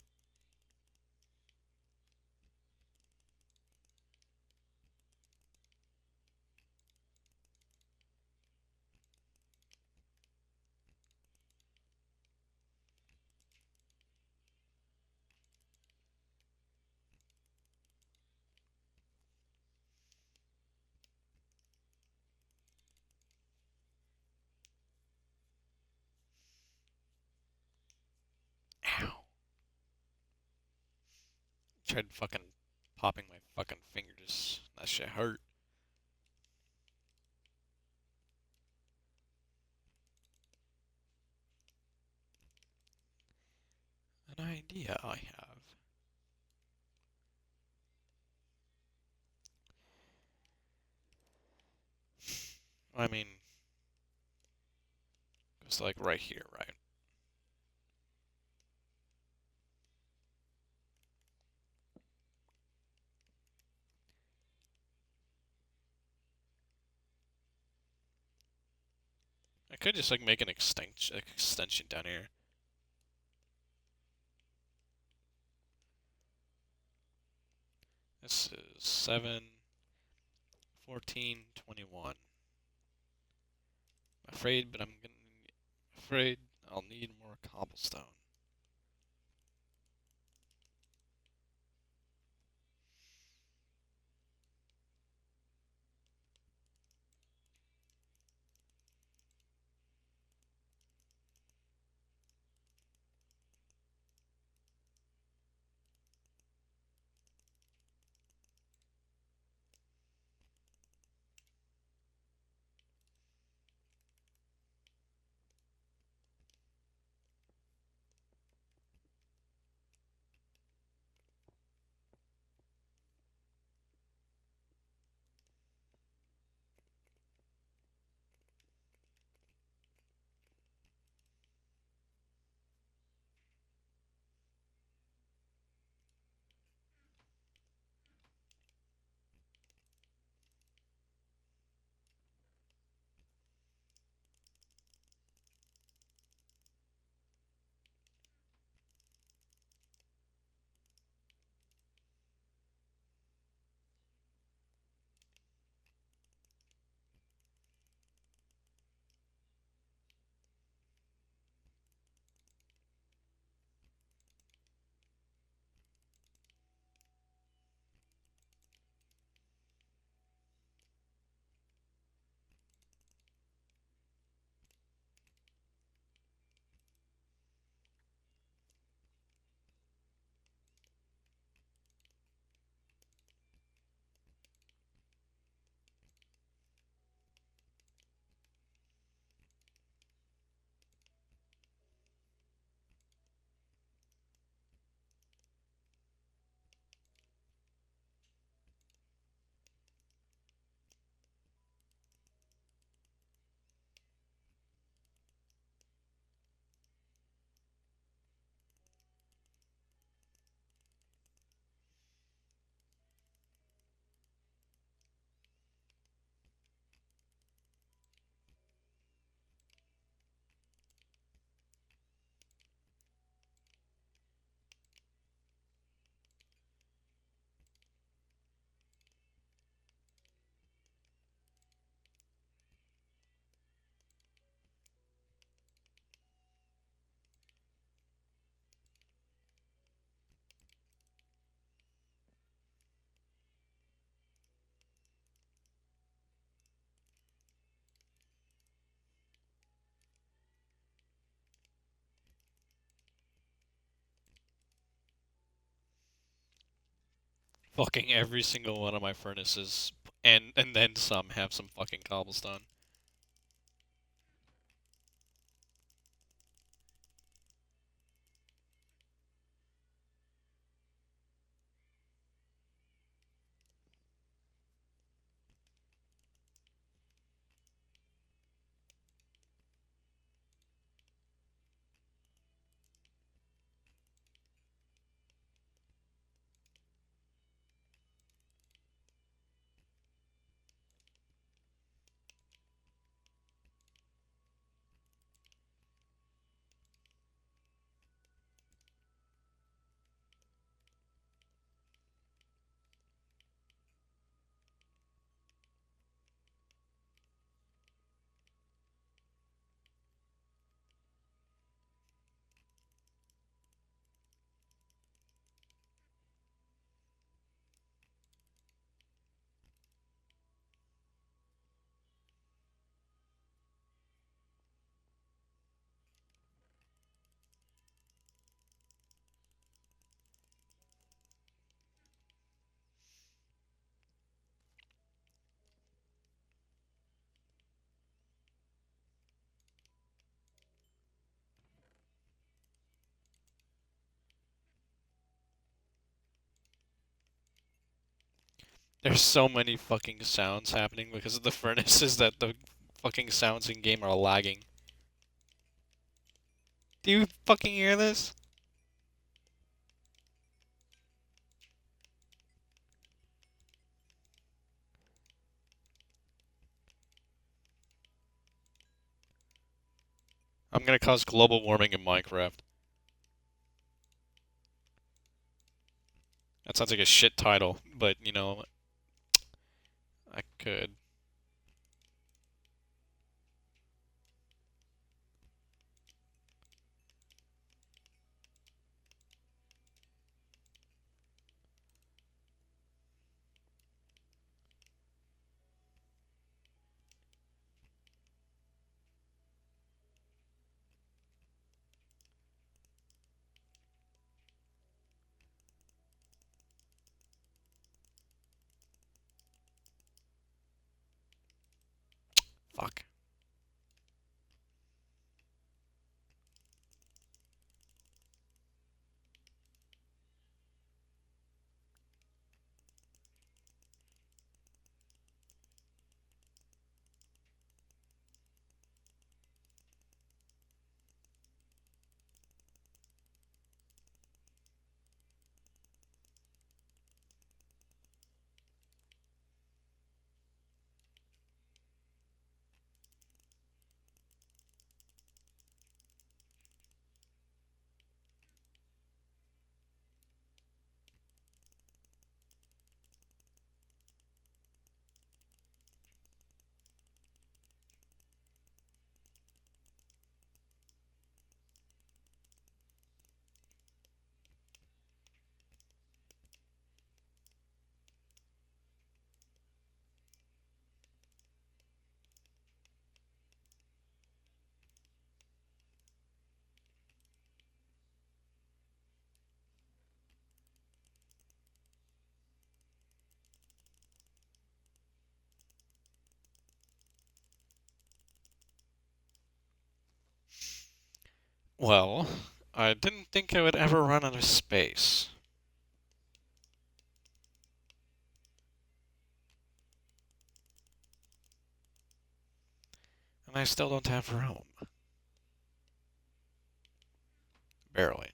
Ow. Tried fucking popping my fucking fingers. That shit hurt. An idea I have. I mean, it's like right here, right? I could just like make an extension down here. This is 7, 14, 21. Afraid I'll need more cobblestone. Fucking every single one of my furnaces, and then some have some fucking cobblestone. There's so many fucking sounds happening because of the furnaces that the fucking sounds in game are lagging. Do you fucking hear this? I'm gonna cause global warming in Minecraft. That sounds like a shit title, but you know, I could. Fuck. Well, I didn't think I would ever run out of space. And I still don't have room. Barely.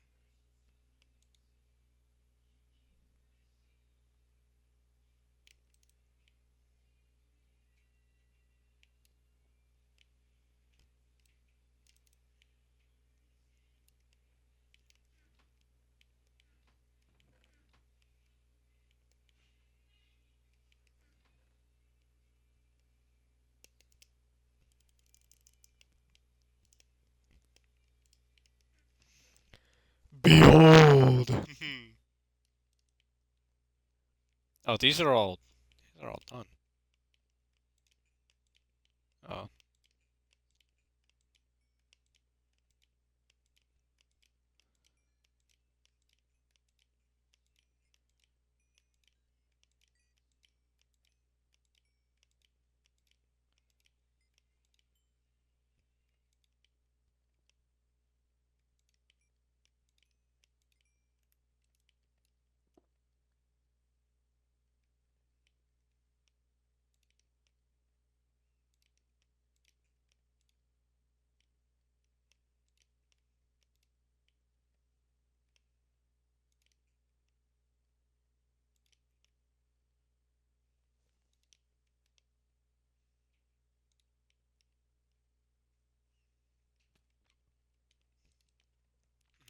Behold! Oh, these are all done. Oh.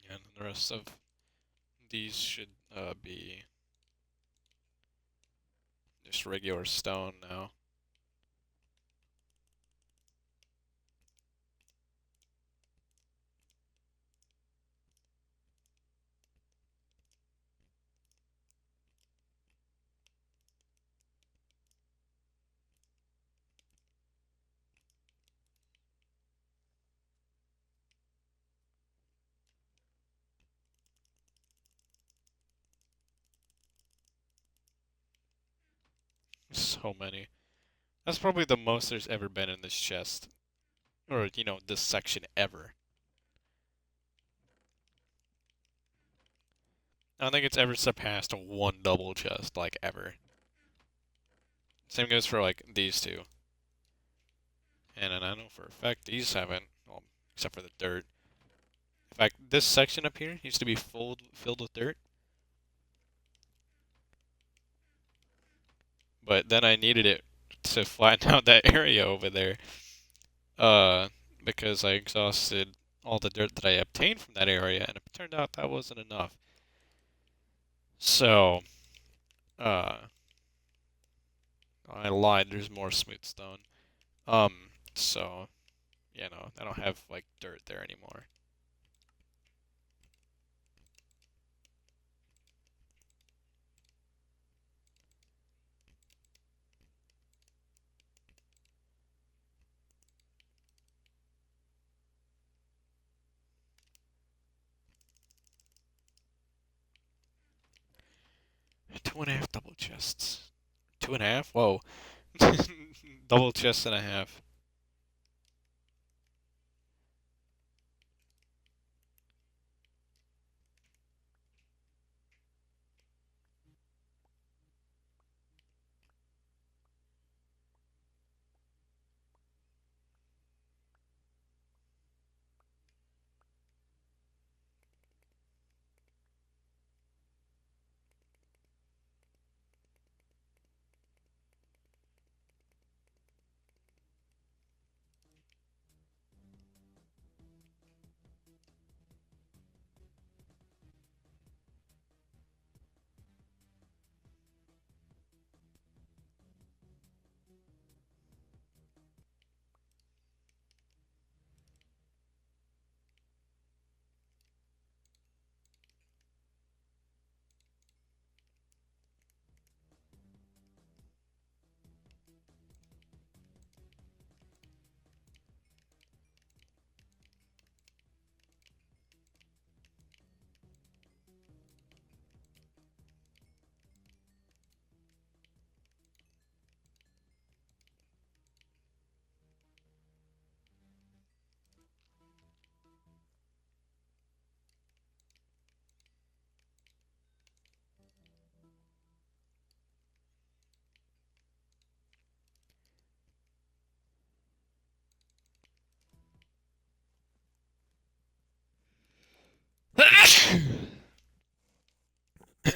Yeah, and the rest of these should be just regular stone now. So many. That's probably the most there's ever been in this chest. Or, you know, this section ever. I don't think it's ever surpassed one double chest, like, ever. Same goes for like these two. And then I know for a fact these haven't, well, except for the dirt. In fact, this section up here used to be filled with dirt. But then I needed it to flatten out that area over there. Uh, because I exhausted all the dirt that I obtained from that area, and it turned out that wasn't enough. So, uh, I lied. There's more smooth stone. So, I don't have like dirt there anymore. Two and a half double chests. Two and a half? Whoa. Double chest and a half.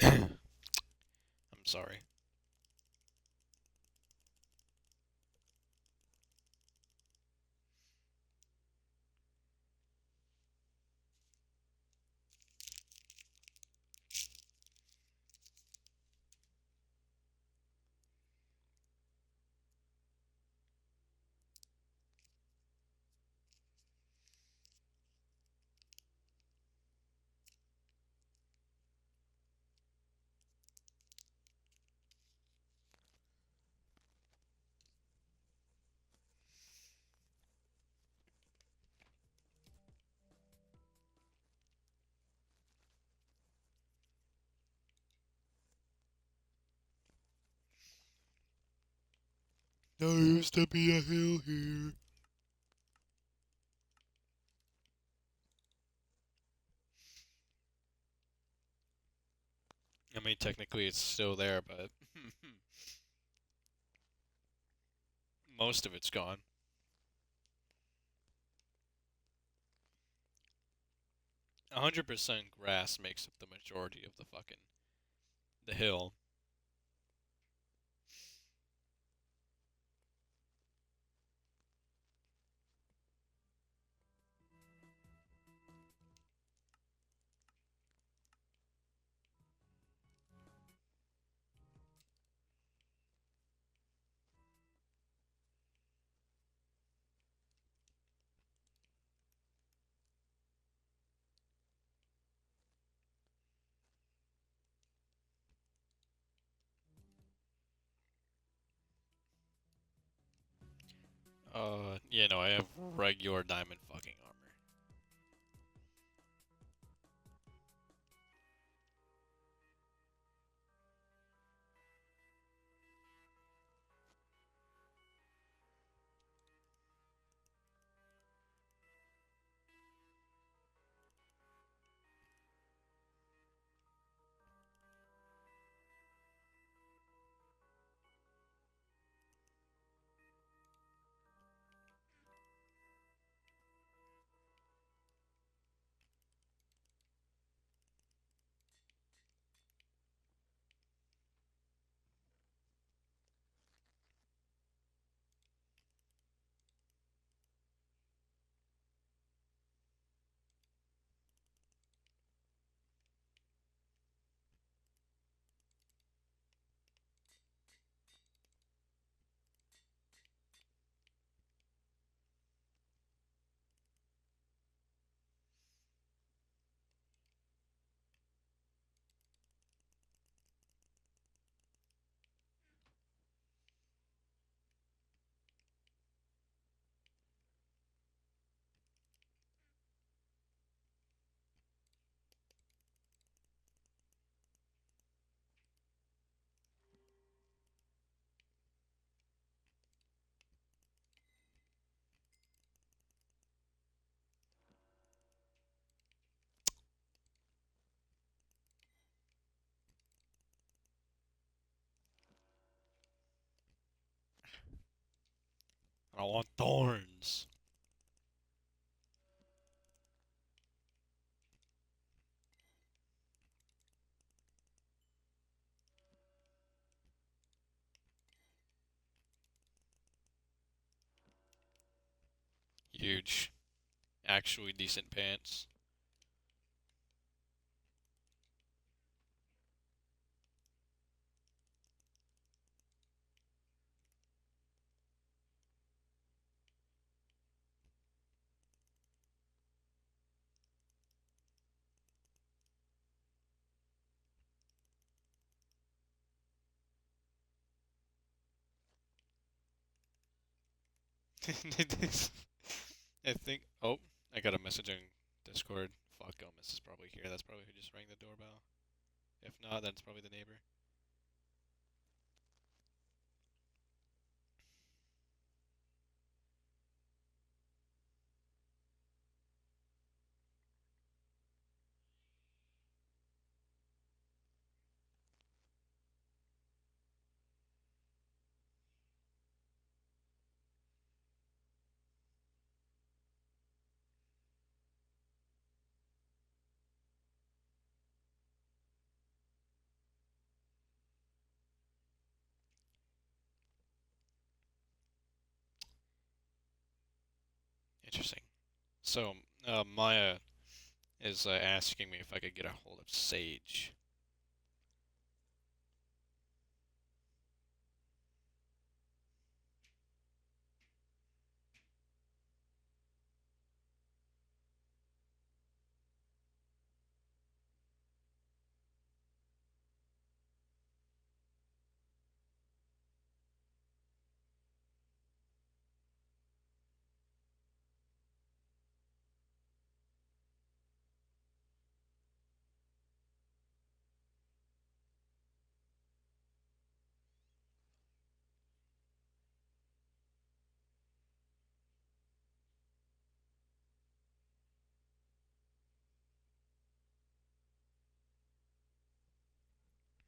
I'm sorry. There used to be a hill here. I mean, technically it's still there, but most of it's gone. 100% grass makes up the majority of the hill. I have regular diamond fucking armor. I want thorns. Huge. Actually decent pants. I think. Oh, I got a message on Discord. Fuck, Gomez is probably here. That's probably who just rang the doorbell. If not, then it's probably the neighbor. Interesting. So, Maya is asking me if I could get a hold of Sage.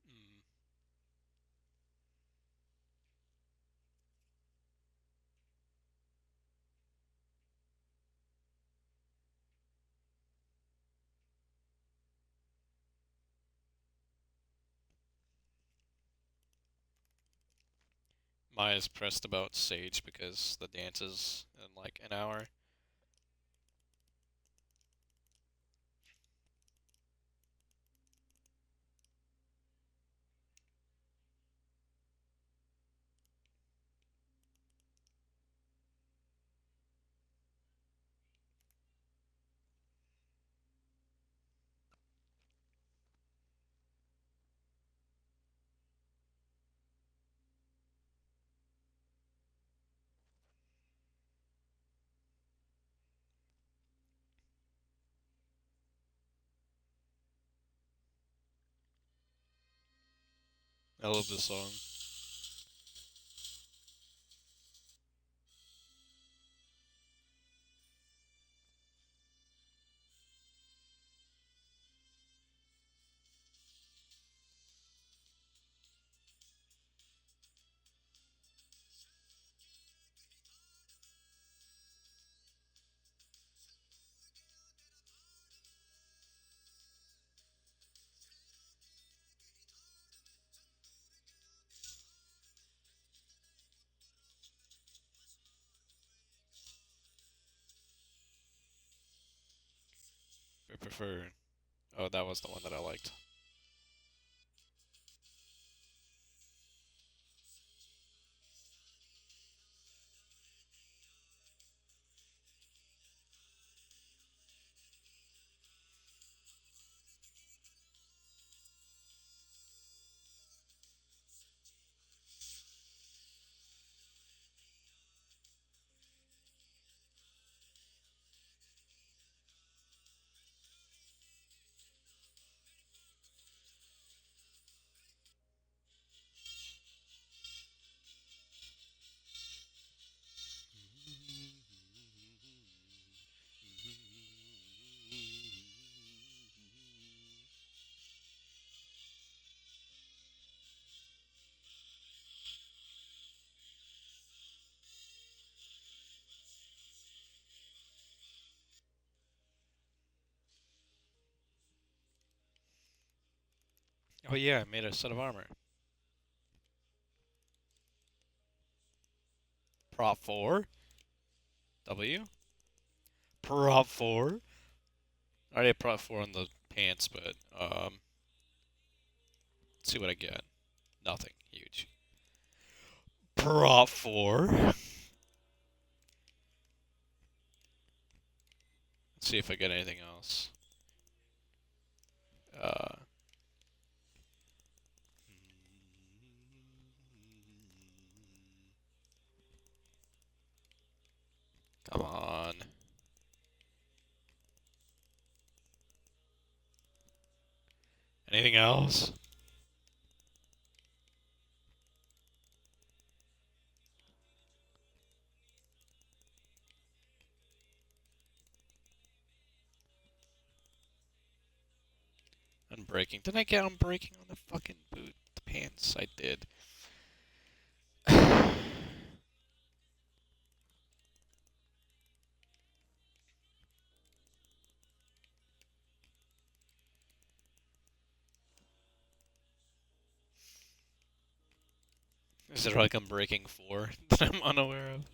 Mm. Maya's pressed about Sage because the dance is in like an hour. I love this song. I prefer. Oh, that was the one that I liked. Oh yeah, I made a set of armor. Prop 4. W. Prop 4. I already have prop 4 on the pants, but let's see what I get. Nothing huge. Prop 4. Let's see if I get anything else. Uh, come on. Anything else? Unbreaking. Did I get unbreaking on the fucking boot? The pants? I did. Is it like unbreaking 4 that I'm unaware of?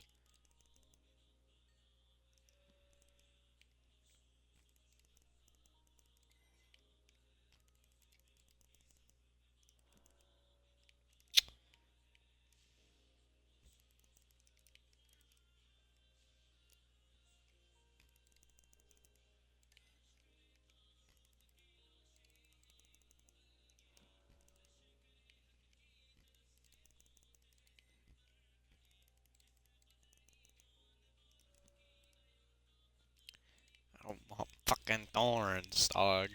I don't want fucking thorns, dog.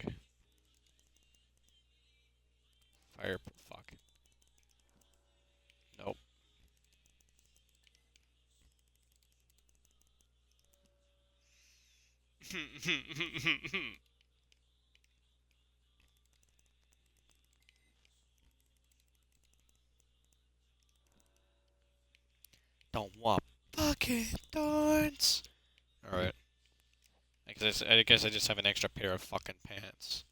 Fire. Fuck. Nope. Don't want fucking thorns. Alright. I guess I just have an extra pair of fucking pants.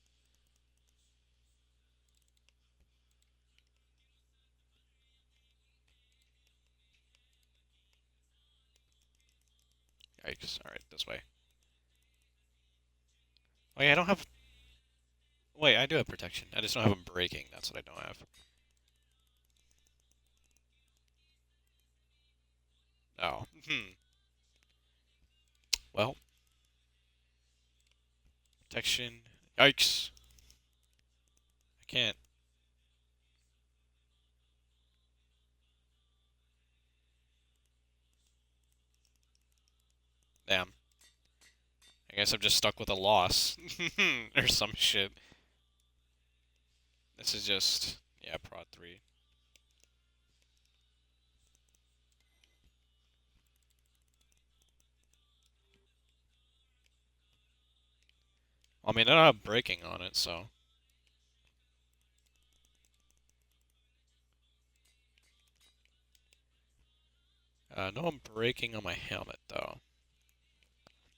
Yikes. Alright, this way. Oh yeah, I don't have... Wait, I do have protection. I just don't have them breaking. That's what I don't have. Oh. Well. Protection. Yikes. I can't. Damn. I guess I'm just stuck with a loss. Or some shit. This is just... Yeah, Prod 3. I mean, I don't have breaking on it, so... no unbreaking on my helmet, though.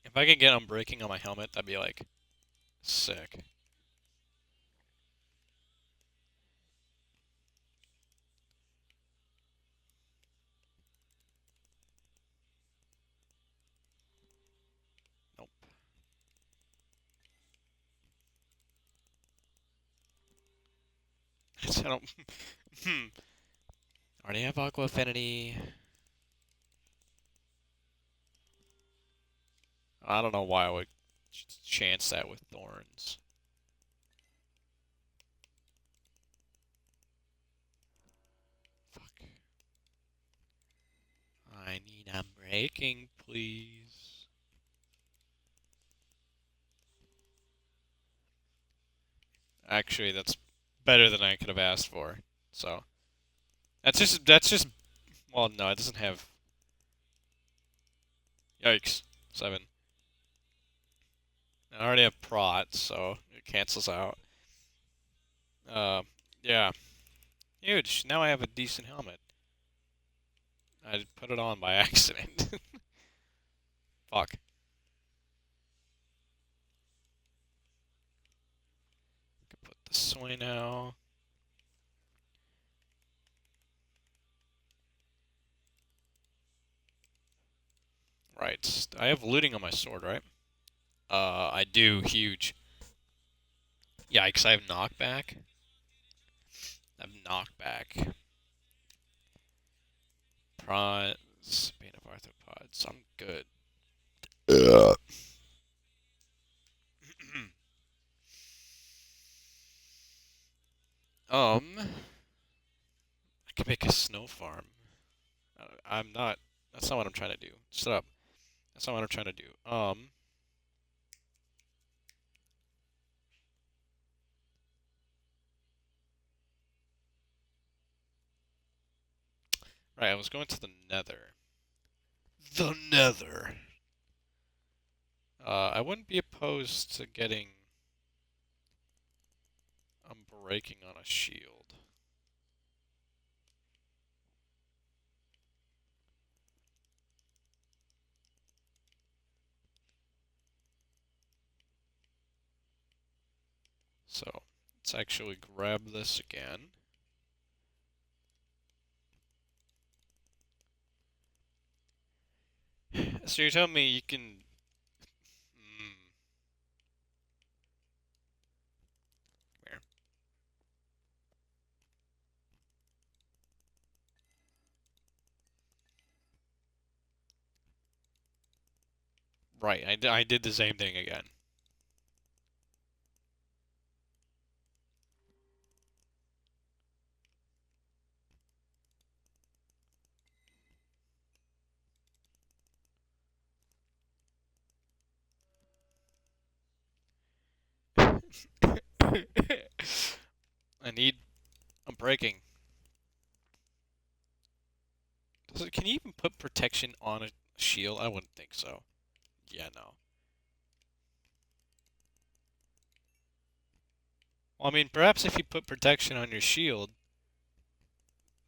If I could get unbreaking on my helmet, that'd be, like, sick. Nope. I don't... Already have Aqua Affinity. I don't know why I would chance that with Thorns. Fuck. I need unbreaking, please. Actually, that's better than I could have asked for. So that's just well, no, it doesn't have. Yikes, 7. I already have Prot, so it cancels out. Yeah, huge. Now I have a decent helmet. I put it on by accident. Fuck. Could put this away now. Right. I have looting on my sword, right? I do. Huge. Yikes, I have knockback. I have knockback. Prawns. Bane of arthropods. I'm good. Ugh. I could make a snow farm. I'm not. That's not what I'm trying to do. Shut up. That's not what I'm trying to do. Right, I was going to the Nether. The Nether. I wouldn't be opposed to getting breaking on a shield. So, let's actually grab this again. So you're telling me you can... Come here. Right, I did the same thing again. I need... I'm breaking. Can you even put protection on a shield? I wouldn't think so. Yeah, no. Well, I mean, perhaps if you put protection on your shield,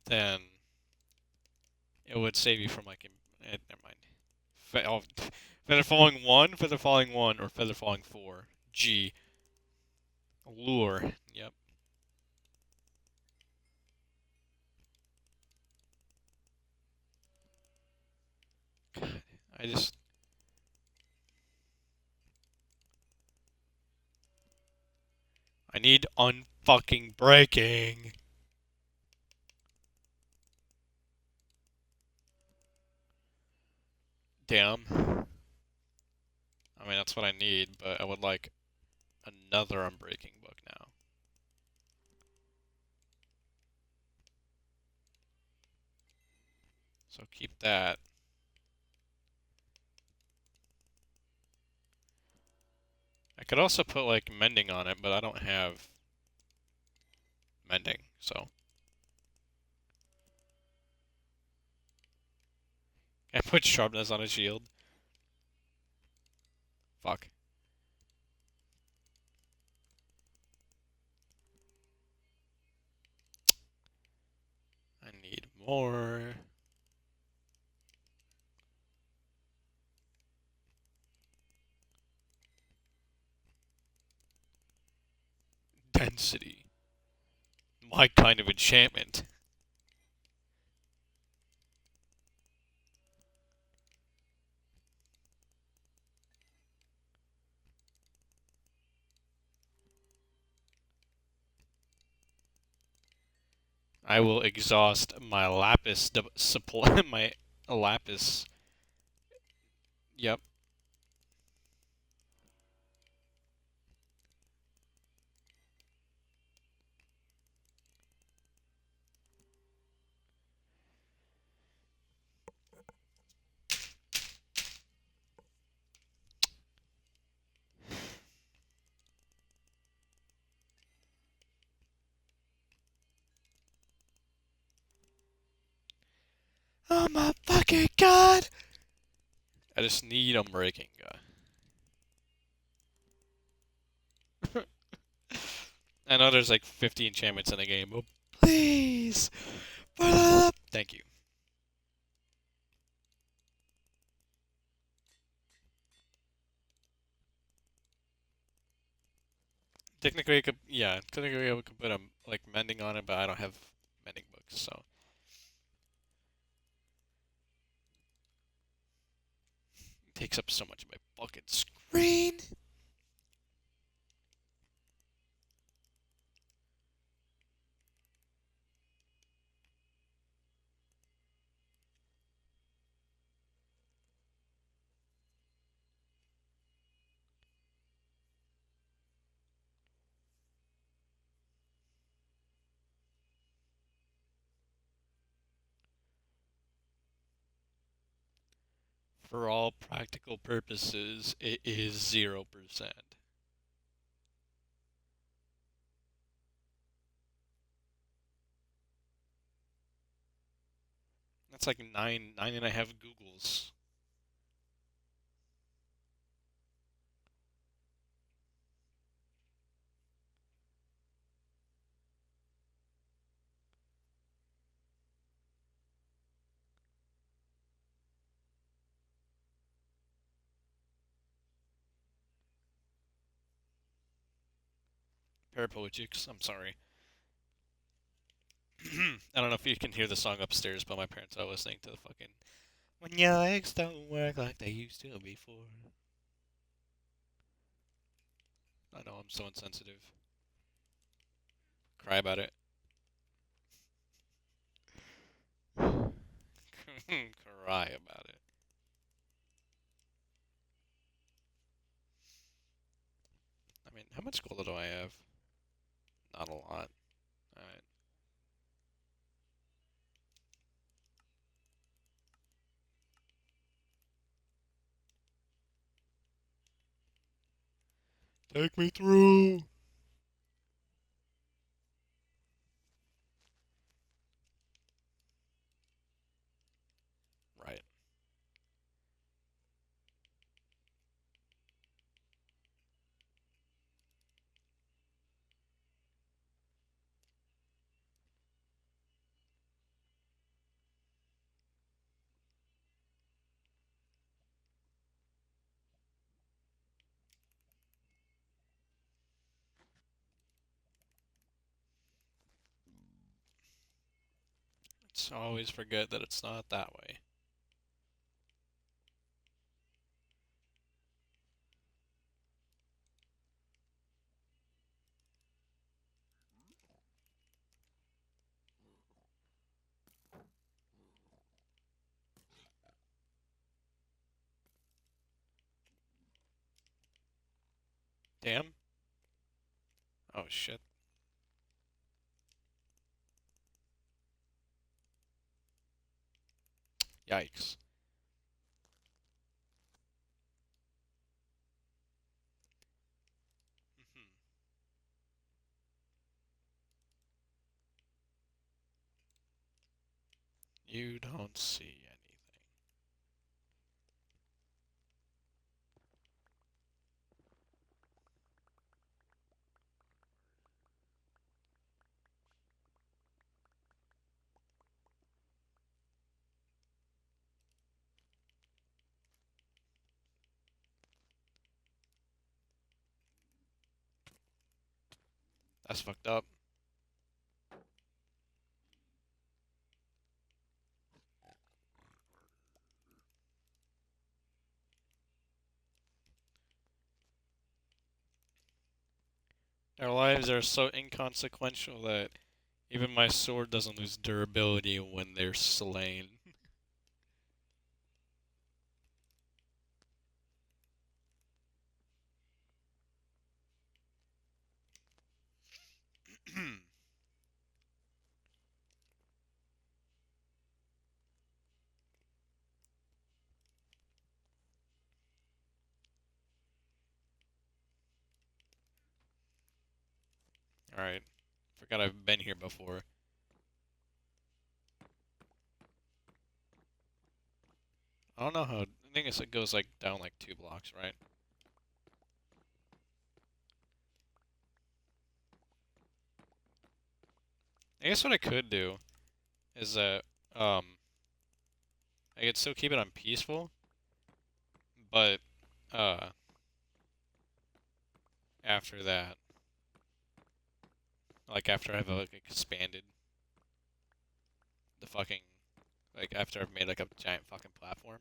then it would save you from like... never mind. Feather falling 1, feather falling 1, or feather falling 4. G. Lure. Yep. God, I just... I need unfucking breaking. Damn. I mean, that's what I need, but I would like another unbreaking book now. So keep that. I could also put like mending on it, but I don't have mending, so. Can I put sharpness on a shield? Fuck. I need more. Density. My kind of enchantment. I will exhaust my lapis supply. My lapis. Yep. Oh my fucking god! I just need unbreaking. I know there's like 50 enchantments in the game, but please! Thank you. Technically, I could, yeah, technically I could put a, like, mending on it, but I don't have mending books, so. takes up so much of my fucking screen. For all practical purposes, it is 0%. That's like nine and a half Googles. Paraplegics, I'm sorry. I don't know if you can hear the song upstairs, but my parents are listening to the fucking When Your Legs Don't Work Like They Used to Before. I know I'm so insensitive. Cry about it. Cry about it. I mean, how much gold do I have? Not a lot. Alright. Take me through! Right. Let's always forget that it's not that way. Damn. Oh shit. Yikes. Mhm. You don't see anything. That's fucked up. Their lives are so inconsequential that even my sword doesn't lose durability when they're slain. Alright. Forgot I've been here before. I don't know how. I think it goes like down like 2 blocks, right? I guess what I could do is that I could still keep it on peaceful, but uh after that, like after I've like expanded the fucking like after I've made like a giant fucking platform,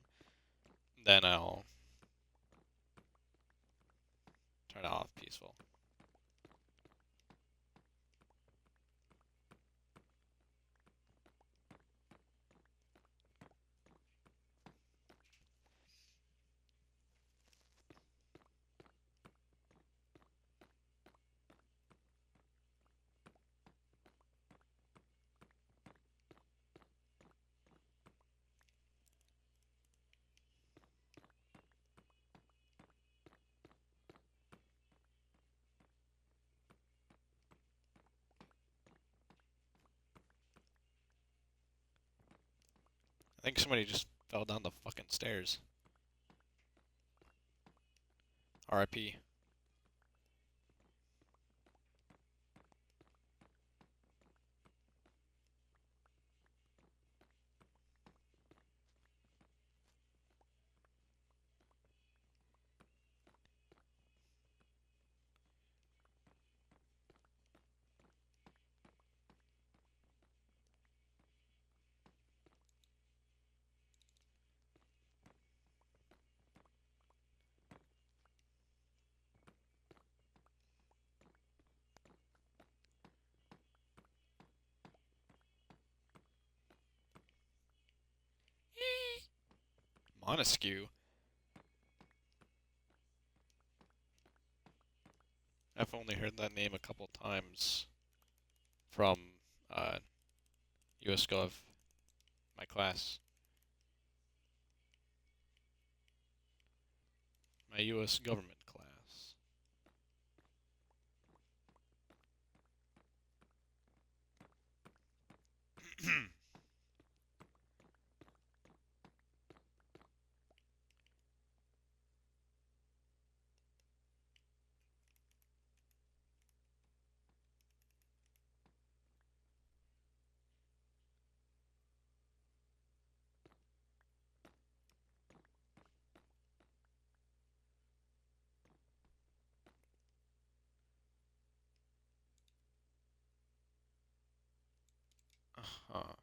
then I'll Turn off peaceful. I think somebody just fell down the fucking stairs. RIP. Montesquieu. I've only heard that name a couple times from US Gov, my class. My US government class. Uh-huh.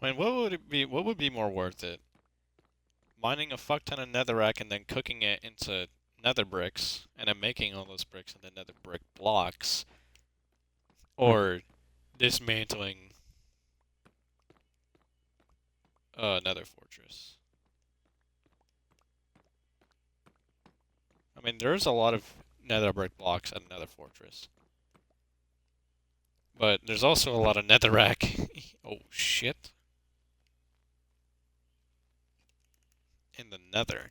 I mean, what would it be? What would be more worth it? Mining a fuck ton of netherrack and then cooking it into nether bricks, and then making all those bricks into nether brick blocks, or dismantling a nether fortress. I mean, there's a lot of nether brick blocks at nether fortress, but there's also a lot of netherrack. Oh shit! In the nether.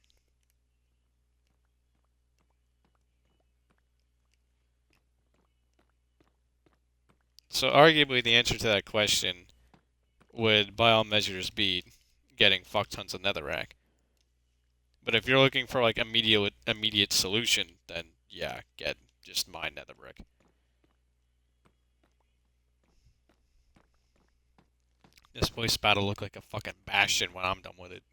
So arguably, the answer to that question would, by all measures, be getting fuck tons of netherrack. But if you're looking for like immediate solution, then yeah, just mine nether brick. This place about to look like a fucking bastion when I'm done with it.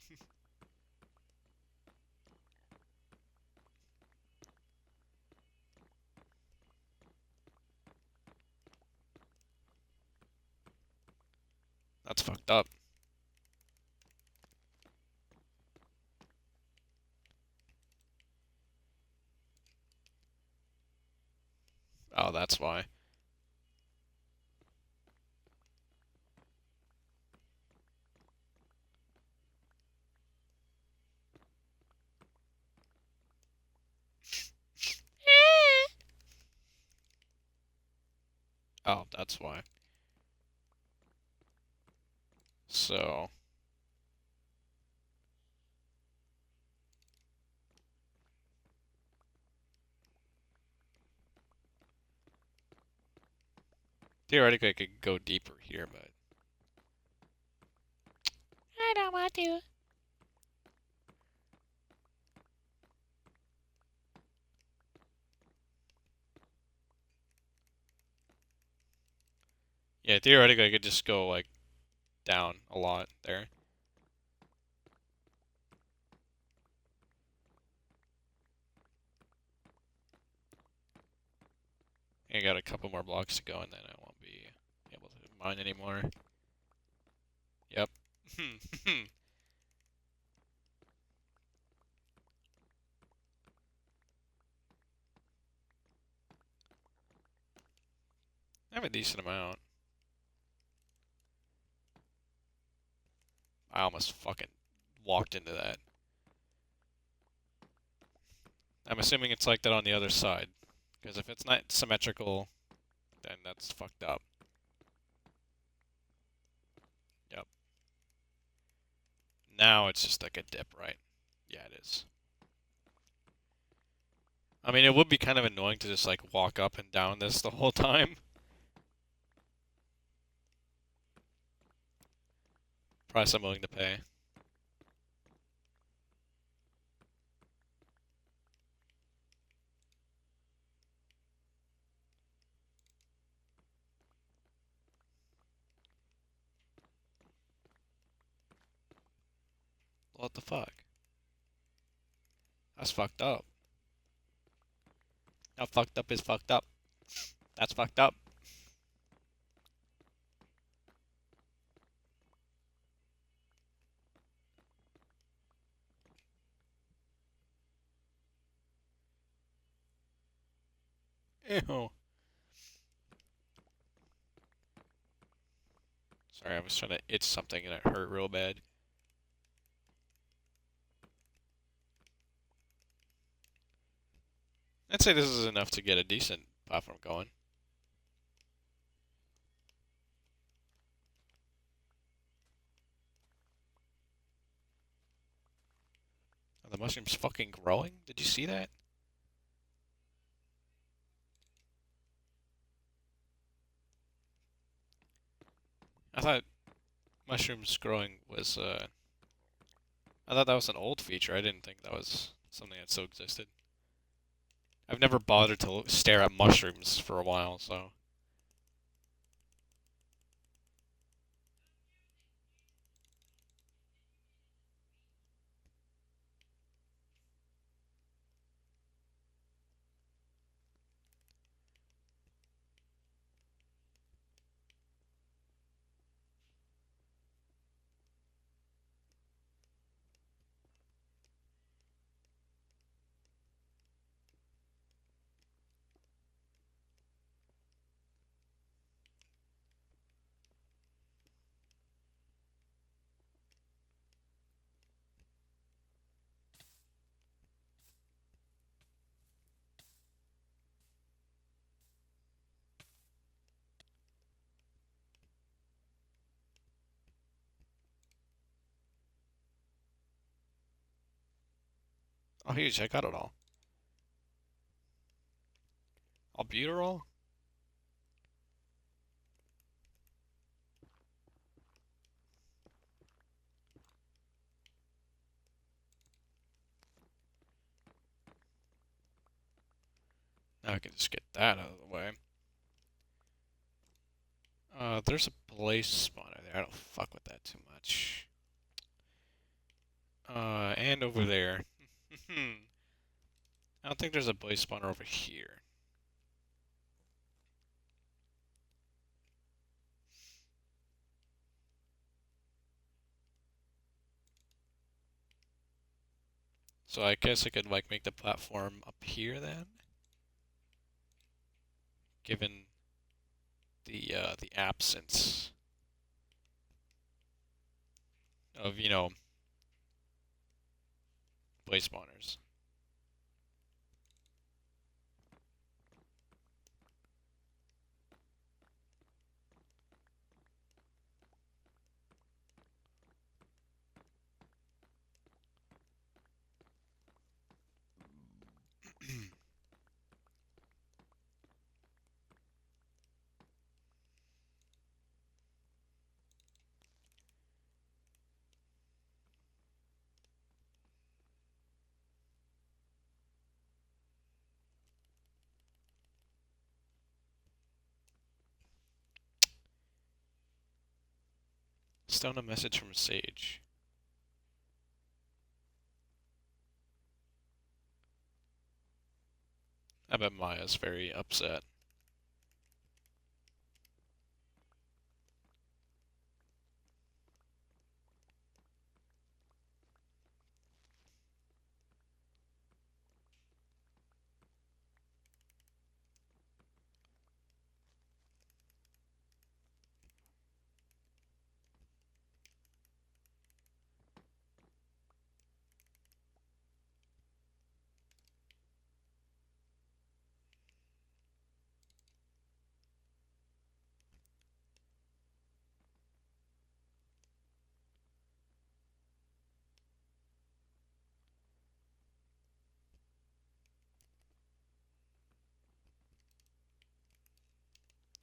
That's fucked up. Oh, that's why. Oh, that's why. So, Theoretically, I could go deeper here, but I don't want to. Yeah, theoretically, I could just go like down a lot there. I got a couple more blocks to go, and then I won't be able to mine anymore. Yep. I have a decent amount. I almost fucking walked into that. I'm assuming it's like that on the other side. Because if it's not symmetrical, then that's fucked up. Yep. Now it's just like a dip, right? Yeah, it is. I mean, it would be kind of annoying to just like walk up and down this the whole time. Price I'm willing to pay. What the fuck? That's fucked up. Now fucked up is fucked up. That's fucked up. Ew. Sorry, I was trying to itch something and it hurt real bad. I'd say this is enough to get a decent platform going. Are the mushrooms fucking growing? Did you see that? I thought mushrooms growing was, I thought that was an old feature. I didn't think that was something that still existed. I've never bothered to stare at mushrooms for a while, so. Oh, huge, I got it all. Albuterol? Now I can just get that out of the way. There's a blaze spawner there. I don't fuck with that too much. And over there. I don't think there's a blaze spawner over here. So I guess I could like make the platform up here then, given the absence of, you know, blaze spawners. Stone a message from Sage. I bet Maya's very upset.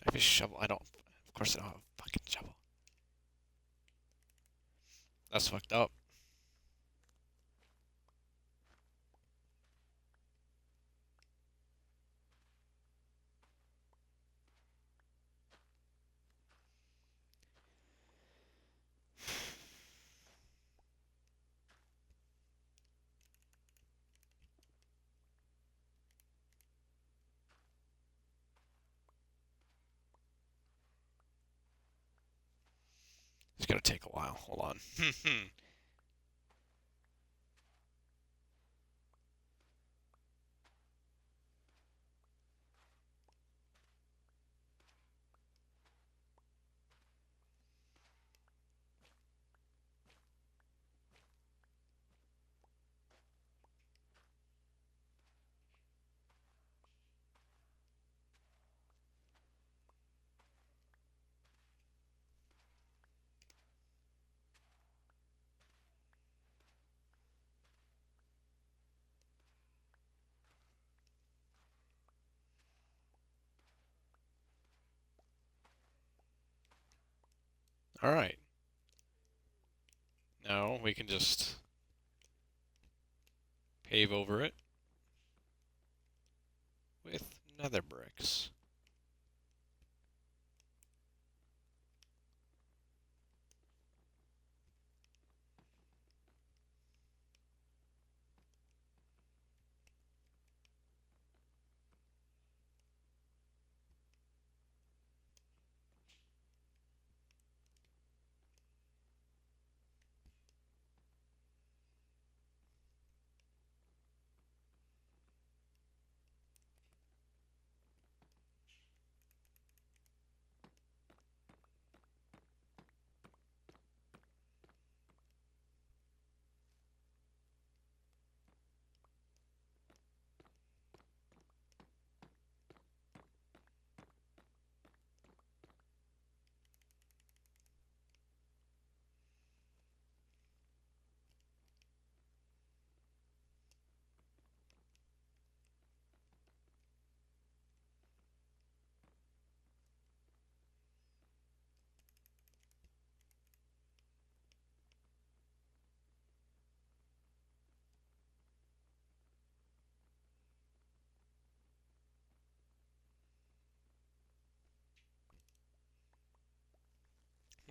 I have a shovel. I don't. Of course, I don't have a fucking shovel. That's fucked up. It's gonna take a while. Hold on. All right. Now we can just pave over it with nether bricks.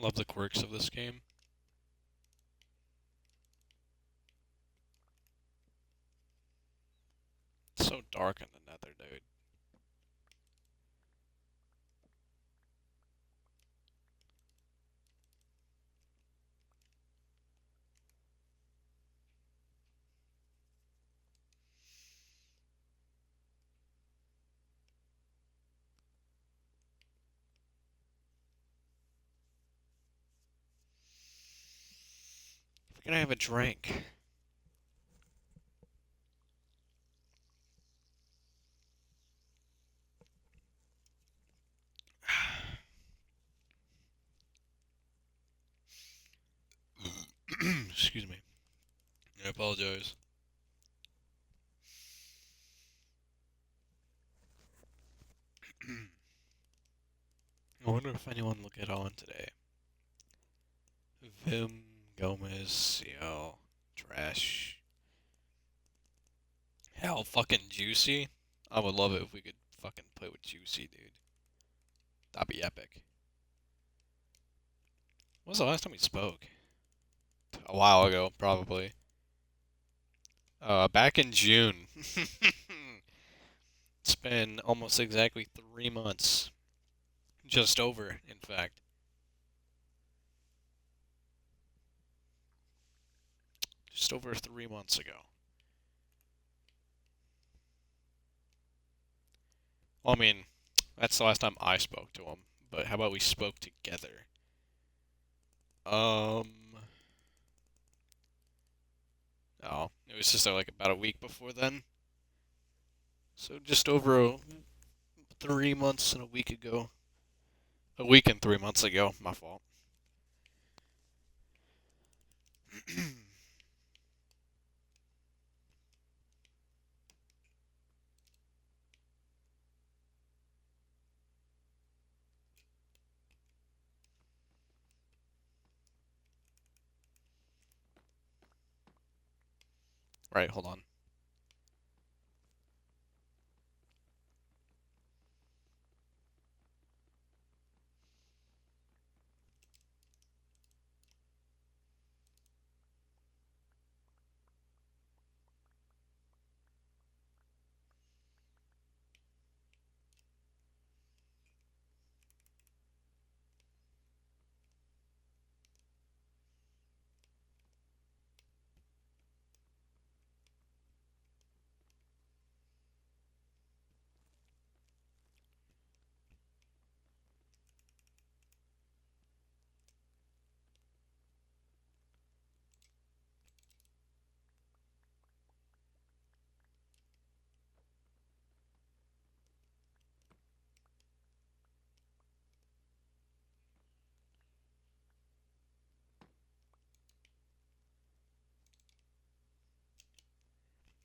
Love the quirks of this game. It's so dark in the nether, dude. We're gonna have a drink. Excuse me. I apologize. I wonder if anyone will get on today. Vim, Gomez, CL, Trash. Hell, fucking Juicy. I would love it if we could fucking play with Juicy, dude. That'd be epic. When was the last time we spoke? A while ago, probably. Back in June. It's been almost exactly 3 months. Just over, in fact. Just over 3 months ago. Well, I mean, that's the last time I spoke to him. But how about we spoke together? Um, oh, it was just like about a week before then. So just over 3 months and a week ago. A week and 3 months ago. My fault. Right, hold on.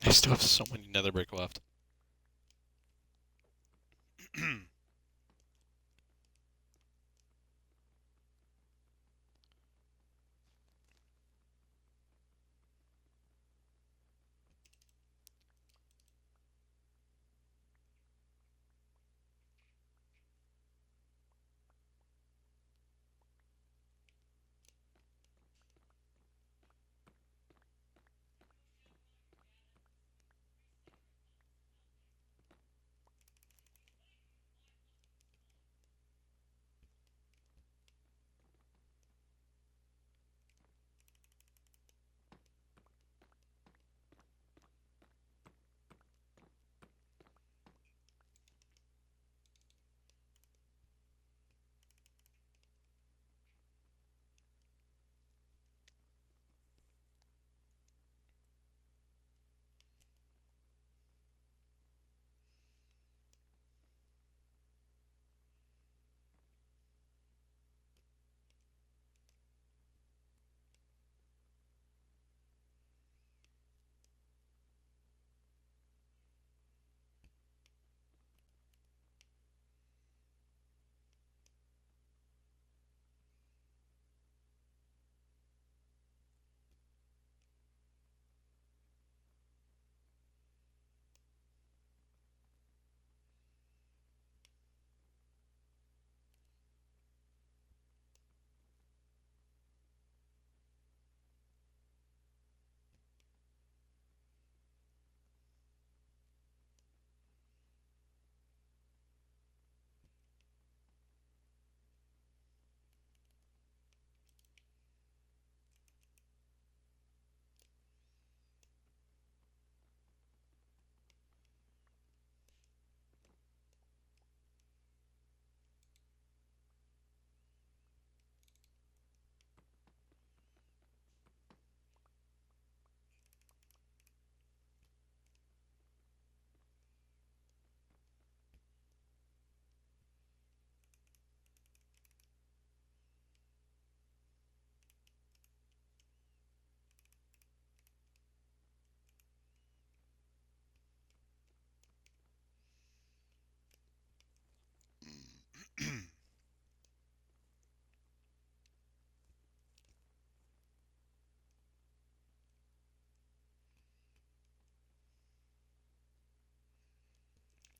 I still have so many nether brick left.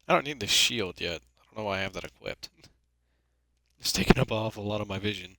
I don't need the shield yet. I don't know why I have that equipped. It's taking up off a lot of my vision.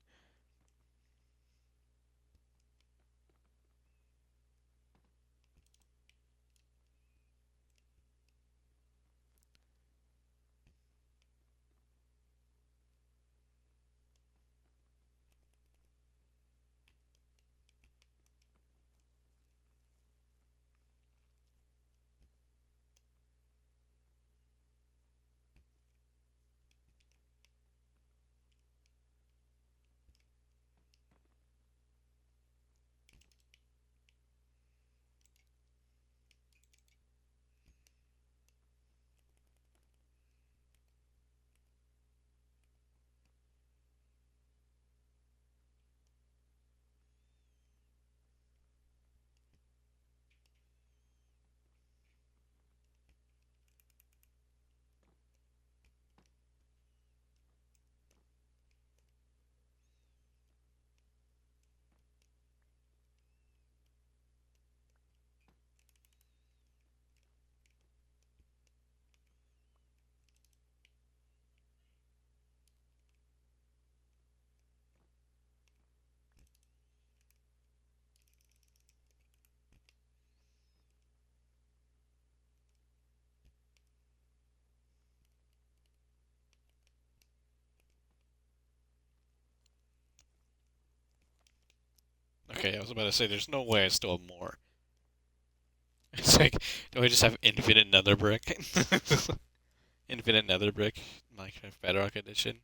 Okay, I was about to say, there's no way I still have more. It's like, do I just have infinite nether brick? Infinite nether brick, Minecraft Bedrock Edition.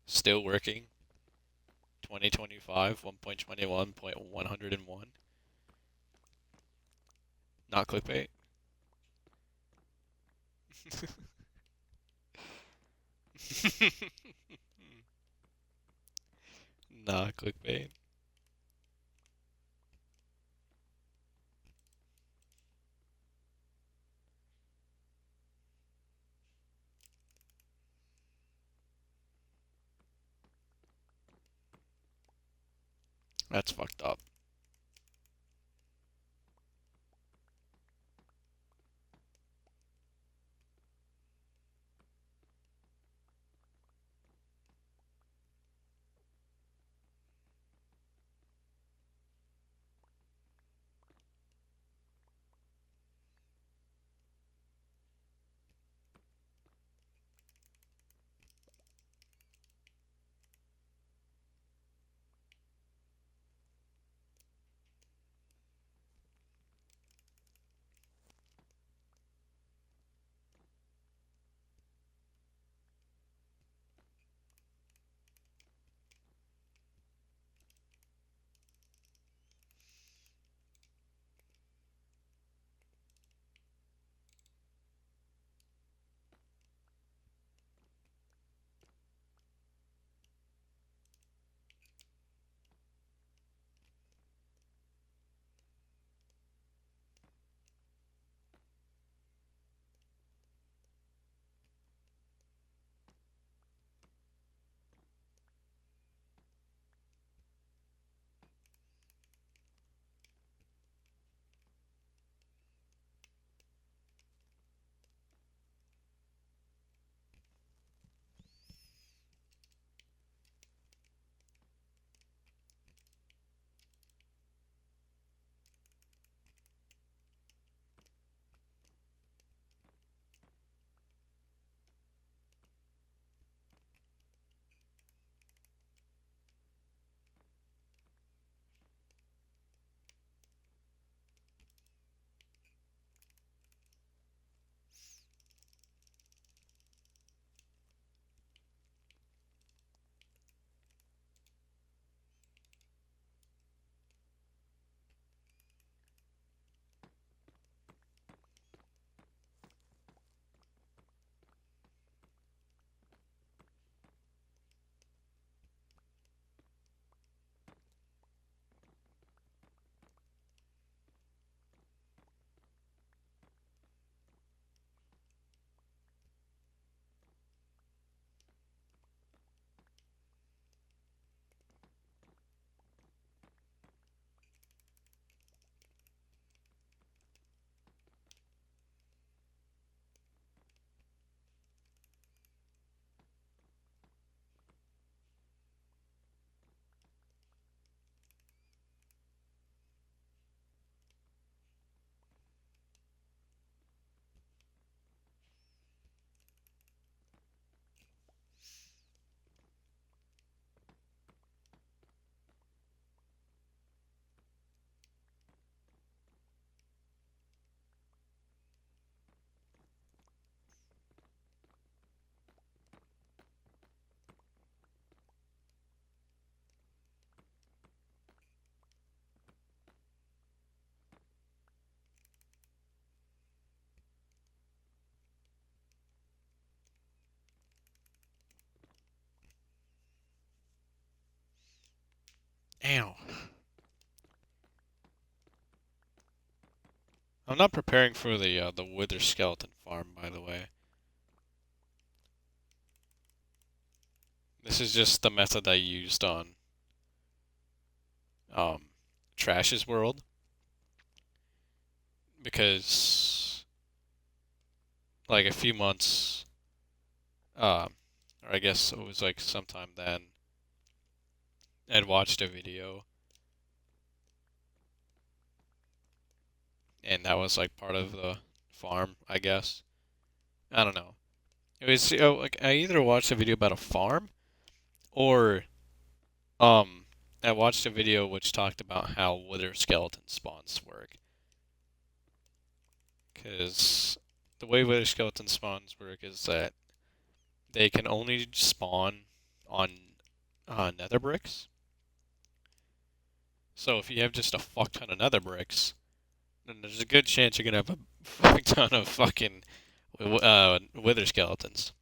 Still working. 2025, 1.21.101. Not clickbait. Not clickbait. That's fucked up. Ow. I'm not preparing for the wither skeleton farm, by the way. This is just the method I used on um Trash's world because like a few months or I guess it was like sometime then I'd watched a video and that was like part of the farm, I guess. I don't know. It was like I either watched a video about a farm or I watched a video which talked about how wither skeleton spawns work. Because the way wither skeleton spawns work is that they can only spawn on nether bricks. So if you have just a fuck ton of nether bricks, then there's a good chance you're gonna have a fuck ton of fucking wither skeletons.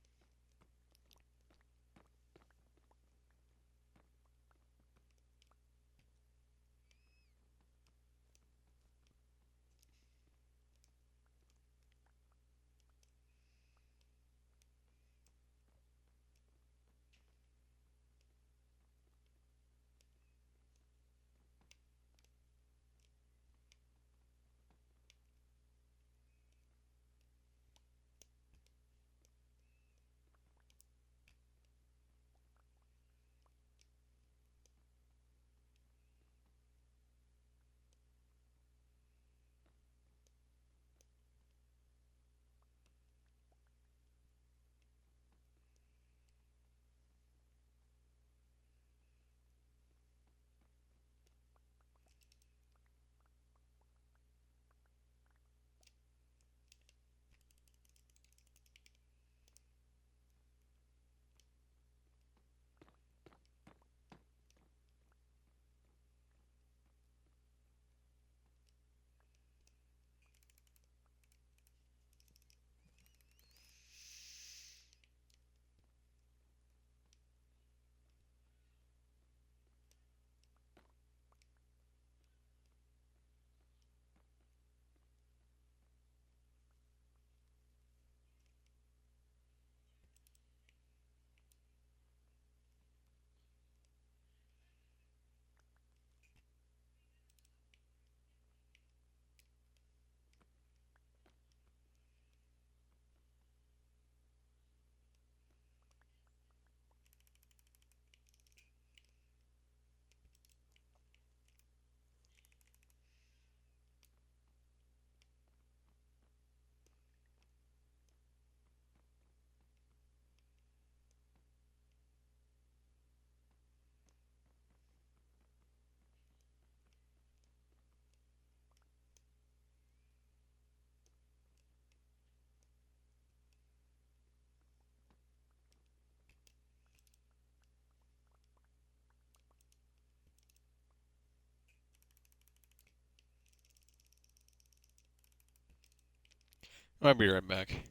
I'll be right back.